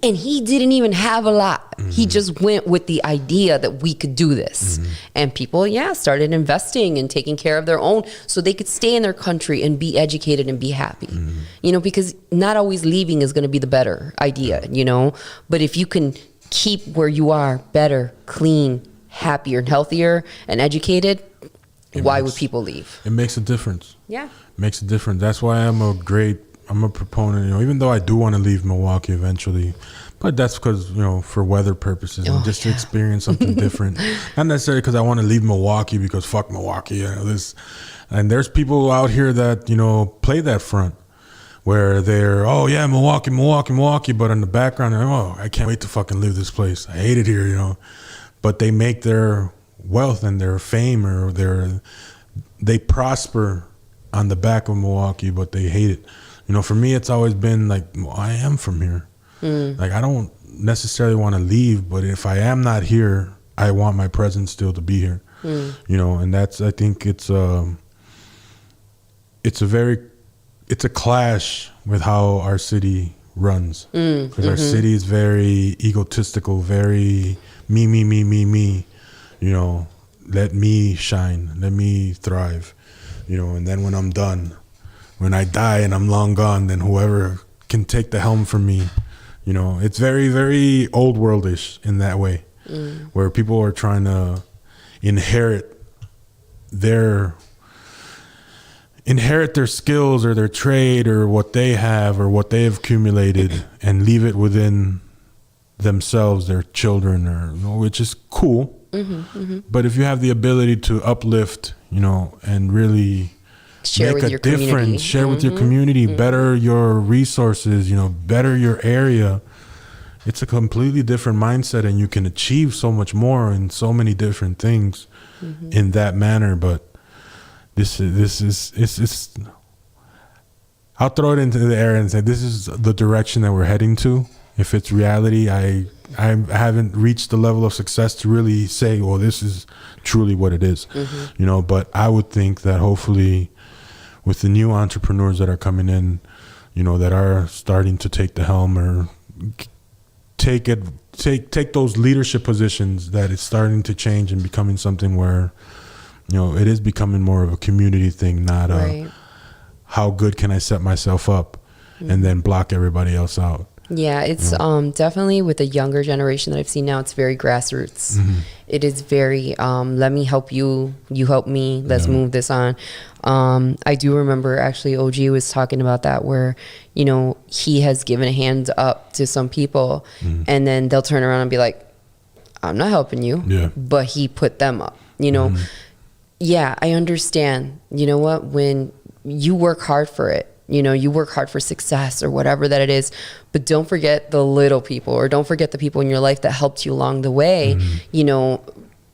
Speaker 2: and he didn't even have a lot. He just went with the idea that we could do this. And people, started investing and taking care of their own so they could stay in their country and be educated and be happy. You know, because not always leaving is going to be the better idea, you know. But if you can keep where you are better, clean, happier, and healthier and educated, why would people leave?
Speaker 1: It makes a difference.
Speaker 2: Yeah.
Speaker 1: Makes a difference. That's why I'm a proponent, you know, even though I do want to leave Milwaukee eventually, but that's because, you know, for weather purposes and just to experience something different. Not necessarily because I want to leave Milwaukee because fuck Milwaukee, you know, and there's people out here that, you know, play that front where they're, oh yeah, Milwaukee, but in the background, they're, oh, I can't wait to fucking live this place. I hate it here, you know, but they make their wealth and their fame or they prosper on the back of Milwaukee, but they hate it. You know, for me, it's always been like, well, I am from here. Like, I don't necessarily want to leave, but if I am not here, I want my presence still to be here. You know, and that's, I think it's a clash with how our city runs. Because our city is very egotistical, very me. You know, let me shine, let me thrive. You know, and then when I'm done, when I die and I'm long gone, then whoever can take the helm from me, you know, it's very, very old worldish in that way, where people are trying to inherit their skills or their trade or what they have or what they have accumulated and leave it within themselves, their children, or, you know, which is cool. But if you have the ability to uplift, you know, and really
Speaker 2: Share
Speaker 1: make
Speaker 2: with
Speaker 1: a
Speaker 2: your
Speaker 1: difference,
Speaker 2: community.
Speaker 1: share with your community, better your resources, you know, better your area, it's a completely different mindset and you can achieve so much more in so many different things in that manner. But this is I'll throw it into the air and say this is the direction that we're heading to. If it's reality, I haven't reached the level of success to really say, well, this is truly what it is, you know, but I would think that hopefully with the new entrepreneurs that are coming in, you know, that are starting to take the helm or take those leadership positions, that it's starting to change and becoming something where, you know, it is becoming more of a community thing, not a how good can I set myself up and then block everybody else out.
Speaker 2: Yeah, it's definitely with the younger generation that I've seen now, it's very grassroots. It is very, let me help you, you help me, let's move this on. I do remember actually OG was talking about that where, you know, he has given a hand up to some people and then they'll turn around and be like, I'm not helping you, but he put them up, you know. Yeah, I understand. You know what? When you work hard for it, you know, you work hard for success or whatever that it is, but don't forget the little people or don't forget the people in your life that helped you along the way, you know,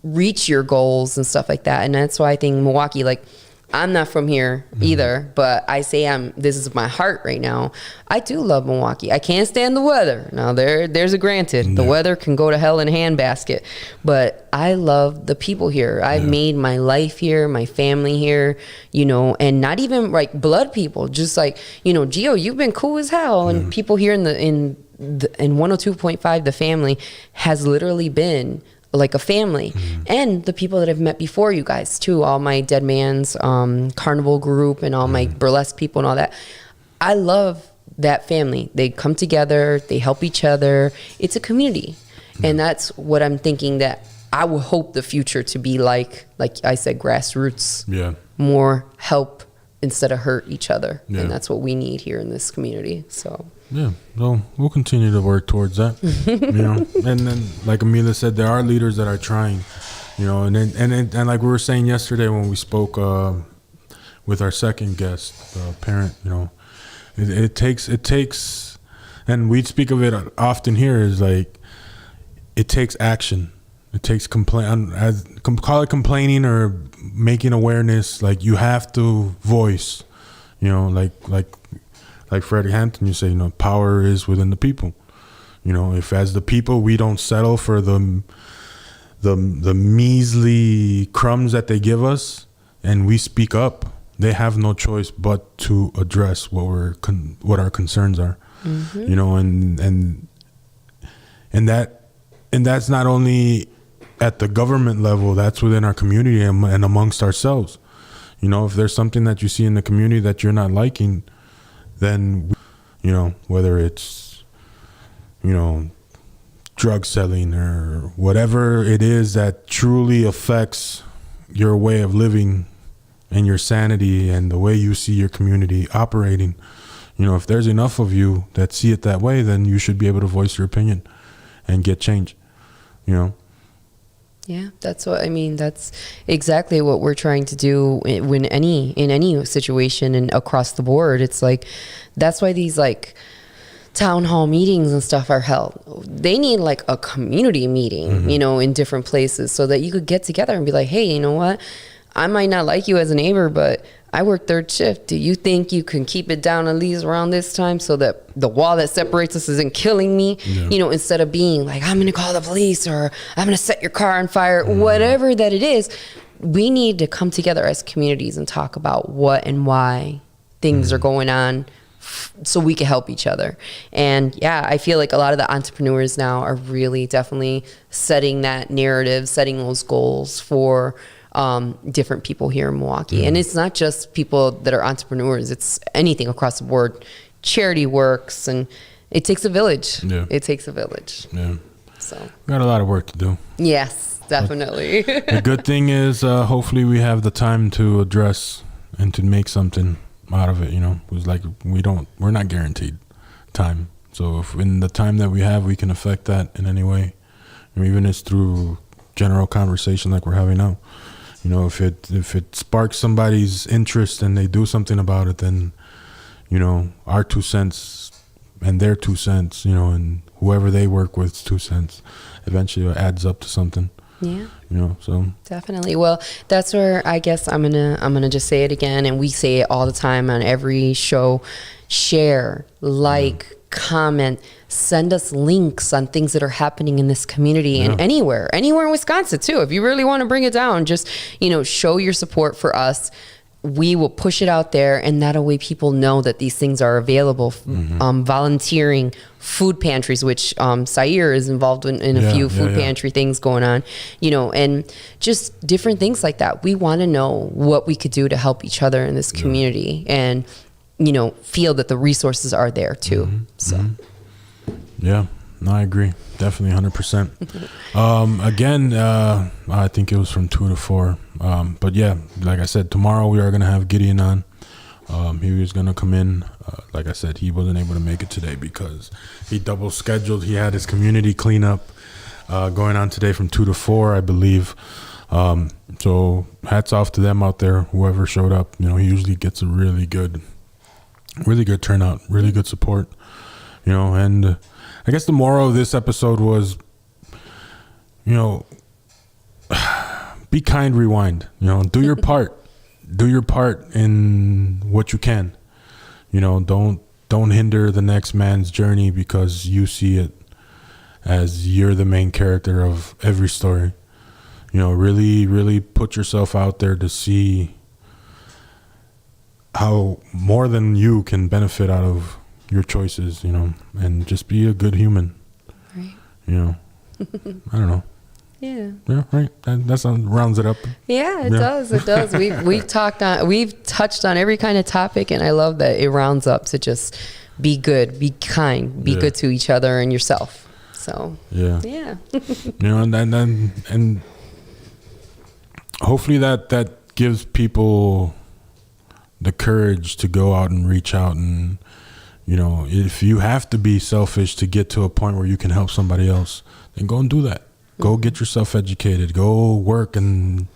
Speaker 2: reach your goals and stuff like that. And that's why I think Milwaukee, like, I'm not from here either, but I say this is my heart right now. I do love Milwaukee. I can't stand the weather. Now there's a granted. The weather can go to hell in a handbasket, but I love the people here. I've made my life here, my family here, you know, and not even like blood people, just like, you know, Gio, you've been cool as hell. And people here in 102.5, the family has literally been like a family. And the people that I've met before you guys too, all my Dead Man's carnival group and all my burlesque people and all that. I love that family. They come together, they help each other. It's a community. And that's what I'm thinking that I would hope the future to be like I said, grassroots.
Speaker 1: Yeah.
Speaker 2: More help instead of hurt each other.
Speaker 1: Yeah.
Speaker 2: And that's what we need here in this community. So
Speaker 1: Yeah, so we'll continue to work towards that. And then, like Amelia said, there are leaders that are trying, and like we were saying yesterday when we spoke with our second guest, parent, it takes, and we speak of it often here, is like it takes action. It takes call it complaining or making awareness. Like you have to voice, like Freddie Hampton, you say, power is within the people. If as the people we don't settle for the measly crumbs that they give us, and we speak up, they have no choice but to address what our concerns are. And that's not only at the government level, that's within our community and amongst ourselves. If there's something that you see in the community that you're not liking, then, whether it's, drug selling or whatever it is that truly affects your way of living and your sanity and the way you see your community operating, if there's enough of you that see it that way, then you should be able to voice your opinion and get change,
Speaker 2: Yeah, that's what I mean. That's exactly what we're trying to do in any situation and across the board. It's like, that's why these like town hall meetings and stuff are held. They need like a community meeting, in different places so that you could get together and be like, hey, you know what? I might not like you as a neighbor, but I work third shift. Do you think you can keep it down at least around this time so that the wall that separates us isn't killing me?
Speaker 1: Yeah.
Speaker 2: Instead of being like, I'm going to call the police or I'm going to set your car on fire, whatever that it is, we need to come together as communities and talk about what and why things are going on so we can help each other. And yeah, I feel like a lot of the entrepreneurs now are really definitely setting that narrative, setting those goals for different people here in Milwaukee. And it's not just people that are entrepreneurs, it's anything across the board. Charity works, and it takes a village.
Speaker 1: Yeah.
Speaker 2: It takes a village.
Speaker 1: Yeah.
Speaker 2: So
Speaker 1: We got a lot of work to do.
Speaker 2: yes, definitely.
Speaker 1: The good thing is, hopefully we have the time to address and to make something out of it, It's like we're not guaranteed time. So if in the time that we have, we can affect that in any way, even if it's through general conversation like we're having now. If it sparks somebody's interest and they do something about it, then, our 2 cents and their 2 cents, and whoever they work with's 2 cents, eventually it adds up to something.
Speaker 2: Yeah.
Speaker 1: So
Speaker 2: Definitely. Well, that's where I guess I'm gonna just say it again, and we say it all the time on every show. Share, like, comment, send us links on things that are happening in this community and anywhere in Wisconsin too. If you really want to bring it down, just, show your support for us. We will push it out there, and that way people know that these things are available. Volunteering, food pantries, which Sair is involved in a few food pantry things going on, and just different things like that. We want to know what we could do to help each other in this community and, feel that the resources are there too. So.
Speaker 1: Yeah, no, I agree. Definitely 100%. Again, I think it was from 2 to 4. But yeah, like I said, tomorrow we are going to have Gideon on. He was going to come in. Like I said, he wasn't able to make it today because he double scheduled. He had his community cleanup going on today from 2 to 4, I believe. So hats off to them out there, whoever showed up. He usually gets a really good turnout, really good support. And I guess the moral of this episode was, be kind, rewind. Do your part. Do your part in what you can. Don't hinder the next man's journey because you see it as you're the main character of every story. Really, really put yourself out there to see how more than you can benefit out of your choices, and just be a good human.
Speaker 2: Right.
Speaker 1: I don't know.
Speaker 2: Yeah.
Speaker 1: Yeah, right. That rounds it up.
Speaker 2: Yeah, it does. It does. We've touched on every kind of topic, and I love that it rounds up to just be good, be kind, be good to each other and yourself. So
Speaker 1: Yeah.
Speaker 2: yeah.
Speaker 1: You know, and hopefully that gives people the courage to go out and reach out. And you know, if you have to be selfish to get to a point where you can help somebody else, then go and do that. Go get yourself educated. Go work and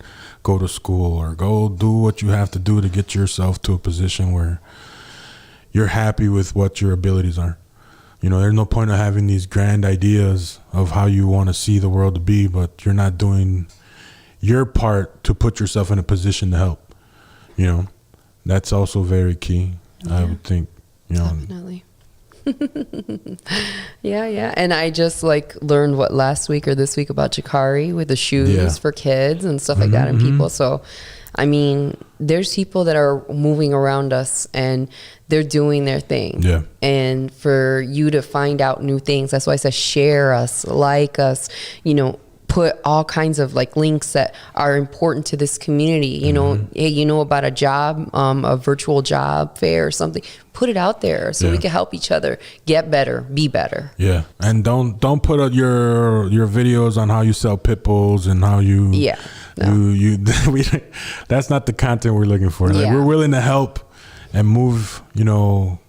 Speaker 1: go to school, or go do what you have to do to get yourself to a position where you're happy with what your abilities are. You know, there's no point of having these grand ideas of how you want to see the world to be, but you're not doing your part to put yourself in a position to help. You know, that's also very key, I would think. You know,
Speaker 2: Definitely. Yeah. And I just like learned last week or this week about Jakari with the shoes
Speaker 1: Yeah.
Speaker 2: for kids and stuff like that and people. So, I mean, there's people that are moving around us and they're doing their thing.
Speaker 1: Yeah.
Speaker 2: And for you to find out new things, that's why I said share us, like us, you know, put all kinds of like links that are important to this community. You know, hey, you know about a job, a virtual job fair or something. Put it out there so we can help each other get better, be better.
Speaker 1: yeah, and don't put out your videos on how you sell pit bulls and how you you that's not the content we're looking for. Like, we're willing to help and move, you know,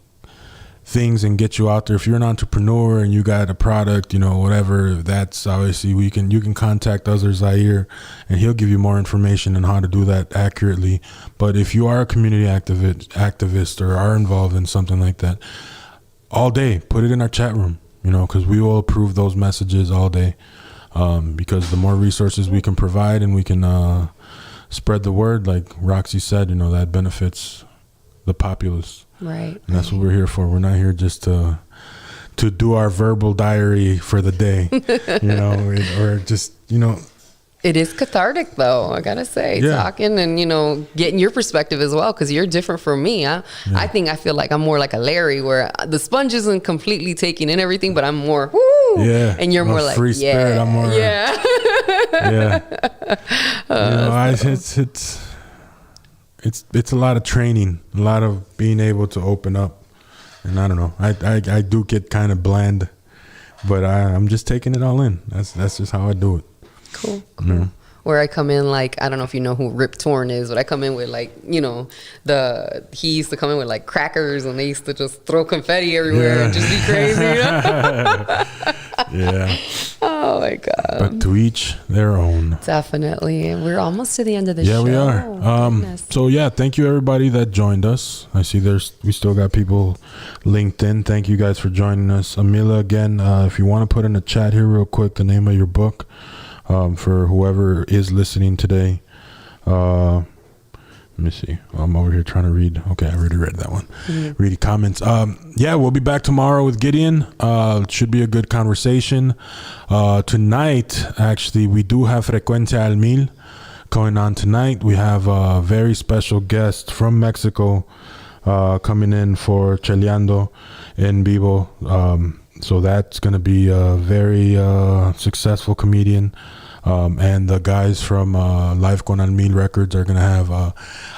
Speaker 1: things and get you out there. If you're an entrepreneur and you got a product, you know, whatever, that's obviously you can contact us or Zaire and he'll give you more information on how to do that accurately. But if you are a community activist or are involved in something like that, all day, put it in our chat room, you know, because we will approve those messages all day. Because the more resources we can provide and we can spread the word, like Roxy said, you know, that benefits the populace.
Speaker 2: Right.
Speaker 1: And that's what we're here for. We're not here just to do our verbal diary for the day, you know, or just, you know.
Speaker 2: It is cathartic, though, I gotta say, talking and, you know, getting your perspective as well, because you're different from me. I feel like I'm more like a Larry, where the sponge isn't completely taking in everything, but I'm more, woo!
Speaker 1: Yeah.
Speaker 2: And you're more like,
Speaker 1: free spirit. I'm more,
Speaker 2: yeah.
Speaker 1: You know, it's a lot of training, a lot of being able to open up. And I don't know, I do get kind of bland, but I'm just taking it all in. That's just how I do it.
Speaker 2: Cool.
Speaker 1: Yeah.
Speaker 2: Where I come in, like, I don't know if you know who Rip Torn is, but I come in with, like, you know, he used to come in with like crackers and they used to just throw confetti everywhere and just be crazy, you know?
Speaker 1: Yeah.
Speaker 2: Oh my God.
Speaker 1: But to each their own.
Speaker 2: Definitely. We're almost to the end of the show.
Speaker 1: Yeah, we are.
Speaker 2: Goodness.
Speaker 1: So yeah, thank you everybody that joined us. I see we still got people linked in. Thank you guys for joining us. Amila, again, if you want to put in the chat here real quick the name of your book, for whoever is listening today. Let me see. I'm over here trying to read. Okay, I already read that one. Read the comments. Yeah, we'll be back tomorrow with Gideon. Should be a good conversation. Tonight, actually, we do have Frecuencia al Mil going on tonight. We have a very special guest from Mexico coming in for Cheleando en Vivo. So that's going to be a very successful comedian. And the guys from Life con Almil Records are going to have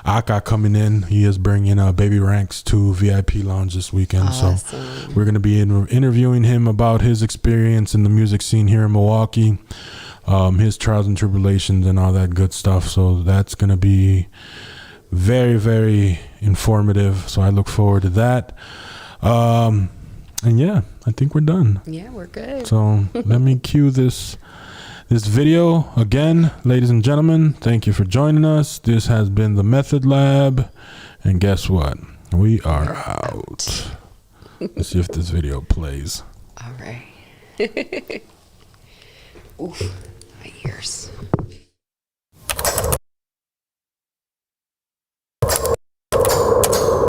Speaker 1: Aka coming in. He is bringing Baby Ranks to VIP Lounge this weekend.
Speaker 2: Awesome.
Speaker 1: So we're going to be interviewing him about his experience in the music scene here in Milwaukee, his trials and tribulations and all that good stuff. So that's going to be very, very informative. So I look forward to that. And yeah, I think we're done.
Speaker 2: Yeah, we're good.
Speaker 1: So let me cue this video again. Ladies and gentlemen, thank you for joining us. This has been the Method Lab. And guess what? We are out. Let's see if this video plays.
Speaker 2: All right. Oof, my ears.